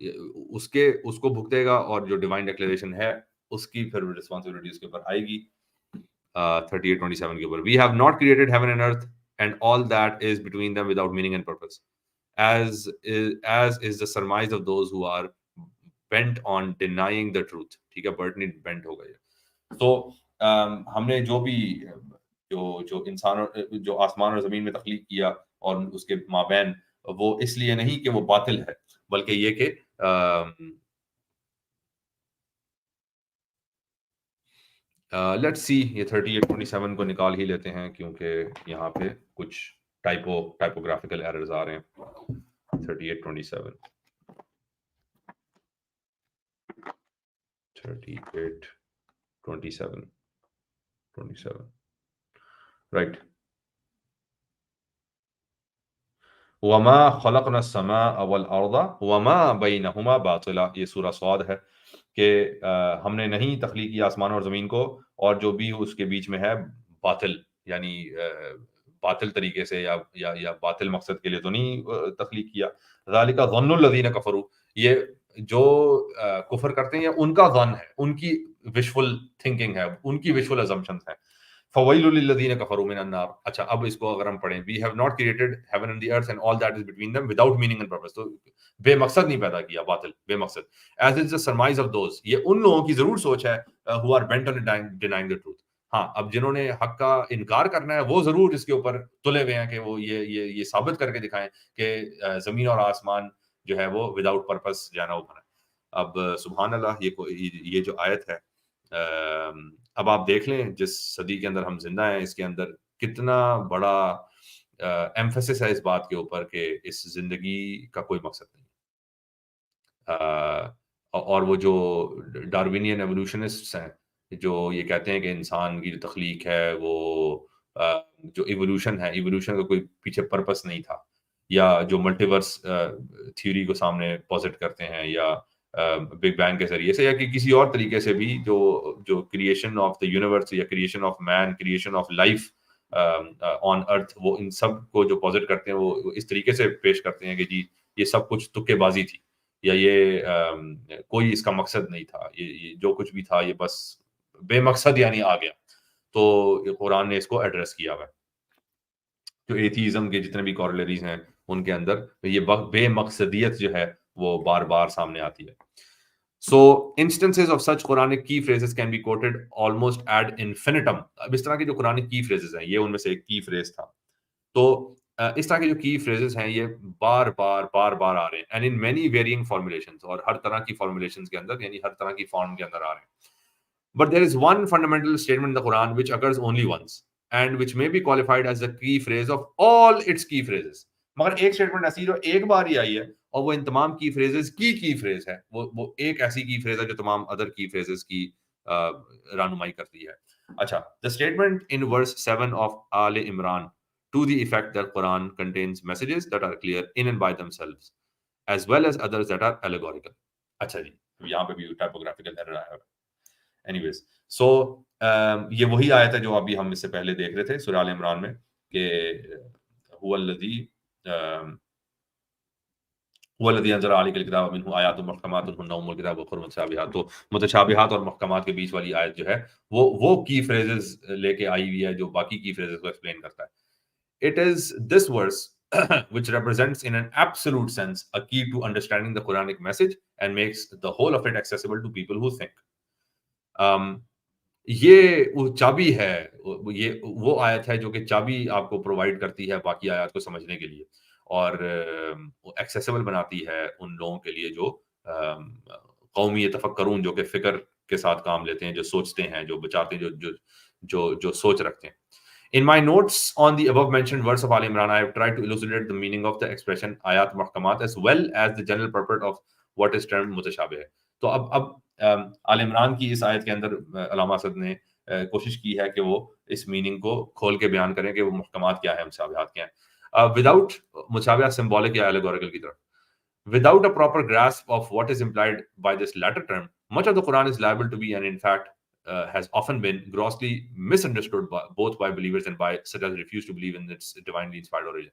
اس کو بھگتے گا، اور جو divine declaration ہے اس کی پھر responsibility اس کے اوپر آئے گی. 38:27 کے اوپر we have not created heaven and earth and all that is between them without meaning and purpose as is the surmise of those who are bent on denying the truth. ٹھیک ہے، Brittney Bennet ہو گئی. تو ہم نے جو بھی جو انسانوں جو آسمان اور زمین میں تخلیق کیا اور اس کے مابین، وہ اس لیے نہیں کہ وہ باطل ہے، بلکہ یہ کہ لیٹس سی، یہ 38:27 کو نکال ہی لیتے ہیں کیونکہ یہاں پہ کچھ ٹائپوگرافیکل ایررز آ رہے ہیں. 38:27 رائٹ. وما خلقنا السماء والارض وما بینہما باطلا، یہ سورہ صاد ہے کہ ہم نے نہیں تخلیق کیا آسمان اور زمین کو اور جو بھی اس کے بیچ میں ہے باطل، یعنی باطل طریقے سے یا باطل مقصد کے لیے تو نہیں تخلیق کیا. ذالک ظن الذین کفروا، یہ جو کفر کرتے ہیں یہ ان کا ظن ہے، ان کی وشفل تھنکنگ ہے، ان کی وشفل ازمپشنز ہیں. فَوَيْلٌ لِلَّذِينَ كَفَرُوا مِنَ النَّارِ. اچھا، اب اس کو اگر ہم پڑھیں، we have not created heaven and the earth and all that is between them without meaning and purpose. تو بے مقصد نہیں پیدا کیا، باطل بے مقصد. As is the surmise of those، یہ ان لوگوں کی ضرور سوچ ہے who are bent on denying the truth. ہاں، اب جنہوں نے حق کا انکار کرنا ہے وہ ضرور اس کے اوپر تلے ہوئے ہیں کہ وہ یہ ثابت کر کے دکھائیں کہ زمین اور آسمان جو ہے وہ وداؤٹ پرپس جانا وہ بنا. اب سبحان اللہ، یہ جو آیت ہے، اب آپ دیکھ لیں جس صدی کے اندر ہم زندہ ہیں اس کے اندر کتنا بڑا ایمفیسس ہے اس بات کے اوپر کہ اس زندگی کا کوئی مقصد نہیں. اور وہ جو ڈاروینین ایوولوشنسٹس ہیں جو یہ کہتے ہیں کہ انسان کی جو تخلیق ہے وہ جو ایوولوشن ہے، ایوولوشن کا کوئی پیچھے پرپس نہیں تھا، یا جو ملٹیورس تھیوری کو سامنے پوزٹ کرتے ہیں، یا بگ بینگ کے ذریعے سے، یا کہ کسی اور طریقے سے بھی جو کریشن آف دا یونیورس یا creation of man, creation of life on earth, وہ ان سب کو جو پوزٹ کرتے ہیں وہ اس طریقے سے پیش کرتے ہیں کہ جی یہ سب کچھ تکے بازی تھی، یا یہ کوئی اس کا مقصد نہیں تھا، یہ جو کچھ بھی تھا یہ بس بے مقصد یعنی آ گیا. تو قرآن نے اس کو ایڈریس کیا ہوا ہے. جو ایتھیزم کے جتنے بھی کورلیریز ہیں ان کے اندر یہ بے مقصدیت جو ہے وہ بار بار سامنے آتی ہے. So instances of such Quranic key phrases can be quoted almost ad infinitum. اب اس طرح کے جو قرآنک کی فریزز ہیں، یہ ان میں سے ایک کی فریز تھا. تو اس طرح کے جو کی فریزز ہیں یہ بار بار آ رہے ہیں and in many varying formulations، اور ہر طرح کی فارمولیشنز کے اندر، یعنی ہر طرح کی فارم کے اندر آ رہے ہیں. But there is one fundamental statement in the Quran which occurs only once and which may be qualified as the key phrase of all its key phrases. مگر ایک اسٹیٹمنٹ ایسی جو ایک بار ہی آئی ہے اور وہ ان تمام کی فریزز کی فریز ہے، وہ ایک ایسی کی فریز ہے جو تمام ادر کی فریزز کی رہنمائی کرتی ہے. اچھا، the statement in verse 7 of Al Imran to the effect that Quran contains messages that are clear in and by themselves as well as others that are allegorical. اچھا جی، یہاں پہ بھی ٹائپوگرافیکل ایرر آیا ہے. اینیویز، سو یہ وہی آیت ہے جو ابھی ہم اس سے پہلے دیکھ رہے تھے سورہ آل عمران میں کہ هو الذی انزل علیک الکتاب منہ آیات محکمات ہن ام الکتاب واخر متشابہات. تو متشابہات اور محکمات کے بیچ والی آیت جو ہے وہ کی فریزز لے کے آئی ہوئی ہے جو باقی کی فریزز کو ایکسپلین کرتا ہے. It is this verse which represents in an absolute sense a key to understanding the Quranic message and makes the whole of it accessible to people who think. یہ وہ چابی ہے، یہ وہ آیت ہے جو کہ چابی آپ کو پرووائڈ کرتی ہے باقی آیات کو سمجھنے کے لیے، اور ایکسیسیبل بناتی ہے ان لوگوں کے لیے جو قومی یتفکرون، جو کہ فکر کے ساتھ کام لیتے ہیں، جو سوچتے ہیں، جو بچاتے ہیں، جو سوچ رکھتے ہیں. In my notes on the above mentioned verse of Al Imran, I have tried to elucidate the meaning of the expression ayat muhkamat as well as the general purport of what is termed mutashabih. تو اب آل عمران کی اس آیت کے اندر علامہ اسد نے کوشش کی ہے کہ وہ اس میننگ کو کھول کے بیان کریں کہ وہ محکمات کیا ہیں، مشابہات کیا ہیں، وداؤٹ مشابہہ سمبولک یا الگوریکل کی طرف. Without a proper grasp of what is implied by this latter term, much of the Quran is liable to be, and in fact has often been grossly misunderstood both by believers and by such as refuse to believe in its divinely inspired origin.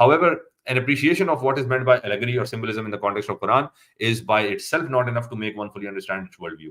However, an appreciation of what is meant by allegory or symbolism in the context of Quran is by itself not enough to make one fully understand its worldview.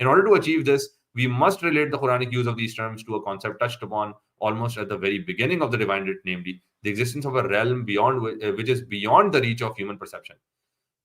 In order to achieve this, we must relate the Quranic use of these terms to a concept touched upon almost at the very beginning of the divine writ, namely the existence of a realm beyond which is beyond the reach of human perception.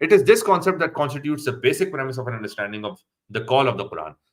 It is this concept that constitutes the basic premise of an understanding of the call of the Quran.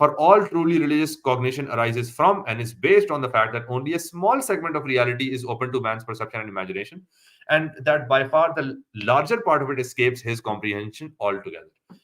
For all truly religious cognition arises from and is based on the fact that only a small segment of reality is open to man's perception and imagination, and that by far the larger part of it escapes his comprehension altogether.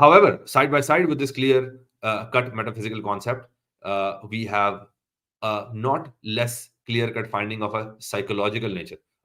However, side by side with this clear cut metaphysical concept, we have a not less clear cut finding of a psychological nature.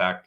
fact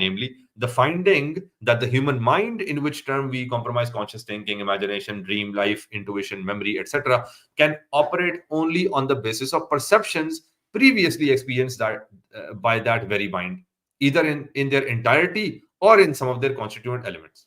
Namely, the finding that the human mind, in which term we compromise conscious thinking, imagination, dream, life, intuition, memory, etc., can operate only on the basis of perceptions previously experienced that, by that very mind, either in their entirety or in some of their constituent elements.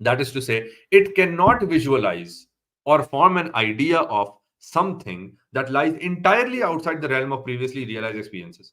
That is to say, it cannot visualize or form an idea of something that lies entirely outside the realm of previously realized experiences.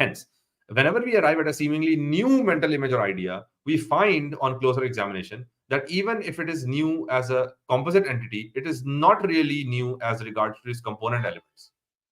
Hence, whenever we arrive at a seemingly new mental image or idea, we find on closer examination that even if it is new as a composite entity, it is not really new as regards to its component elements.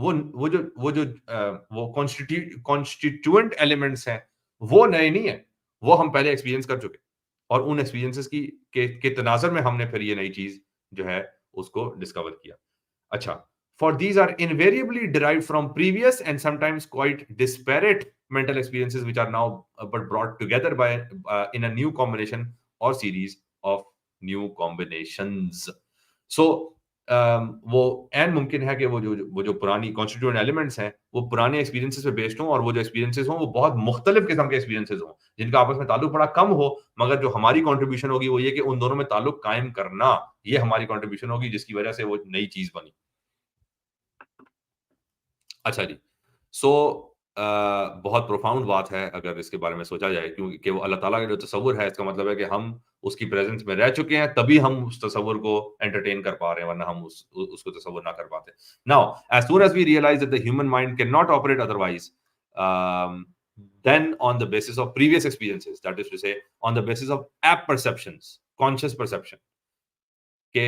وہ constituent elements ہیں وہ نئے نہیں ہیں، وہ ہم پہلے experience کر چکے، اور ان ایکسپیرینسز کے تناظر میں ہم نے پھر یہ نئی چیز جو ہے اس کو ڈسکور کیا. اچھا، for these are invariably derived from previous and sometimes quite disparate mental experiences which are now but brought together by in a new combination or series of new combinations. So وہ N ممکن ہے کہ وہ جو پرانی constituent elements ہیں وہ پرانے ایکسپیرینسز پہ بیسڈ ہوں، اور وہ جو ایکسپیرینسز ہوں وہ بہت مختلف قسم کے ایکسپیرینسز ہوں جن کا آپس میں تعلق بڑا کم ہو، مگر جو ہماری کنٹریبیوشن ہوگی وہ یہ کہ ان دونوں میں تعلق قائم کرنا، یہ ہماری کنٹریبیوشن ہوگی جس کی وجہ سے وہ نئی چیز بنی. اچھا جی، سو بہت پروفاؤنڈ بات ہے اگر اس کے بارے میں سوچا جائے، کیونکہ وہ اللہ تعالیٰ کا جو تصور ہے اس کا مطلب ہے کہ ہم اس کی پریزنس میں رہ چکے ہیں تبھی ہم اس تصور کو انٹرٹین کر پا رہے ہیں، ورنہ ہم اس کو تصور نہ کر پاتے. Now, as soon as we realize that the human mind cannot operate otherwise, then on the basis of previous experiences, that is to say, on the basis of apperceptions, conscious perception, کہ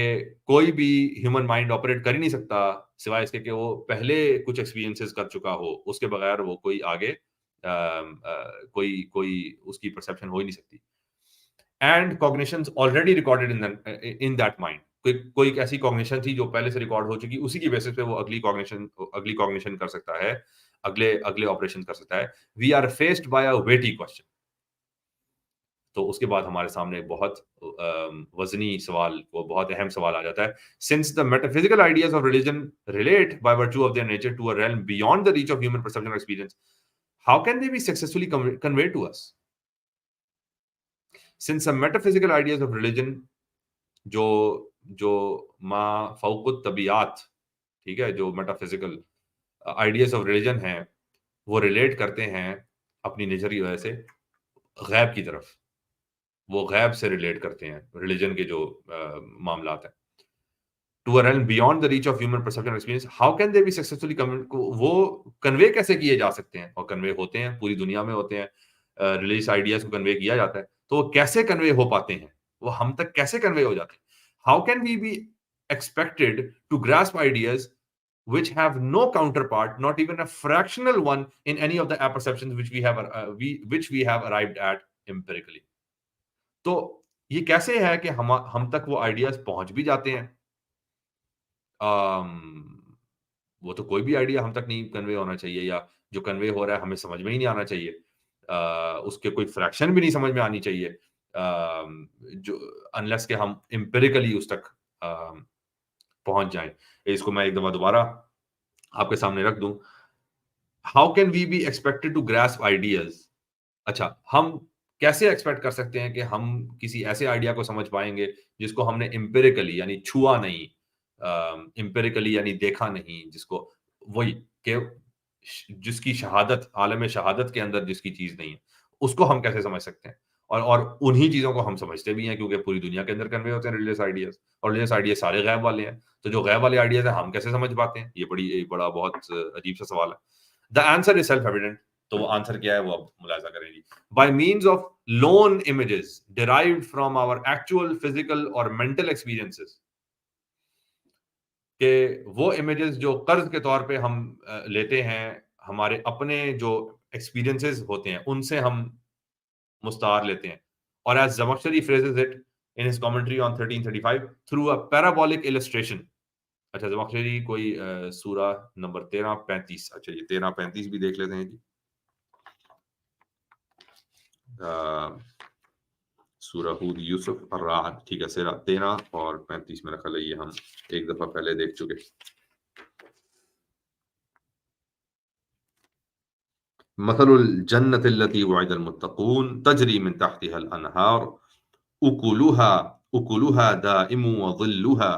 کوئی بھی human mind operate کر ہی نہیں سکتا سوائے اس کے کہ وہ پہلے کچھ ایکسپیرینسز کر چکا ہو، اس کے بغیر وہ کوئی آگے کوئی اس کی پرسیپشن ہو ہی نہیں سکتی. And cognitions already recorded in that mind, کوئی ایسی کوگنیشن تھی جو پہلے سے ریکارڈ ہو چکی، اسی کی بیسس پہ وہ اگلی کوگنیشن کر سکتا ہے، اگلے آپریشن کر سکتا ہے. We are faced by a weighty question. تو اس کے بعد ہمارے سامنے بہت وزنی سوال، وہ بہت اہم سوال آ جاتا ہے. Since the metaphysical ideas of religion relate by virtue of their nature to a realm beyond the reach of human perception اور experience, how can they be successfully conveyed to us? Since the metaphysical ideas of religion, جو ما فوق الطبیعات، ٹھیک ہے، جو metaphysical ideas of religion ہیں وہ relate کرتے ہیں اپنی نیچر کی وجہ سے غیب کی طرف، وہ غیب سے ریلیٹ کرتے ہیں ریلیجن کے جو معاملات ہیں. To a realm beyond the reach of human perception اور experience, how can they be successfully وہ کنوے کیسے کیے جا سکتے ہیں، اور کنوے ہوتے ہیں، پوری دنیا میں ہوتے ہیں، ریلیجس آئیڈیاز کو کنوے کیا جاتا ہے. تو وہ کیسے کنوے ہو پاتے ہیں، وہ ہم تک کیسے کنوے ہو جاتے ہیں؟ How can we be expected to grasp ideas which have no counterpart, not even a fractional one, in any of the apperceptions which we have arrived at empirically. تو یہ کیسے ہے کہ ہم تک وہ آئیڈیاز پہنچ بھی جاتے ہیں؟ وہ تو کوئی بھی آئیڈیا ہم تک نہیں کنوے ہونا چاہیے، یا جو کنوے ہو رہا ہے ہمیں سمجھ میں ہی نہیں آنا چاہیے، اس کے کوئی فریکشن بھی نہیں سمجھ میں آنی چاہیے، جو انلیس کہ ہم امپیریکلی اس تک پہنچ جائیں. اس کو میں ایک دفعہ دوبارہ آپ کے سامنے رکھ دوں. How can we be expected to grasp ideas? اچھا، ہم کیسے ایکسپیکٹ کر سکتے ہیں کہ ہم کسی ایسے آئیڈیا کو سمجھ پائیں گے جس کو ہم نے امپیریکلی یعنی چھوا نہیں، امپیریکلی یعنی دیکھا نہیں، جس کو وہی کہ جس کی شہادت، عالم شہادت کے اندر جس کی چیز نہیں ہے، اس کو ہم کیسے سمجھ سکتے ہیں؟ اور انہی چیزوں کو ہم سمجھتے بھی ہیں کیونکہ پوری دنیا کے اندر کنوے ہوتے ہیں ریلیجس آئیڈیاز، اور ریلیجس آئیڈیاز سارے غیب والے ہیں. تو جو غیب والے آئیڈیاز ہیں ہم کیسے سمجھ پاتے ہیں؟ یہ بڑا بہت عجیب سا سوال ہے. The answer is self evident. تو وہ آنسر کیا ہے وہ اب ملاحظہ کریں گی. By means of loan images derived from our actual physical اور مینٹل ایکسپیرینسز، کہ وہ امیجز جو قرض کے طور پہ ہم لیتے ہیں، ہمارے اپنے جو ایکسپیرینسز ہوتے ہیں ان سے ہم مستعار لیتے ہیں. اور as Zamakhshari phrases it in his commentary on 1335 through a parabolic illustration. اچھا، زمخشری کوئی سورہ نمبر 13-35، اچھا یہ 13-35 بھی دیکھ لیتے ہیں جی. سورہ ہود، یوسف، الرعد، ٹھیک ہے، 13 اور 35 میرا خیال ہے یہ ہم ایک دفعہ پہلے دیکھ چکے. مثل الجنة التي وعد المتقون تجري من تحتها الأنهار أكلها دائم وظلها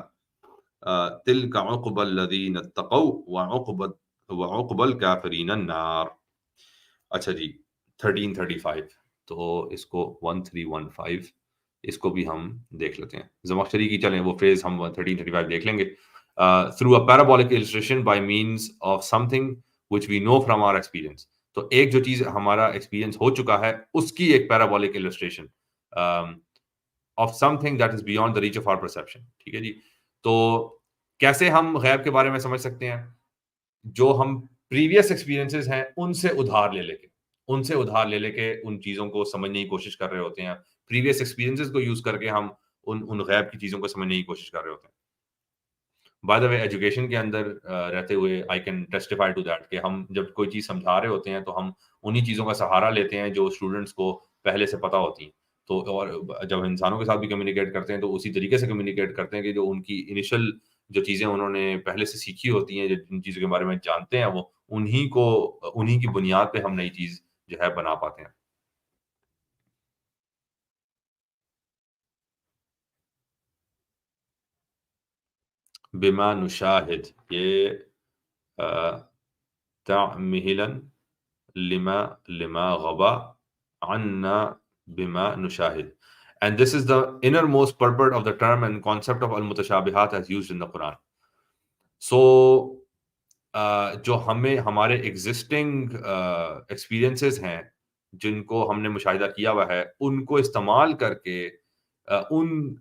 تلك عقبى الذين اتقوا وعقبى الكافرين النار. اچھا جی، 1335، تو اس کو 1315 اس کو بھی ہم دیکھ لیتے ہیں. زمخشری کی چلیں وہ فریز ہم 1335 دیکھ لیں گے. through a parabolic illustration by means of something which we know from our experience. تو ایک جو چیز ہمارا ایکسپیرینس ہو چکا ہے اس کی ایک parabolic illustration of something that is beyond the reach of our perception. ٹھیک ہے جی. تو کیسے ہم غیب کے بارے میں سمجھ سکتے ہیں؟ جو ہم پریویس ایکسپیرینسز ہیں ان سے ادھار لے کے ان چیزوں کو سمجھنے کی کوشش کر رہے ہوتے ہیں. پریویس ایکسپیرینسز کو یوز کر کے ہم ان غیب کی چیزوں کو سمجھنے کی کوشش کر رہے ہوتے ہیں. بائی دا وے ایجوکیشن کے اندر رہتے ہوئے I can testify to that کہ ہم جب کوئی چیز سمجھا رہے ہوتے ہیں تو ہم انہی چیزوں کا سہارا لیتے ہیں جو اسٹوڈنٹس کو پہلے سے پتہ ہوتی ہیں. تو اور جب انسانوں کے ساتھ بھی کمیونیکیٹ کرتے ہیں تو اسی طریقے سے کمیونیکیٹ کرتے ہیں کہ جو ان کی انیشل جو چیزیں انہوں نے پہلے سے سیکھی ہوتی ہیں, جن چیزوں کے بارے میں جانتے ہیں, وہ انہی کی بنیاد پہ ہم نئی چیز جو ہے بنا پاتے ہیں. بما نشاہد, یہ تعمیلا لما غبا عنا بما نشاہد. And this is the innermost purport of the term and concept of al-mutashabihat as used in the Quran. So جو ہمارے ایگزسٹنگ ایکسپیرینسز ہیں جن کو ہم نے مشاہدہ کیا ہوا ہے, ان کو استعمال کر کے ان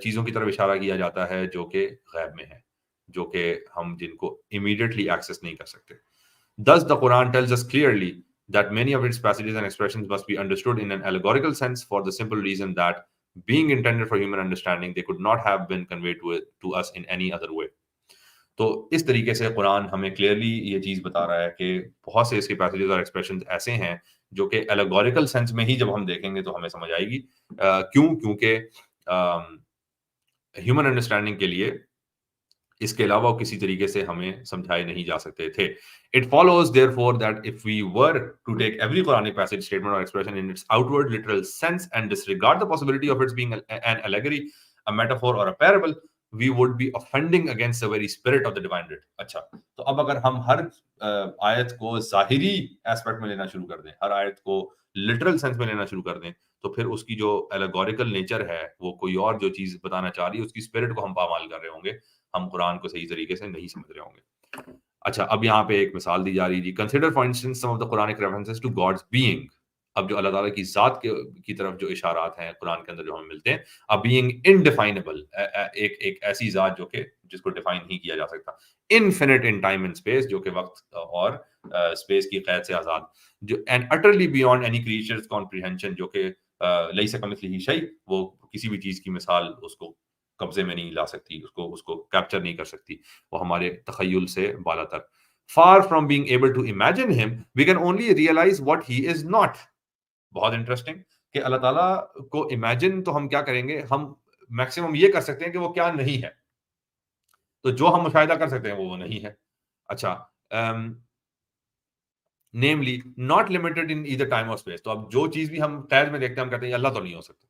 چیزوں کی طرف اشارہ کیا جاتا ہے جو کہ غیب میں ہیں, جو کہ ہم جن کو امیڈیٹلی ایکسیس نہیں کر سکتے. Thus the Quran tells us clearly that many of its passages and expressions must be understood in an allegorical sense for the simple reason that being intended for human understanding, they could not have been conveyed to us in any other way. تو اس طریقے سے قرآن ہمیں clearly یہ چیز بتا رہا ہے کہ بہت سے اس کے پیسیجز اور ایکسپریشنز ایسے ہیں جو کہ الیگوریکل سینس میں ہی جب ہم دیکھیں گے تو ہمیں سمجھ آئے گی. کیونکہ ہیومن انڈرسٹینڈنگ کے لیے اس کے علاوہ کسی طریقے سے ہمیں سمجھائے نہیں جا سکتے تھے. It follows therefore that if we were to take every Quranic passage, statement or expression in its outward literal sense and disregard the possibility of its being an allegory, a metaphor or a parable, we would be offending against the very spirit of the divine writ. اچھا, تو اب اگر ہم ہر آیت کو ظاہری aspect میں لینا شروع کر دیں, ہر آیت کو لٹرل سینس میں لینا شروع کر دیں, تو پھر اس کی جو الیگوریکل نیچر ہے, وہ کوئی اور جو چیز بتانا چاہ رہی ہے, اس کی اسپرٹ کو ہم پامال کر رہے ہوں گے, ہم قرآن کو صحیح طریقے سے نہیں سمجھ رہے ہوں گے. اچھا, اب یہاں پہ ایک مثال دی جا رہی ہے, consider for instance some of the Quranic references to God's being. اب جو اللہ تعالیٰ کی ذات کی طرف جو اشارات ہیں قرآن کے اندر جو ہمیں ملتے ہیں, ا بینگ انڈیفائنیبل, ایک ایسی ذات جو کہ جس کو ڈیفائن نہیں کیا جا سکتا, infinite in time and space, جو کہ وقت اور اسپیس کی قید سے آزاد, جو and utterly beyond any creatures comprehension, جو کہ لیس کمثلہ شیء, وہ کسی بھی چیز کی مثال اس کو قبضے میں نہیں لا سکتی, اس کو کیپچر نہیں کر سکتی, وہ ہمارے تخیل سے بالا تر. Far from being able to imagine him, we can only realize what he is not. بہت انٹرسٹنگ کہ اللہ تعالیٰ کو امیجن تو ہم کیا کریں گے, ہم میکسیمم یہ کر سکتے ہیں کہ وہ کیا نہیں ہے, تو جو ہم مشاہدہ کر سکتے ہیں وہ نہیں ہے. اچھا, namely not limited in either time اور اسپیس. تو اب جو چیز بھی ہم قید میں دیکھتے ہیں ہم کہتے ہیں اللہ تو نہیں ہو سکتا.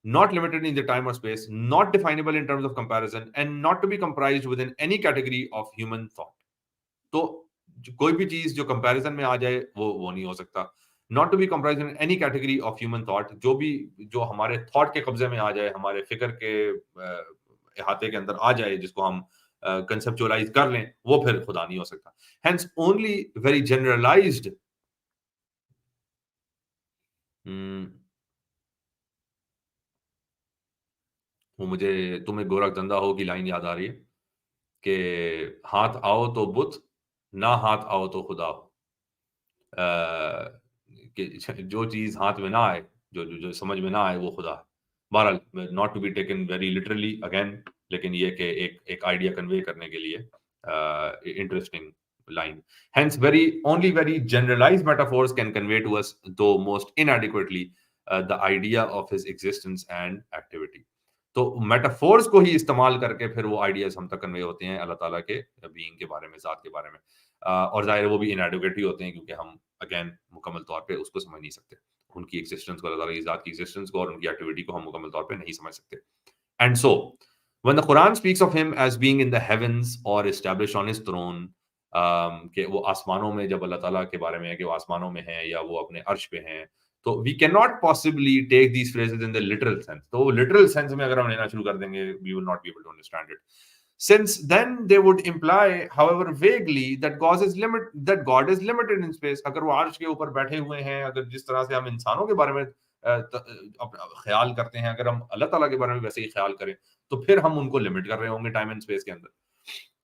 Not limited in the time or space, not definable in terms of comparison, and not to be comprised within any category of human thought. تو کوئی بھی چیز جو کمپیریزن میں آ جائے وہ نہیں ہو سکتا. Not to be comprised in any category of human thought, جو ہمارے تھاٹ کے قبضے میں آ جائے, ہمارے فکر کے احاطے کے اندر آ جائے, جس کو ہم کنسپچولائز کر لیں, وہ پھر خدا نہیں ہو سکتا. Hence only very generalized مجھے تمہیں گورکھ دھندا ہو کی لائن یاد آ رہی ہے کہ ہاتھ آؤ تو بت, نہ ہاتھ آؤ تو خدا ہو. کہ جو چیز ہاتھ میں نہ آئے, جو سمجھ میں نہ آئے, وہ خدا ہے. بہرحال not to be taken very literally again, لیکن یہ کہ ایک آئیڈیا کنوے کرنے کے لیے interesting line. Hence only very generalized metaphors can convey to us, though most inadequately, the idea of his existence and activity. تو میٹافورز کو ہی استعمال کر کے پھر وہ آئیڈیاز ہم تک کنوے ہوتے ہیں اللہ تعالیٰ کے بینگ کے بارے میں, ذات کے بارے میں, اور ظاہر وہ بھی انیڈیکویٹ ہی ہوتے ہیں کیونکہ ہم اگین مکمل طور پہ اس کو سمجھ نہیں سکتے, ان کی ایگزسٹنس کو, اللہ تعالیٰ کی ذات کی ایگزسٹنس کو اور ان کی ایکٹیویٹی کو ہم مکمل طور پہ نہیں سمجھ سکتے. And so when the Quran speaks of him as being in the heavens or established on his throne, کہ وہ آسمانوں میں, جب اللہ تعالیٰ کے بارے میں ہے کہ وہ آسمانوں میں ہیں یا وہ اپنے عرش پہ ہیں, تو we cannot possibly take these phrases in the literal sense. تو literal sense میں اگر ہم لینا شروع کر دیں گے, we will not be able to understand it. Since then they would imply, however vaguely, that God is limited in space. اگر وہ عرش کے اوپر بیٹھے ہوئے ہیں, اگر جس طرح سے ہم انسانوں کے بارے میں خیال کرتے ہیں, اگر ہم اللہ تعالیٰ کے بارے میں ویسے ہی خیال کریں, تو پھر ہم ان کو لمٹ کر رہے ہوں گے ٹائم اینڈ اسپیس کے اندر.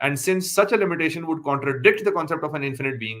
And since such a limitation would contradict the concept of an infinite being,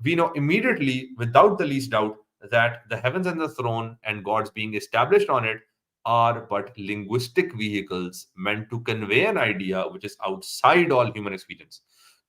we know immediately, without the least doubt, that the heavens and the throne and God's being established on it are but linguistic vehicles meant to convey an idea which is outside all human experience.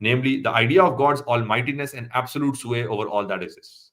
Namely, the idea of God's almightiness and absolute sway over all that exists.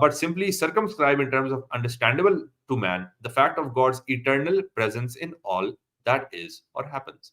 but simply circumscribe in terms of understandable to man the fact of God's eternal presence in all that is or happens.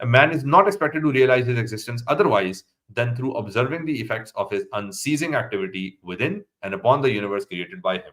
A man is not expected to realize his existence otherwise than through observing the effects of his unceasing activity within and upon the universe created by him.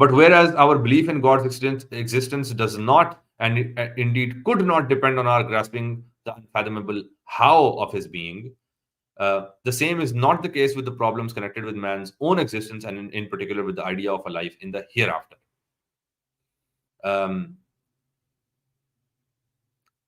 But whereas our belief in God's existence does not, and indeed could not, depend on our grasping the unfathomable how of his being, the same is not the case with the problems connected with man's own existence, and in particular with the idea of a life in the hereafter.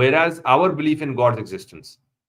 whereas our belief in God's existence,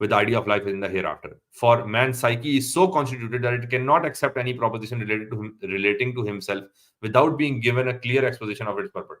with the idea of life in the hereafter. For man's psyche is so constituted that it cannot accept any proposition relating to himself without being given a clear exposition of its purport.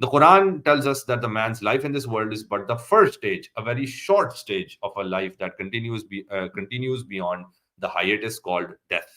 The Quran tells us that the man's life in this world is but the first stage, a very short stage of a life that continues beyond the hiatus called death.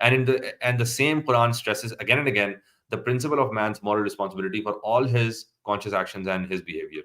And the same Quran stresses again and again the principle of man's moral responsibility for all his conscious actions and his behavior.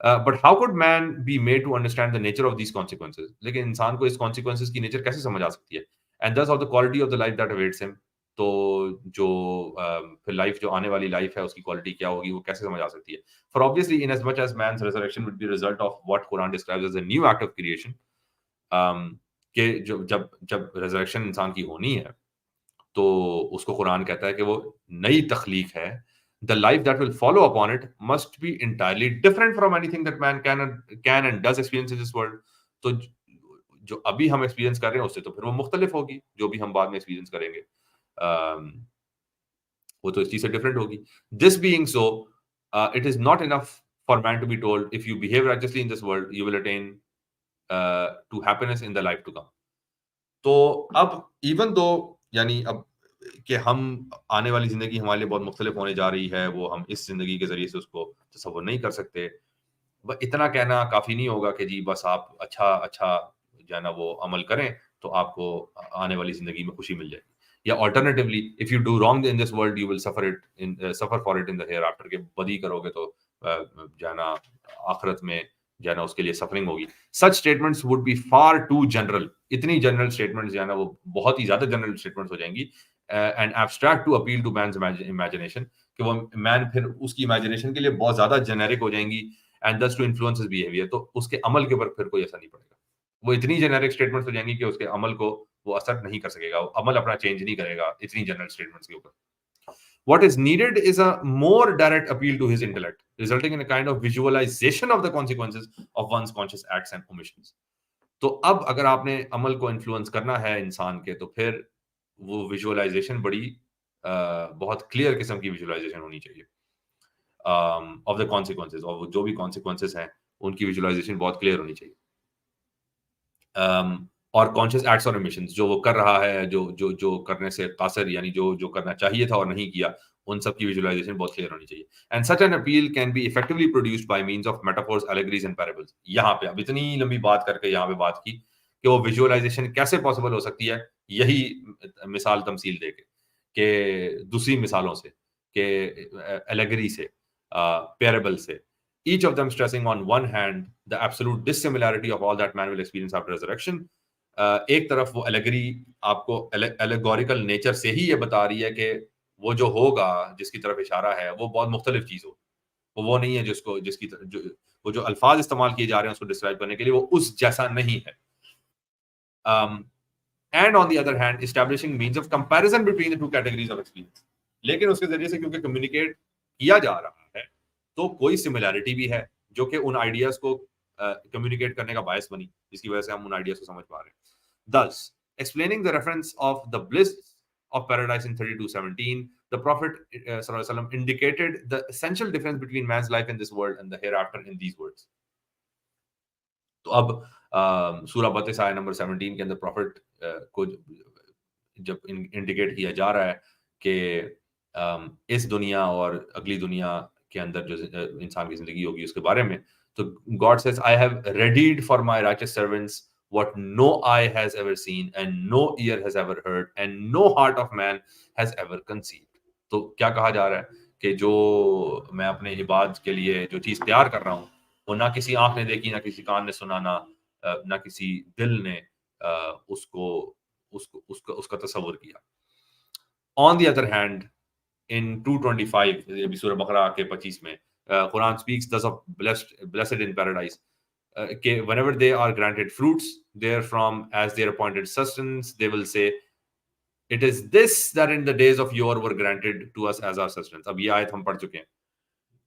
But how could man be made to understand the nature of these consequences, لیکن انسان کو اس consequences کی nature کیسے سمجھ آ سکتی ہے، and this of the quality of the life that اویٹس ہم. تو جو پھر لائف جو آنے والی لائف ہے اس کی کوالٹی کیا ہوگی وہ کیسے سمجھ آ سکتی ہے. For obviously in as much as man's resurrection would be a result of what Quran describes as a new act of creation, کہ جب ریزریکشن انسان کی ہونی ہے تو اس کو قرآن کہتا ہے کہ وہ نئی تخلیق ہے. The life that will follow upon it must be entirely different from anything that man can and does experience in this world. تو جو ابھی ہم ایکسپیرینس کر رہے ہیں اس سے تو پھر وہ مختلف ہوگی جو بھی ہم بعد میں ایکسپیرینس کریں گے، وہ تو اس چیز سے ڈفرینٹ ہوگی. This being so, it is not enough for man to be told if you behave righteously in this world you will attain to happiness in the life to come. تو اب even though یعنی اب کہ ہم آنے والی زندگی ہمارے لیے بہت مختلف ہونے جا رہی ہے، وہ ہم اس زندگی کے ذریعے سے اس کو تصور نہیں کر سکتے. اتنا کہنا کافی نہیں ہوگا کہ جی بس آپ اچھا جو ہے نا وہ عمل کریں تو آپ کو آنے والی زندگی میں خوشی مل جائے گی. یا alternatively if you do wrong in this world you will suffer for it in the hereafter, کہ بدی کرو گے تو جو ہے نا آخرت میں جو ہے نا اس کے لیے سفرنگ ہوگی. Such statements would be far too general, اتنی جنرل اسٹیٹمنٹس جو ہے نا وہ بہت ہی زیادہ جنرل اسٹیٹمنٹس ہو جائیں گی and abstract to appeal to man's imagination, کہ وہ مین پھر اس کی امیجنیشن کے لیے بہت زیادہ جنیرک ہو جائیں گی and this to influence his behaviour. تو اس کے عمل کے اوپر پھر کوئی اثر نہیں پڑے گا. وہ اتنی جنیرک اسٹیٹمنٹس ہو جائیں گی کہ اس کے عمل کو وہ اثر نہیں کر سکے گا، وہ عمل اپنا چینج نہیں کرے گا اتنی جنرل اسٹیٹمنٹس کے اوپر. What is needed is a more direct appeal to his intellect, resulting in a kind of visualization of the consequences of one's conscious acts and omissions. تو اب اگر آپ نے عمل کو انفلوئنس کرنا ہے انسان کے تو پھر وہ ویژولائزیشن بڑی بہت کلیئر قسم کی ویژولائزیشن ہونی چاہیے آف دا کانسیکوینسز، اور جو بھی کانسیکوینسز ہیں ان کی ویژولائزیشن بہت کلیئر ہونی چاہیے. اور کانشیس ایکٹس اور ایمیشنز جو وہ کر رہا ہے، جو کرنے سے قاصر یعنی جو کرنا چاہیے تھا اور نہیں کیا، ان سب کی ویژولائزیشن بہت کلیئر ہونی چاہیے. And such an appeal can be effectively produced by means of metaphors, allegories and parables. یہاں پہ اب اتنی لمبی بات کر کے یہاں پہ بات کی کہ وہ ویژولائزیشن کیسے پاسبل ہو سکتی ہے، یہی مثال تمثیل دے کے کہ دوسری مثالوں سے، کہ ایلیگری سے، پیرابل سے. Each of them stressing on one hand the absolute dissimilarity of all that man will experience after resurrection. ایک طرف وہ ایلیگری آپ کو ایلیگوریکل نیچر سے ہی یہ بتا رہی ہے کہ وہ جو ہوگا جس کی طرف اشارہ ہے وہ بہت مختلف چیز ہو، وہ نہیں ہے وہ جو الفاظ استعمال کیے جا رہے ہیں اس کو ڈسکرائب کرنے کے لیے وہ اس جیسا نہیں ہے. And on the other hand establishing means of comparison between the two categories of experience. لیکن اس کے ذریعے سے کیونکہ کمیونیکیٹ کیا جا رہا ہے تو کوئی سملیرٹی بھی ہے جو کہ ان آئیڈیاز کو کمیونیکیٹ کرنے کا باعث بنی، جس کی وجہ سے ہم ان آئیڈیاز کو سمجھ پا رہے ہیں. Thus, explaining the reference of the bliss of paradise in 32:17, the Prophet sallallahu alaihi wasallam indicated the essential difference between man's life in this world and the hereafter in these words. تو اب سورہ بطس آیہ number 17 کے اندر profit کو جب indicate کیا جا رہا ہے کہ اس دنیا اور اگلی دنیا کے اندر جو انسان کی زندگی ہوگی اس کے بارے میں، تو God says, I have readied for my righteous servants what no eye has ever seen and no ear has ever heard and no heart of man has ever conceived. تو کیا کہا جا رہا ہے کہ جو میں اپنے عباد کے لیے جو چیز تیار کر رہا ہوں وہ نہ کسی آنکھ نے دیکھی، نہ کسی کان نے سنا، نہ کسی دل نے اس کا تصور کیا. On the other hand, in 225 سورہ بقرہ کے 25 میں قرآن speaks thus of blessed in paradise, کہ whenever they are granted fruits therefrom as their appointed sustenance they will say it is this that in the days of yore were granted to us as our sustenance. اب یہ آیت ہم پڑھ چکے ہیں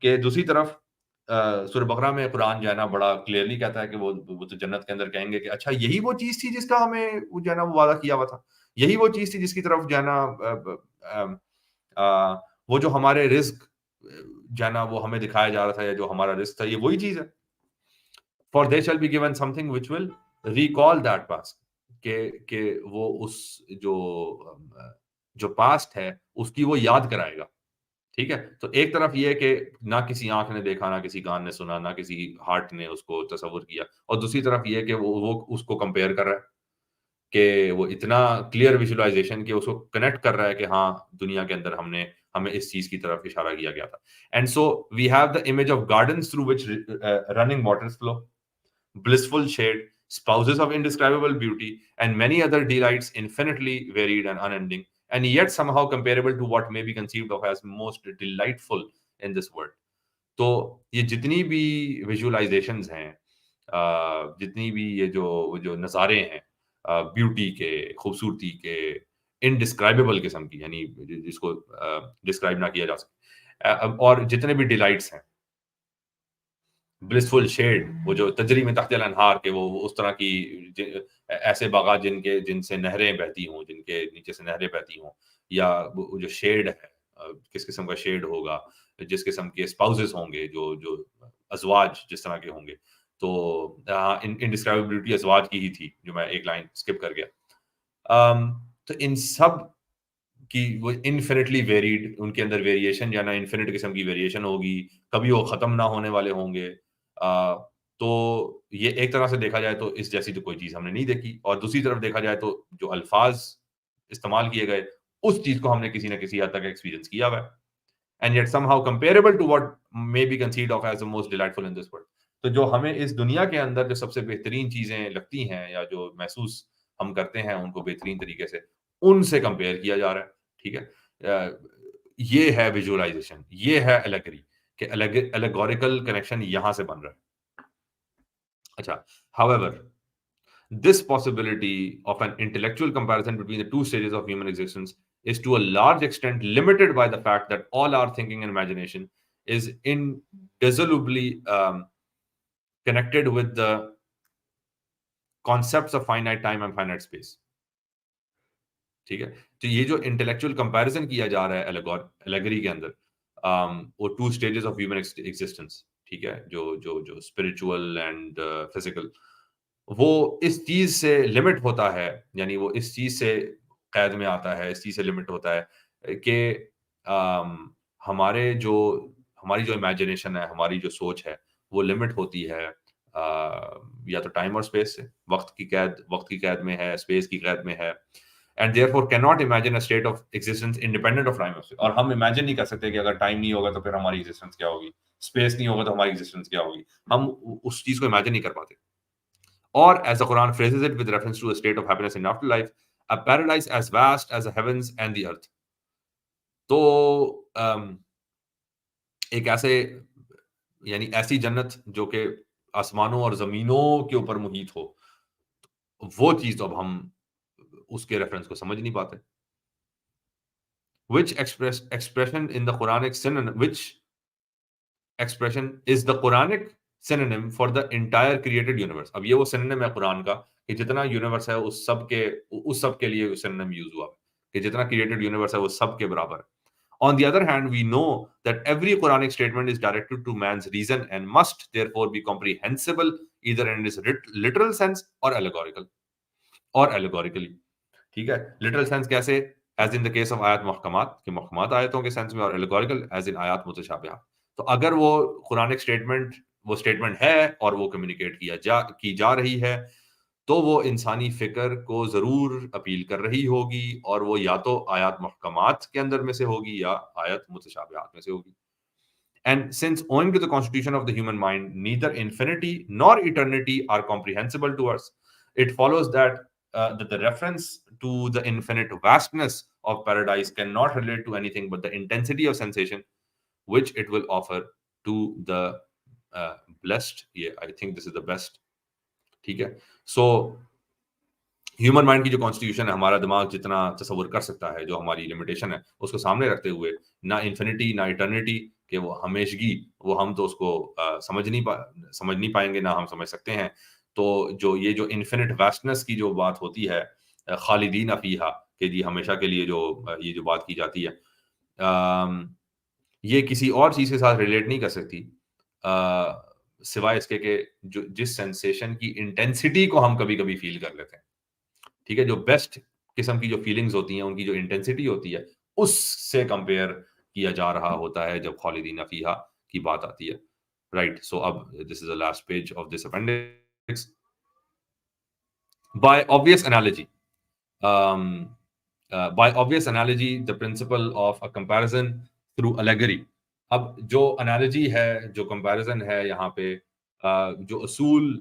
کہ دوسری طرف سورہ بقرہ میں قرآن جو ہے نا بڑا کلیئرلی کہتا ہے کہ وہ تو جنت کے اندر کہیں گے کہ اچھا یہی وہ چیز تھی جس کا ہمیں جو ہے نا وہ وعدہ کیا ہوا تھا، یہی وہ چیز تھی جس کی طرف جو ہے نا وہ جو ہمارے رزق جو ہے نا وہ ہمیں دکھایا جا رہا تھا، یا جو ہمارا رزق تھا یہ وہی چیز ہے. For they shall be given something which will recall that past, کہ وہ اس جو پاسٹ ہے اس کی وہ یاد کرائے گا. ٹھیک ہے، تو ایک طرف یہ کہ نہ کسی آنکھ نے دیکھا، نہ کسی کان نے سنا، نہ کسی ہارٹ نے اس کو تصور کیا، اور دوسری طرف یہ کہ وہ اس کو کمپیئر کر رہا ہے کہ وہ اتنا کلیئر ویژولائزیشن کہ اس کو کنیکٹ کر رہا ہے کہ ہاں دنیا کے اندر ہم نے ہمیں اس چیز کی طرف اشارہ کیا گیا تھا. And so we have the image of gardens through which running waters flow, blissful shade, spouses of indescribable beauty, and many other delights infinitely varied and unending, and yet somehow comparable to what may be conceived of as most delightful in this world. تو یہ جتنی بھی ویژولائزیشنز ہیں, جتنی بھی یہ جو نظارے ہیں بیوٹی کے, خوبصورتی کے, انڈسکرائبیبل قسم کی, یعنی جس کو ڈسکرائب نہ کیا جا سکے, اور جتنے بھی ڈیلائٹس ہیں, بلسفل شیڈ, وہ جو تجری میں تحت الانہار کے وہ اس طرح کی ایسے باغات جن سے نہریں بہتی ہوں, جن کے نیچے سے نہریں بہتی ہوں, یا وہ جو شیڈ ہے کس قسم کا شیڈ ہوگا, جس قسم کے اسپاؤزز ہوں گے, جو ازواج جس طرح کے ہوں گے. تو انڈسکرائبلٹی ازواج کی ہی تھی جو میں ایک لائن اسکپ کر گیا. تو ان سب کی وہ انفینٹلی ویریڈ, ان کے اندر ویریشن یا نا انفینٹ قسم کی ویریشن ہوگی, کبھی وہ ختم نہ ہونے والے ہوں گے. تو یہ ایک طرح سے دیکھا جائے تو اس جیسی تو کوئی چیز ہم نے نہیں دیکھی, اور دوسری طرف دیکھا جائے تو جو الفاظ استعمال کیے گئے اس چیز کو ہم نے کسی نہ کسی حد تک ایکسپیرینس کیا ہوا ہے, and yet somehow comparable to what may be conceived of as the most delightful in this world. تو جو ہمیں اس دنیا کے اندر جو سب سے بہترین چیزیں لگتی ہیں یا جو محسوس ہم کرتے ہیں ان کو بہترین طریقے سے, ان سے کمپیئر کیا جا رہا ہے. ٹھیک ہے, یہ ہے ویژولائزیشن, یہ ہے الیگری, کہ الیگوریکل کنیکشن یہاں سے بن رہا ہے. اچھا, however, this possibility of an intellectual comparison between the two stages of human existence is to a large extent limited by the fact that all our thinking and imagination is indissolubly connected with the concepts of finite time and finite space. ٹھیک ہے, تو یہ جو intellectual comparison کیا جا رہا ہے الیگری کے اندر, وہ two stages of human existence, ٹھیک ہے, جو اسپرچول اینڈ فزیکل, وہ اس چیز سے لمٹ ہوتا ہے, یعنی وہ اس چیز سے قید میں آتا ہے, اس چیز سے لمٹ ہوتا ہے کہ ہماری جو امیجنیشن ہے, ہماری جو سوچ ہے, وہ لمٹ ہوتی ہے یا تو ٹائم اور اسپیس سے, وقت کی قید میں ہے, اسپیس کی قید میں ہے, and therefore cannot imagine a state of existence independent of time. اور ہم امیجن نہیں کر سکتے کہ اگر ٹائم نہیں ہوگا تو پھر ہماری ایگزسٹنس کیا ہوگی, اسپیس نہیں ہوگا تو ہماری ایگزسٹنس کیا ہوگی, ہم اس چیز کو امیجن نہیں کر پاتے. اور as the Quran phrases it with reference to a state of happiness in afterlife, a paradise as vast as the heavens and the earth. تو ایک یعنی ایسی جنت جو کہ آسمانوں اور زمینوں کے اوپر محیط ہو, وہ چیز تو اب ہم اس کے ریفرنس کو سمجھ نہیں پاتے. Which expression in the Quranic synonym, which expression is the Quranic synonym for the entire created universe. اب یہ وہ synonym ہے قرآن کا کہ جتنا یونیورس ہے اس سب کے لیے synonym یوز ہوا کہ جتنا created universe ہے وہ سب کے برابر ہے. On the other hand, we know that every Quranic statement is directed to man's reason and must therefore be comprehensible either in its literal sense or allegorically. ٹھیک ہے, لٹرل سینس کیسے, as in the case of آیات محکمات, کہ محکمات آیتوں کے sense میں, اور الگوریکل as ان آیات متشابہات. تو اگر وہ قرآنک اسٹیٹمنٹ وہ اسٹیٹمنٹ ہے اور وہ کمیونیکیٹ کی جا رہی ہے, تو وہ انسانی فکر کو ضرور اپیل کر رہی ہوگی, اور وہ یا تو آیات محکمات کے اندر میں سے ہوگی یا آیات متشابہات میں سے ہوگی. And since owing to the constitution of the human mind, neither infinity nor eternity are comprehensible to us, it follows that the reference to the infinite vastness of paradise cannot relate to anything but the intensity of sensation which it will offer to the blessed. Yeah, I think this is the best. ٹھیک ہے, so human mind کی جو constitution ہے, ہمارا دماغ جتنا تصور کر سکتا ہے, جو ہماری لمیٹیشن ہے اس کو سامنے رکھتے ہوئے, نہ انفینٹی نہ ایٹرنیٹی, کہ وہ ہمیشگی, وہ ہم تو اس کو سمجھ نہیں پائیں گے, نہ ہم سمجھ سکتے ہیں. تو یہ جو انفینٹ واسٹنس کی جو بات ہوتی ہے, خالدین فیہا, کہ جی ہمیشہ کے لیے یہ جو بات کی جاتی ہے, یہ کسی اور چیز کے ساتھ ریلیٹ نہیں کر سکتی سوائے اس کے کہ جس سینسیشن کی انٹینسٹی کو ہم کبھی کبھی فیل کر لیتے ہیں. ٹھیک ہے, جو بیسٹ قسم کی جو فیلنگز ہوتی ہیں, ان کی جو انٹینسٹی ہوتی ہے, اس سے کمپیئر کیا جا رہا ہوتا ہے جب خالدین فیہا کی بات آتی ہے. رائٹ, سو اب دس از the last page of this appendix. By obvious analogy, by obvious analogy the principle of a comparison through allegory. اب جو analogy ہے, جو comparison ہے یہاں پہ, جو اصول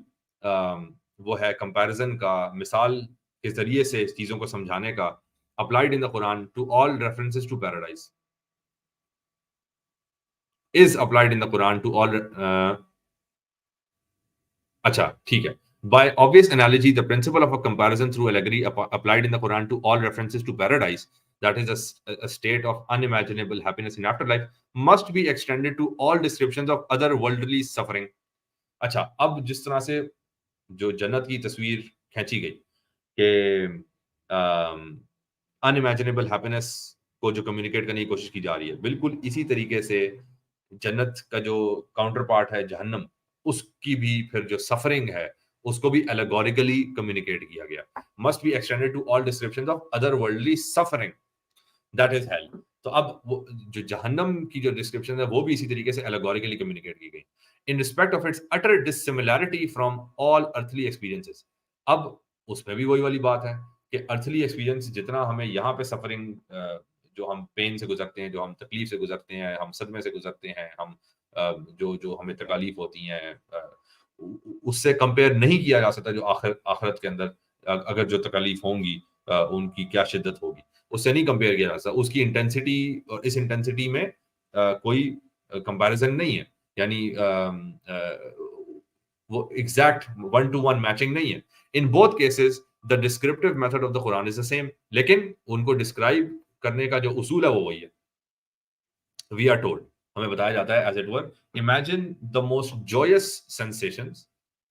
وہ ہے comparison کا, مثال کے ذریعے سے چیزوں کو سمجھانے کا, applied in the Quran to all references to paradise, is applied in the Quran to all اچھا ٹھیک ہے. By obvious analogy, the principle of a comparison through allegory applied in the Quran to all references to paradise, that is a state of unimaginable happiness in afterlife, must be extended to all descriptions of other worldly suffering. اچھا, اب جس طرح سے جو جنت کی تصویر کھینچی گئی کہ unimaginable happiness کو جو کمیونیکیٹ کرنے کی کوشش کی جا رہی ہے, بالکل اسی طریقے سے جنت کا جو کاؤنٹر پارٹ ہے جہنم, اس کی بھی پھر جو سفرنگ ہے اس کو بھی allegorically کمیونیکیٹ کیا گیا. must be extended to all descriptions of other worldly suffering, that is hell. تو اب وہ جو جہنم کی جو ڈسکرپشن ہے وہ بھی اسی طریقے سے allegorically کمیونیکیٹ کی گئی in respect of its utter dissimilarity from all earthly experiences. اب اس میں بھی وہی والی بات ہے کہ ارتھلی ایکسپیرینس جتنا ہمیں یہاں پہ سفرنگ, جو ہم پین سے گزرتے ہیں, جو ہم تکلیف سے گزرتے ہیں, ہم صدمے سے گزرتے ہیں, ہم جو ہمیں تکالیف ہوتی ہیں, اس سے کمپیئر نہیں کیا جا سکتا جو آخرت کے اندر اگر جو تکالیف ہوں گی ان کی کیا شدت ہوگی, اس سے نہیں کمپیئر کیا جا سکتا. اس کی انٹینسٹی اور اس انٹینسٹی میں کوئی کمپیریزن نہیں ہے, یعنی وہ exact one to one matching نہیں ہے. In both cases the descriptive method of the Quran is the same, لیکن ان کو ڈسکرائب کرنے کا جو اصول ہے وہ وہی ہے. We are told, ہمیں بتایا جاتا ہے as it were, imagine the most joyous sensations,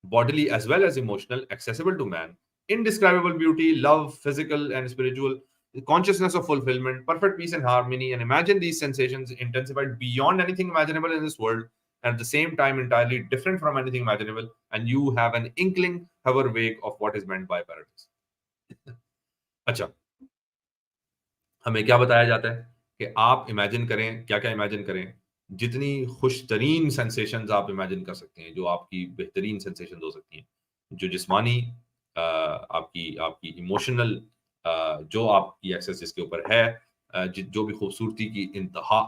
bodily as well as emotional, accessible to man, indescribable beauty, love, physical and spiritual, consciousness of fulfillment, perfect peace and harmony, and imagine these sensations intensified beyond anything imaginable in this world, and at the same time entirely different from anything imaginable, and you have an inkling, however vague, of what is meant by paradise. اچھا, ہمیں کیا بتایا جاتا ہے کہ آپ imagine کریں, کیا کیا امیجن کریں, جتنی خوش ترین سینسیشنز آپ امیجن کر سکتے ہیں, جو آپ کی بہترین سینسیشنز ہو سکتی ہیں, جو جسمانی, آپ کی ایموشنل, جو آپ کی ایکسس جس کے اوپر ہے, جو بھی خوبصورتی کی انتہا,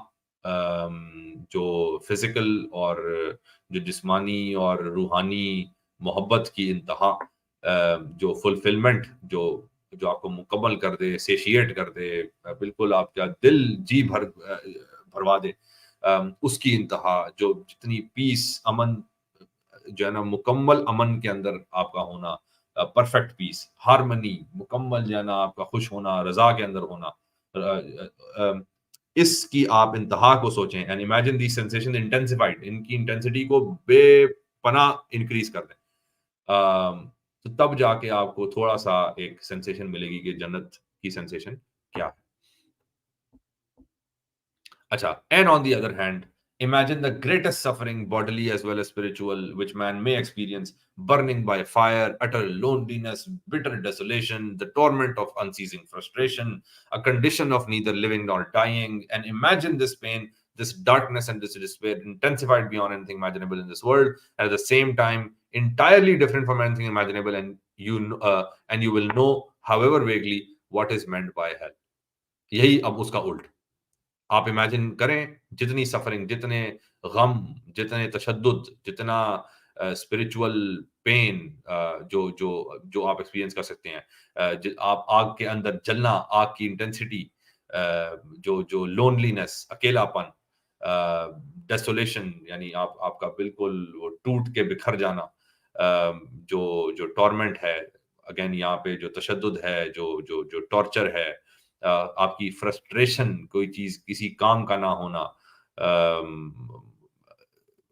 جو فزیکل اور جو جسمانی اور روحانی محبت کی انتہا, جو فلفلمنٹ, جو آپ کو مکمل کر دے, سیشیٹ کر دے, بالکل آپ کا دل جی بھروا دے, اس کی انتہا, جو جتنی پیس, امن جو ہے نا, مکمل امن کے اندر آپ کا ہونا, پرفیکٹ پیس, ہارمنی, مکمل جو ہے نا آپ کا خوش ہونا, رضا کے اندر ہونا, اس کی آپ انتہا کو سوچیں. And imagine the sensation intensified, ان کی انٹینسٹی کو بے پناہ انکریز کر دیں, تو تب جا کے آپ کو تھوڑا سا ایک سینسیشن ملے گی کہ جنت کی سینسیشن کیا ہے. اچھا, and on the other hand, imagine the greatest suffering, bodily as well as spiritual, which man may experience: burning by fire, utter loneliness, bitter desolation, the torment of unceasing frustration, a condition of neither living nor dying. And imagine this pain, this darkness and this despair intensified beyond anything imaginable in this world, and at the same time entirely different from anything imaginable, and you will know, however vaguely, what is meant by hell. یہی اب اس کا الٹ. آپ imagine کریں جتنی suffering, جتنے غم, جتنے تشدد, جتنا اسپرچول پین جو آپ ایکسپیرینس کر سکتے ہیں, آپ آگ کے اندر جلنا, آگ کی انٹینسٹی, جو لونلینس, اکیلا پن, ڈیسولیشن, یعنی آپ کا بالکل وہ ٹوٹ کے بکھر جانا, جو ٹورمنٹ ہے, اگین یہاں پہ جو تشدد ہے, جو ٹارچر ہے, آپ کی فرسٹریشن, کوئی چیز کسی کام کا نہ ہونا,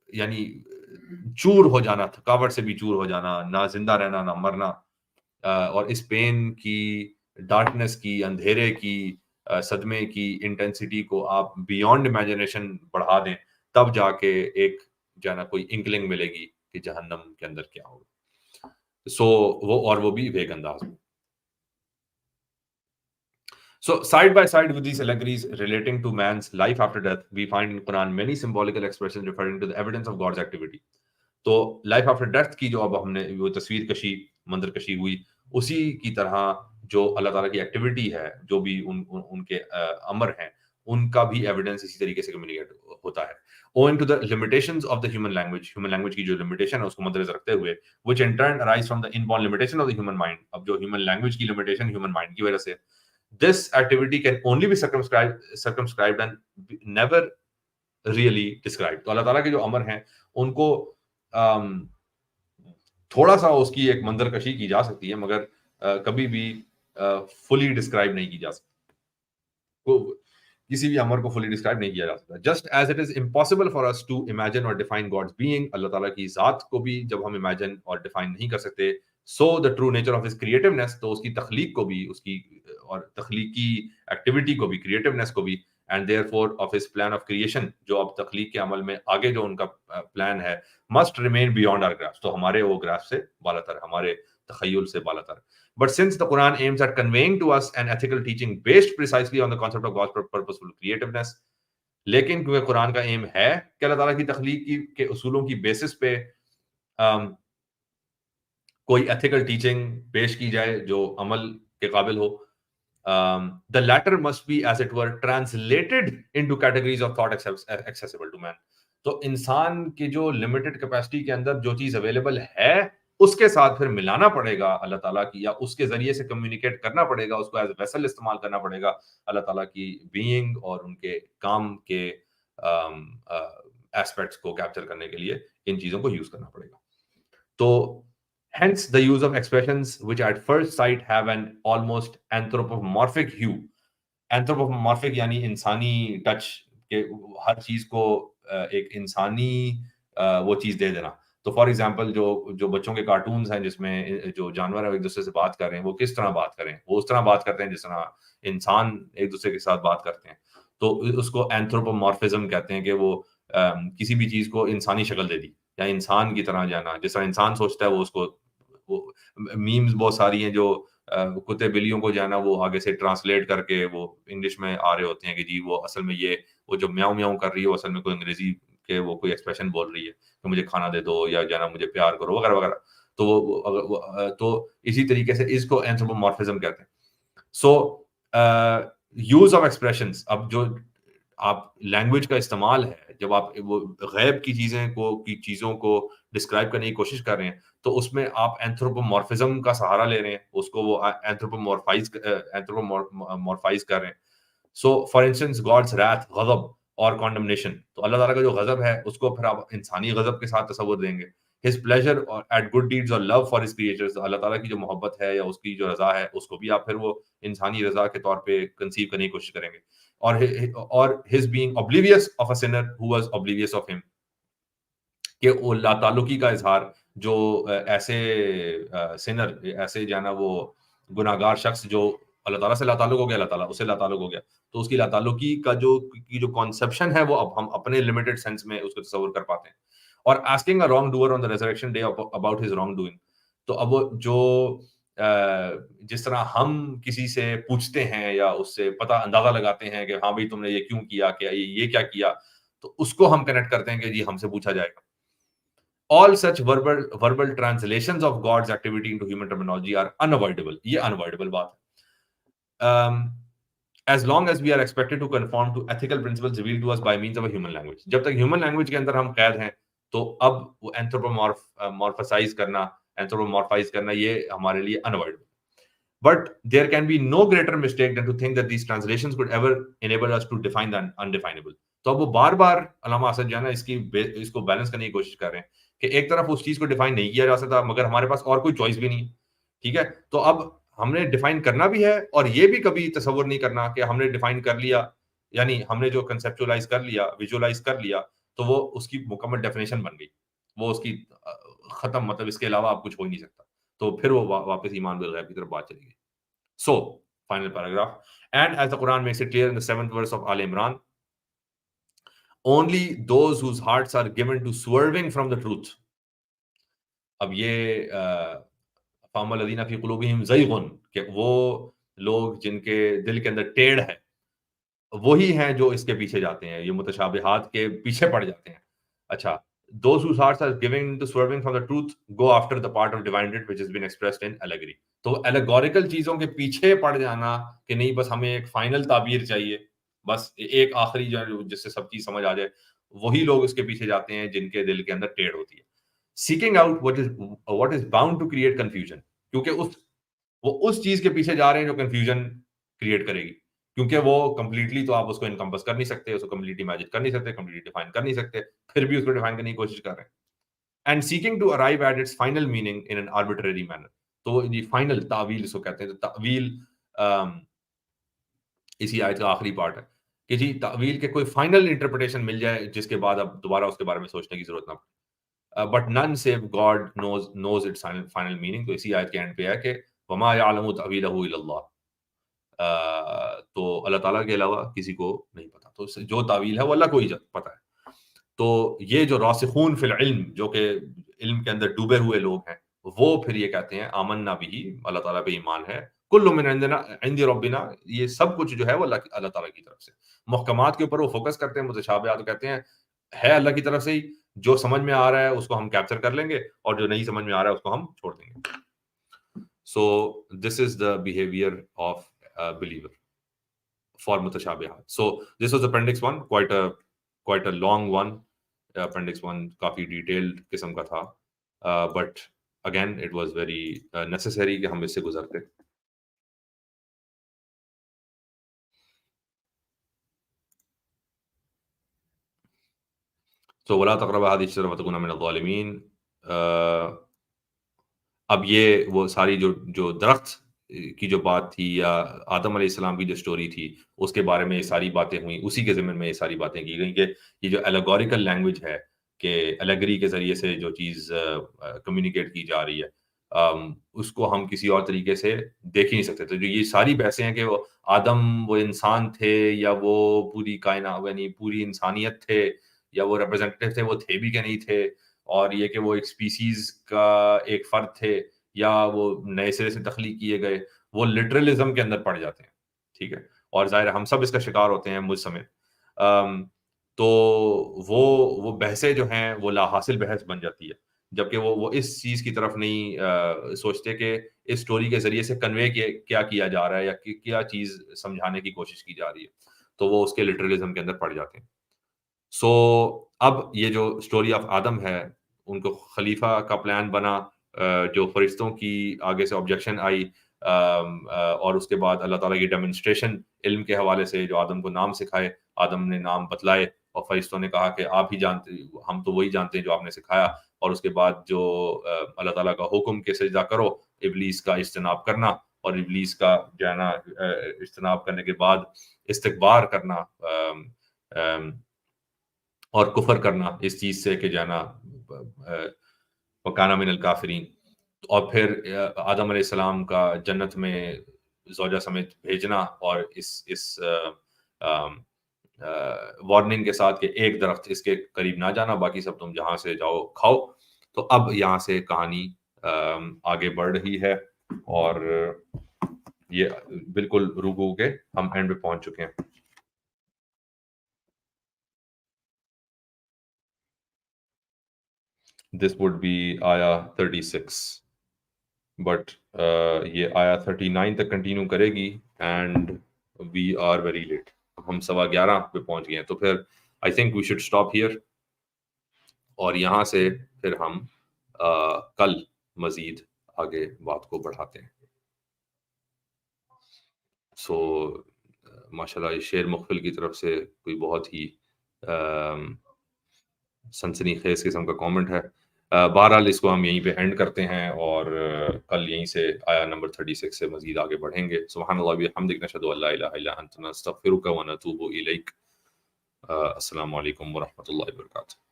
یعنی چور ہو جانا, تھکاوٹ سے بھی چور ہو جانا, نہ زندہ رہنا نہ مرنا, اور اس پین کی, ڈارکنیس کی, اندھیرے کی, صدمے کی انٹینسٹی کو آپ بیونڈ امیجنیشن بڑھا دیں, تب جا کے ایک جو ہے نا کوئی انکلنگ ملے گی کہ جہنم کے اندر کیا ہوگا. وہ بھی ویگ انداز میں. So side by side with these allegories relating to man's life after death, we find in Quran many symbolical expressions referring to the evidence of God's activity. تو لائف آفٹر ڈیتھ کی جو اب ہم نے وہ تصویر کشی, منظر کشی ہوئی, اسی کی طرح جو اللہ تعالیٰ کی ایکٹیویٹی ہے، جو بھی ان کے امر ہیں، ان کا بھی ایویڈنس اسی طریقے سے کمیونیکیٹ ہوتا ہے. Owing to the limitations of the human language کی جو limitation ہے اس کو مد نظر رکھتے ہوئے which in turn arise from the inborn limitation of the human mind. اب جو human language کی limitation human mind کی وجہ سے this activity can only be circumscribed and never really described. تو اللہ تعالیٰ کے جو امر ہیں ان کو تھوڑا سا اس کی ایک منظر کشی کی جا سکتی ہے، مگر کبھی بھی فلی ڈسکرائب نہیں کی جا سکتی، کسی بھی امر کو فلی ڈسکرائب نہیں کیا جا سکتا. Just as it is impossible for us to imagine or define God's being, Allah تعالیٰ کی ذات کو بھی جب ہم امیجن اور ڈیفائن نہیں کر سکتے، so the true nature of his creatureliness, تو اس کی تخلیق کو بھی، اس کی اور تخلیقی ایکٹیویٹی کو بھی، کریٹونیس کو بھی، and therefore of his plan of creation, جو اب تخلیق کے عمل میں آگے جو ان کا پلان ہے، must remain beyond our grasp, تو ہمارے وہ گراسپ سے بالا تر، ہمارے تخیل سے بالا تر. But since the Quran aims at conveying to us an ethical teaching based precisely on the concept of God's purposeful creativeness، لیکن کیونکہ قرآن کا ایم ہے کہ اللہ تعالیٰ کی تخلیق کے اصولوں کی بیسس پہ کوئی ایتھیکل ٹیچنگ پیش کی جائے جو عمل کے قابل ہو، the latter must be as it were translated into categories of thought accessible to man. تو انسان کی جو لمیٹڈ کیپیسٹی کے اندر جو چیز اویلیبل ہے اس کے ساتھ پھر ملانا پڑے گا اللہ تعالیٰ کی، یا اس کے ذریعے سے کمیونیکیٹ کرنا پڑے گا، اس کو ایز ویسل استعمال کرنا پڑے گا اللہ تعالیٰ کی بینگ اور ان کے کام کے ایسپیکٹس کو کیپچر کرنے کے لیے ان چیزوں کو یوز کرنا پڑے گا. تو hence the use of expressions which at first sight have an almost anthropomorphic hue. Anthropomorphic یعنی انسانی ٹچ، کہ ہر چیز کو ایک انسانی وہ چیز دے دینا. تو فار ایگزامپل جو بچوں کے کارٹونز ہیں جس میں جو جانور ہیں ایک دوسرے سے بات کر رہے ہیں، وہ کس طرح بات کریں، وہ اس طرح بات کرتے ہیں جس طرح انسان ایک دوسرے کے ساتھ بات کرتے ہیں. تو اس کو اینتھروپومورفزم کہتے ہیں، کہ وہ کسی بھی چیز کو انسانی شکل دے دی، یا انسان کی طرح جانا، جس طرح انسان سوچتا ہے وہ اس کو. میمز بہت ساری ہیں جو کتے بلیوں کو جانا وہ آگے سے ٹرانسلیٹ کر کے وہ انگلش میں آ رہے ہوتے ہیں کہ جی وہ اصل میں یہ وہ جو میاؤں میاؤں کر رہی ہے وہ اصل میں کوئی انگریزی کے وہ کوئی ایکسپریشن بول رہی ہے کہ مجھے کھانا دے دو، یا جانا مجھے پیار کرو وغیرہ وغیرہ. تو اسی طریقے سے اس کو اینتھروپومورفزم کہتے ہیں. سو یوز آف ایکسپریشنز، اب جو آپ لینگویج کا استعمال ہے، جب آپ وہ غیب کی چیزوں کو ڈسکرائب کرنے کی کوشش کر رہے ہیں تو اس میں آپ اینتھروپومورفزم کا سہارا لے رہے ہیں، اس کو وہ اینتھروپومورفائز کر رہے ہیں. سو فار انسٹنس گاڈز راتھ، غضب اور کانڈمنیشن، تو اللہ تعالیٰ کا جو غضب ہے اس کو پھر آپ انسانی غضب کے ساتھ تصور دیں گے. His pleasure at good deeds اور love for his creatures, Allah تعالیٰ کی جو محبت ہے یا اس کی جو رضا ہے اس کو بھی آپ پھر وہ انسانی رضا کے طور پہ کنسیو کرنے کی کوشش کریں گے. اور his being oblivious of a sinner who was oblivious of him، کہ وہ لا تعلقی کا اظہار جو ایسے سنر، ایسے جانا وہ گناہگار شخص جو اللہ تعالیٰ سے لا تعلق ہو گیا، اللہ تعالیٰ اسے لا تعلق ہو گیا، تو اس کی لا تعلقی کا جو کانسیپشن ہے وہ اب ہم اپنے لمیٹڈ سینس میں اس کو تصور کر پاتے ہیں. اور asking a wrongdoer on the resurrection day about his wrongdoing، تو اب جو جس طرح ہم کسی سے پوچھتے ہیں یا اس سے پتہ اندازہ لگاتے ہیں کہ ہاں بھائی تم نے یہ کیوں کیا، کہ یہ کیا کیا، تو اس کو ہم کنیکٹ کرتے ہیں کہ جی ہم سے پوچھا جائے گا. All such verbal translations of God's activity into human terminology are unavoidable. یہ unavoidable بات ہے. As long as we are expected to conform to ethical principles revealed to us by means of a human language. جب تک human language کے اندر ہم قید ہیں تو اب وہ anthropomorphize کرنا یہ ہمارے لیے unavoidable. But there can be no greater mistake than to think that these translations could ever enable us to define the undefinable. تو اب وہ بار بار علامہ اسد جانا اس کو بیلنس کرنے کی کوشش کر رہے ہیں کہ ایک طرف اس چیز کو ڈیفائن نہیں کیا جا سکتا مگر ہمارے پاس اور کوئی چوائس بھی نہیں ہے. ٹھیک ہے، تو اب ہم نے ڈیفائن کرنا بھی ہے اور یہ بھی کبھی تصور نہیں کرنا کہ ہم نے ڈیفائن کر لیا، یعنی ہم نے جو کنسیپچولائز کر لیا، ویژولائز کر لیا، تو وہ اس کی مکمل ڈیفینیشن بن گئی، وہ اس کی ختم، مطلب اس کے علاوہ آپ کچھ ہو ہی نہیں سکتا. تو پھر وہ واپس ایمان بالغیب کی طرف بات چلی گئی. So, final paragraph. And as the Quran makes it clear in the 7th verse of Al Imran, only those whose hearts are given to swerving from the truth. اب یہ فَأَمَّا الَّذِينَ فِي قُلُوبِهِمْ زَيْغٌ، کہ وہ لوگ جن کے دل کے اندر ٹیڑھ ہے وہی ہیں جو اس کے پیچھے جاتے ہیں، یہ متشابہات کے پیچھے پڑ جاتے ہیں. اچھا، those whose hearts are given to swerving from the truth go after the part of divine writ which has been expressed in allegory. تو الگوریکل چیزوں کے پیچھے پڑ جانا کہ نہیں بس ہمیں ایک فائنل تعبیر چاہیے، بس ایک آخری جو ہے جس سے سب چیز سمجھ آ جائے، وہی لوگ اس کے پیچھے جاتے ہیں جن کے دل کے اندر ٹیڑھ ہوتی ہے. Seeking out what is bound to create confusion، کیونکہ وہ اس چیز کے پیچھے جا رہے ہیں جو کنفیوژن کریٹ کرے گی، کیونکہ وہ کمپلیٹلی تو آپ اس کو انکمپس کر نہیں سکتے، اس کو کمپلیٹلی امیجن کر نہیں سکتے، کمپلیٹلی ڈیفائن کر نہیں سکتے، پھر بھی اس کو ڈیفائن کرنے کی کوشش کر رہے ہیں. And seeking to arrive at its final meaning in an arbitrary manner. تو یہ فائنل تعویل اس کو کہتے ہیں. تو تعویل اسی آیت کا آخری پارٹ ہے کہ جی تعویل کے کوئی فائنل انٹرپریٹیشن مل جائے جس کے بعد اب دوبارہ اس کے بارے میں سوچنے کی ضرورت نہ پڑے. But none save God knows its final meaning. تو اسی آیت کے اینڈ پہ ہے کہ وما یعلم تأویلہ الا اللہ. تو اللہ تعالیٰ کے علاوہ کسی کو نہیں پتا، تو جو تعویل ہے وہ اللہ کو ہی پتا ہے. تو یہ جو راسخون فی العلم، جو کہ علم کے اندر ڈوبے ہوئے لوگ ہیں، وہ پھر یہ کہتے ہیں آمنا بھی، اللہ تعالیٰ پہ ایمان ہے، کل من عند ربنا، یہ سب کچھ جو ہے وہ اللہ تعالیٰ کی طرف سے. محکمات کے اوپر وہ فوکس کرتے ہیں، متشابہات کہتے ہیں ہے اللہ کی طرف سے ہی، جو سمجھ میں آ رہا ہے اس کو ہم کیپچر کر لیں گے اور جو نہیں سمجھ میں آ رہا ہے اس کو ہم چھوڑ دیں گے. So this is the behaviour of believer for mutashabihat. So this was appendix 1, quite a long one. Appendix 1 coffee detailed قسم کا تھا، but again it was very necessary کہ ہم اس سے گزرتے. So ولا تقربوا هذه الشجرة فتكونا من الظالمين. اب یہ وہ ساری جو درخت کی جو بات تھی یا آدم علیہ السلام کی جو سٹوری تھی اس کے بارے میں یہ ساری باتیں ہوئیں، اسی کے ضمن میں یہ ساری باتیں کی گئیں کہ یہ جو الگوریکل لینگویج ہے، کہ الگری کے ذریعے سے جو چیز کمیونیکیٹ کی جا رہی ہے، اس کو ہم کسی اور طریقے سے دیکھ ہی نہیں سکتے. تو جو یہ ساری بحثیں ہیں کہ وہ آدم وہ انسان تھے یا وہ پوری کائنات یعنی پوری انسانیت تھے یا وہ ریپرزینٹیو تھے، وہ تھے بھی کہ نہیں تھے، اور یہ کہ وہ ایک سپیسیز کا ایک فرد تھے یا وہ نئے سرے سے تخلیق کیے گئے، وہ لٹرلزم کے اندر پڑ جاتے ہیں. ٹھیک ہے، اور ظاہر ہم سب اس کا شکار ہوتے ہیں، مجھ سمیت. تو وہ بحثیں جو ہیں وہ لا حاصل بحث بن جاتی ہے، جبکہ وہ اس چیز کی طرف نہیں سوچتے کہ اس سٹوری کے ذریعے سے کنوے کیا کیا جا رہا ہے یا کیا چیز سمجھانے کی کوشش کی جا رہی ہے. تو وہ اس کے لٹرلزم کے اندر پڑ جاتے ہیں. سو اب یہ جو سٹوری آف آدم ہے، ان کو خلیفہ کا پلان بنا، جو فرشتوں کی آگے سے آبجیکشن آئی، اور اس کے بعد اللہ تعالیٰ کی ڈیمونسٹریشن علم کے حوالے سے، جو آدم کو نام سکھائے، آدم نے نام بتلائے اور فرشتوں نے کہا کہ آپ ہی جانتے، ہم تو وہی جانتے ہیں جو آپ نے سکھایا. اور اس کے بعد جو اللہ تعالیٰ کا حکم کے سجدہ کرو، ابلیس کا اجتناب کرنا، اور ابلیس کا جو ہے نا اجتناب کرنے کے بعد استکبار کرنا اور کفر کرنا اس چیز سے کہ جانا وکانا من الکافرین. اور پھر آدم علیہ السلام کا جنت میں زوجہ سمیت بھیجنا، اور اس وارننگ کے ساتھ کہ ایک درخت اس کے قریب نہ جانا، باقی سب تم جہاں سے جاؤ کھاؤ. تو اب یہاں سے کہانی آگے بڑھ رہی ہے، اور یہ بالکل رکوع کے ہم اینڈ پہ پہنچ چکے ہیں. This would be آیا 36، بٹ یہ آیا 39 تک کنٹینیو کرے گی، and we are very late. ہم 11:15 پہ پہنچ گئے ہیں، تو پھر I think we should stop here, اور یہاں سے پھر ہم کل مزید آگے بات کو بڑھاتے ہیں. سو ماشاء اللہ، شعر مخفل کی طرف سے کوئی بہت ہی سنسنی خیز قسم کا کامنٹ ہے. بہرحال اس کو ہم یہیں پہ اینڈ کرتے ہیں، اور کل یہیں سے آیا نمبر 36 سے مزید آگے بڑھیں گے. سبحان اللہ وبحمدہ، نشہد ان لا الہ الا انت، نستغفرک ونتوب الیک. السلام علیکم ورحمۃ اللہ وبرکاتہ.